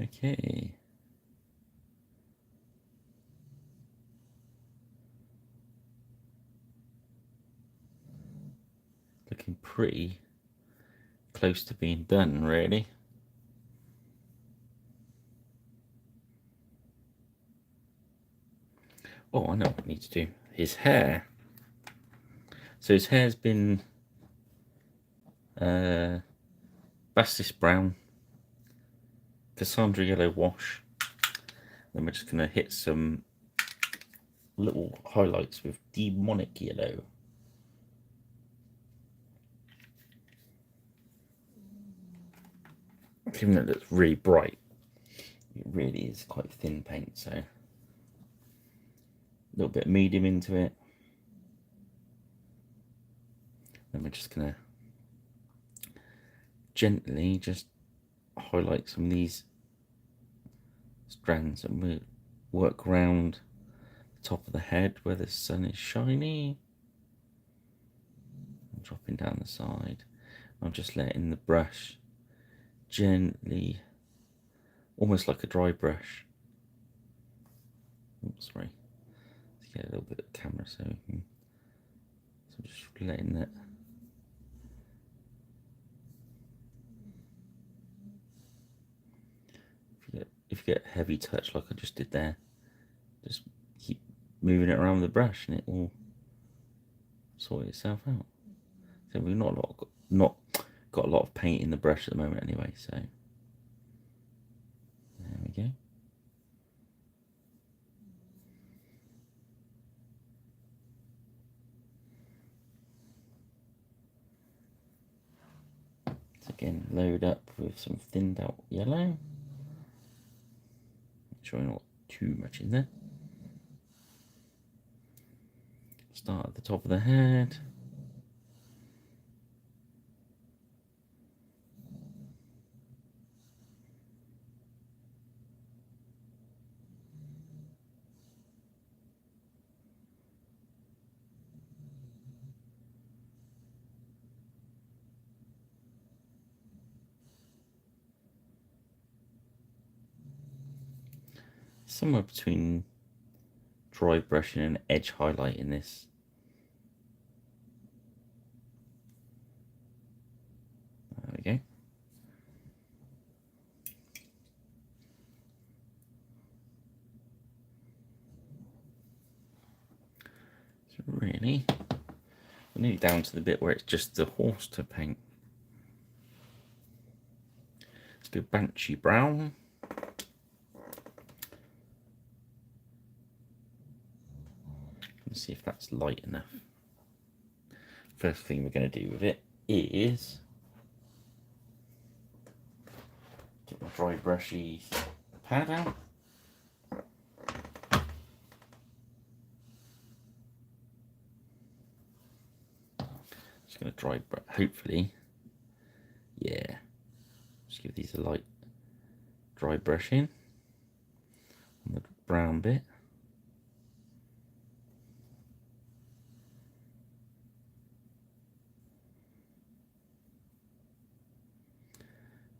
Okay. Looking pretty close to being done, really. Oh, I know what I need to do. His hair. So his hair's been Bastis brown, Cassandra yellow wash. Then we're just going to hit some little highlights with demonic yellow. Even though it looks really bright, it really is quite thin paint, so a little bit of medium into it. Then we're just going to gently just highlight some of these strands, and we'll work around the top of the head where the sun is shiny, and dropping down the side. I'm just letting the brush gently, almost like a dry brush. Oops, sorry. Let's get a little bit of camera so we can. So just letting that. If you get a heavy touch like I just did there, just keep moving it around with the brush and it will sort itself out. So we've not got a lot of paint in the brush at the moment anyway, so there we go. So again, load up with some thinned out yellow. Make sure not too much in there. Start at the top of the head. Somewhere between dry brushing and edge highlighting this. There we go. So really, we're nearly down to the bit where it's just the horse to paint. Let's go Banshee brown. See if that's light enough. First thing we're going to do with it is get my dry brushy pad out. Just going to dry brush, hopefully, yeah, just give these a light dry brush in on the brown bit.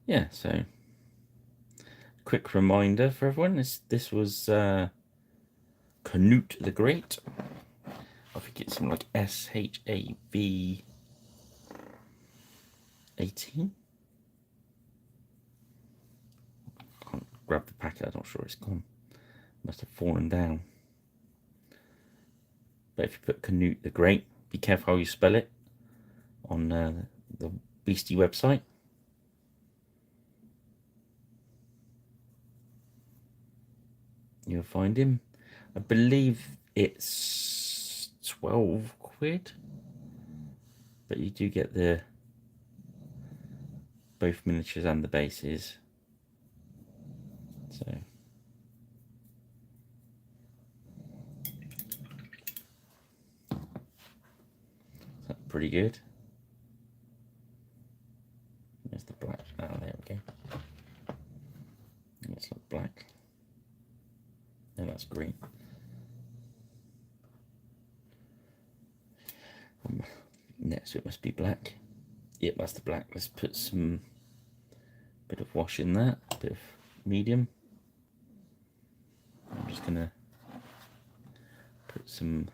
Yeah, so quick reminder for everyone, this was Cnut the Great. I think it's something like SHAV 18. Can't grab the packet, I'm not sure it's gone. Must have fallen down. But if you put Cnut the Great, be careful how you spell it on the Beastie website. You'll find him. I believe it's 12 quid, but you do get the both miniatures and the bases. So that's pretty good. There's the black. Oh, there we go. It's not black. No, that's green. Next it must be black. Yep, that's the black. Let's put some bit of wash in that, a bit of medium. I'm just gonna put some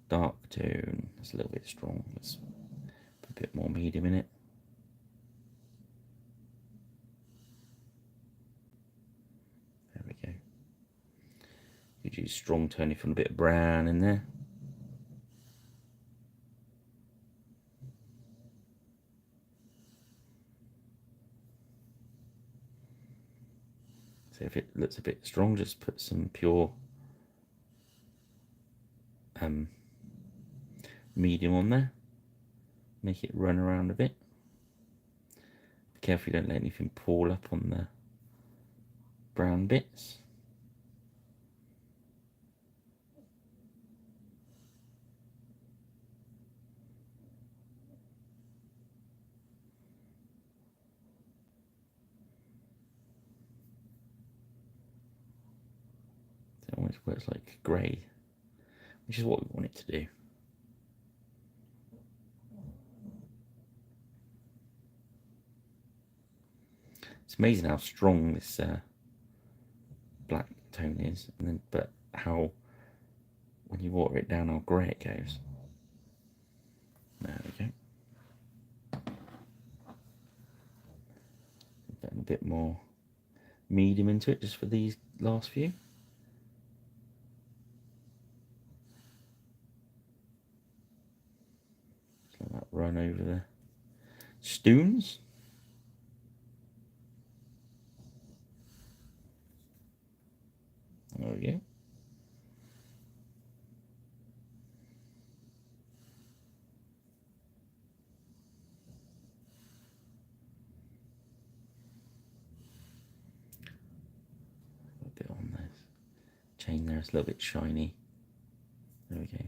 dark tone. It's a little bit strong. Let's put a bit more medium in it. There we go. You could use strong tone if you want a bit of brown in there. So if it looks a bit strong, just put some pure medium on there. Make it run around a bit. Be careful you don't let anything pool up on the brown bits. It almost works like grey, which is what we want it to do. It's amazing how strong this black tone is, and then but how when you water it down, how grey it goes. There we go. Put a bit more medium into it just for these last few. Just let that run over the stones. There we go. A bit on this chain there, it's a little bit shiny. There we go.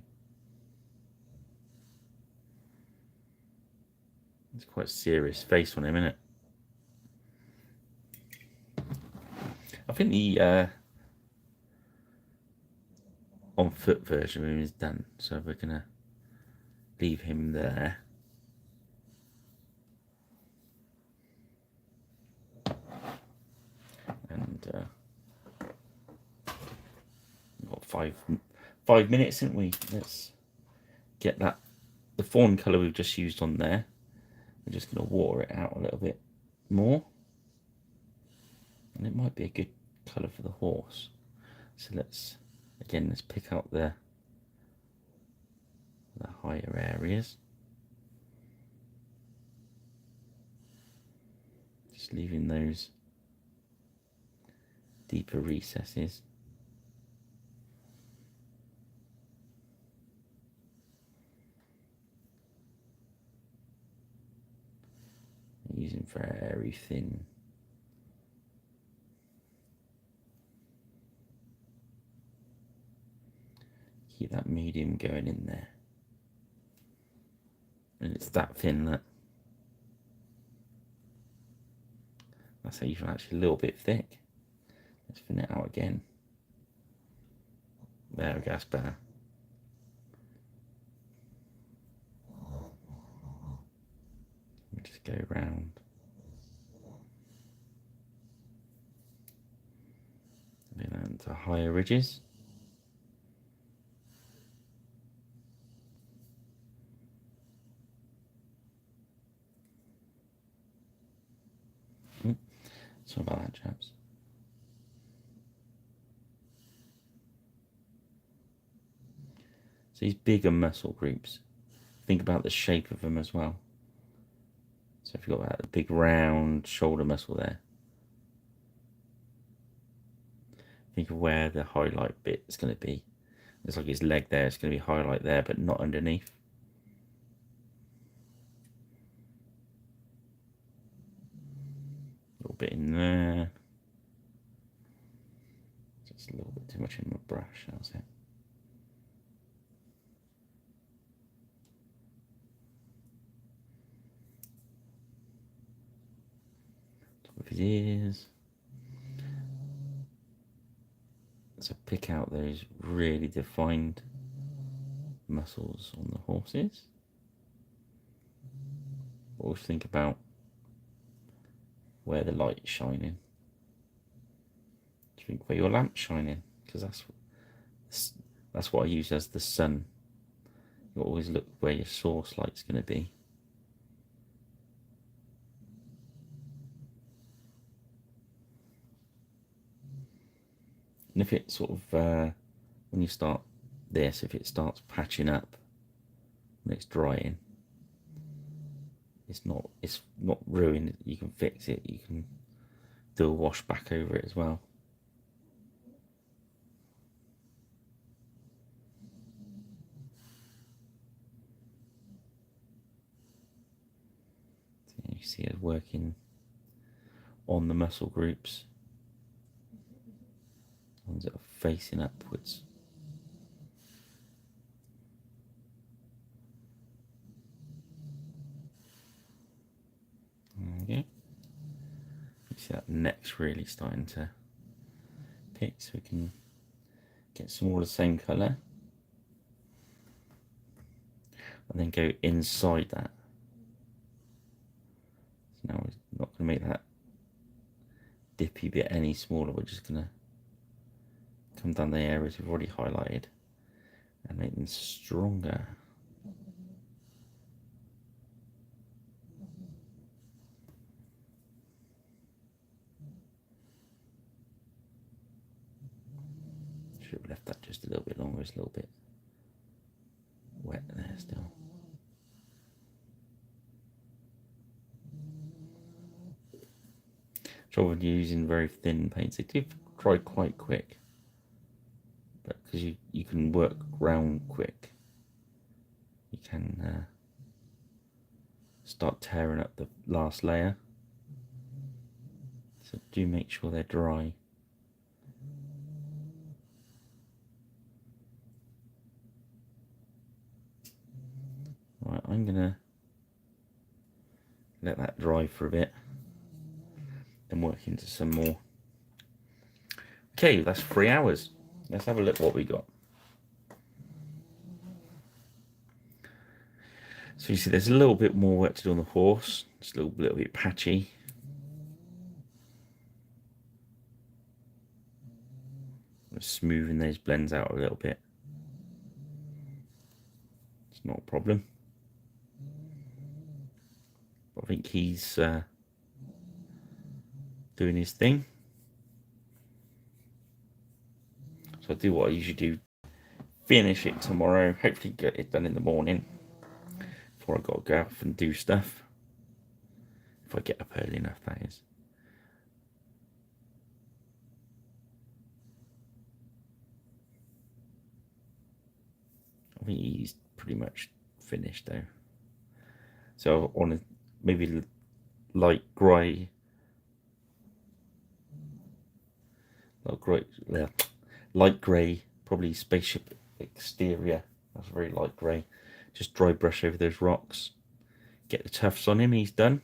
It's quite a serious face on him, isn't it? I think the on foot version of him is done, so we're gonna leave him there. And we've got five minutes, haven't we? Let's get that the fawn colour we've just used on there. We're just gonna water it out a little bit more, and it might be a good colour for the horse. So let's pick out the higher areas. Just leaving those deeper recesses. Using very thin. Keep that medium going in there. And it's that thin that that's even actually a little bit thick. Let's thin it out again. There we go, that's better. We just go round. Then into higher ridges. Sorry about that, chaps. So these bigger muscle groups, think about the shape of them as well. So if you've got that big round shoulder muscle there, think of where the highlight bit is going to be. It's like his leg there, it's going to be highlight there, but not underneath. A little bit in there. Just a little bit too much in my brush, that's it. Top of his ears. So pick out those really defined muscles on the horses. Always think about where the light is shining. Think where your lamp's shining, because that's what I use as the sun. You always look where your source light's going to be. And if it sort of when you start this, if it starts patching up when it's drying, it's not ruined. You can fix it. You can do a wash back over it as well. see us working on the muscle groups, ones that are facing upwards. Okay. You see that neck's really starting to pick, so we can get some more of the same colour and then go inside that. So now we're not going to make that dippy bit any smaller, we're just going to come down the areas we've already highlighted and make them stronger. Should have left that just a little bit longer, it's a little bit wet there still. Trouble with using very thin paints, they do dry quite quick, but because you can work round quick, you can start tearing up the last layer, so do make sure they're dry. Right, I'm gonna let that dry for a bit and work into some more. Okay, that's 3 hours. Let's have a look what we got. So you see there's a little bit more work to do on the horse. It's a little bit patchy. I'm smoothing those blends out a little bit. It's not a problem. But I think he's doing his thing. So I'll do what I usually do. Finish it tomorrow. Hopefully get it done in the morning before I got to go off and do stuff. If I get up early enough, that is. I think he's pretty much finished though. So on a maybe light grey, light grey, probably spaceship exterior. That's very light grey. Just dry brush over those rocks. Get the tufts on him. He's done.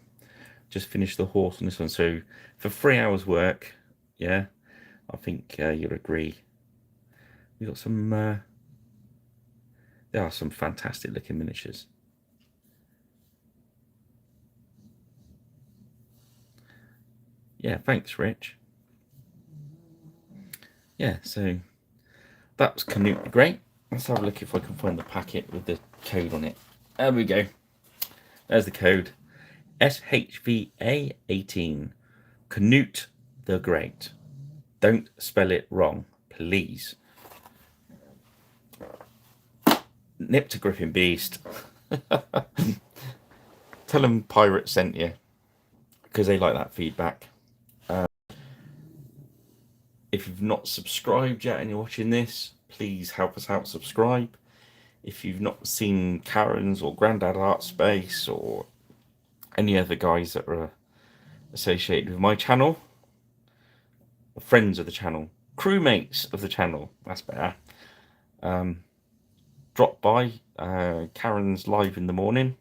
Just finish the horse on this one. So for 3 hours work, yeah, I think you'll agree. We got some. There are some fantastic looking miniatures. Yeah, thanks, Rich. Yeah, so that was Cnut the Great. Let's have a look if I can find the packet with the code on it. There we go. There's the code. SHVA18. Cnut the Great. Don't spell it wrong, please. Nip to Griffin Beast. Tell them Pirate sent you, because they like that feedback. If you've not subscribed yet and you're watching this, please help us out, subscribe. If you've not seen Karen's or Grandad Art Space or any other guys that are associated with my channel, friends of the channel, crewmates of the channel, that's better, drop by. Karen's live in the morning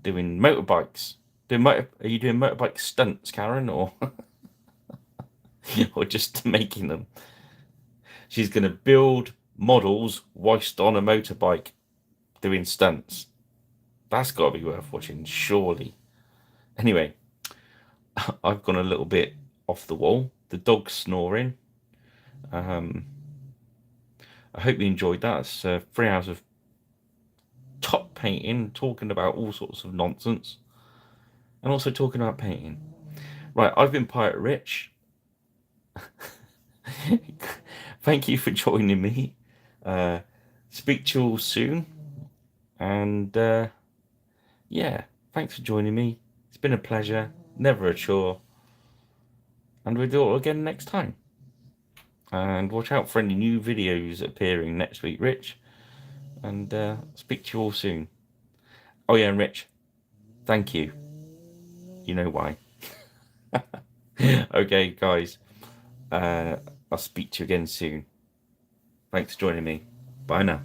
doing motorbikes. Are you doing motorbike stunts, Karen, or or just making them? She's going to build models whilst on a motorbike doing stunts. That's got to be worth watching, surely. Anyway, I've gone a little bit off the wall. The dog's snoring. I hope you enjoyed that. It's 3 hours of top painting, talking about all sorts of nonsense, and also talking about painting. Right, I've been Pirate Rich. Thank you for joining me. Speak to you all soon. And yeah, thanks for joining me. It's been a pleasure, never a chore. And we'll do it again next time. And watch out for any new videos appearing next week, Rich. And speak to you all soon. Oh yeah, and Rich, thank you. You know why. Okay, guys. I'll speak to you again soon. Thanks for joining me. Bye now.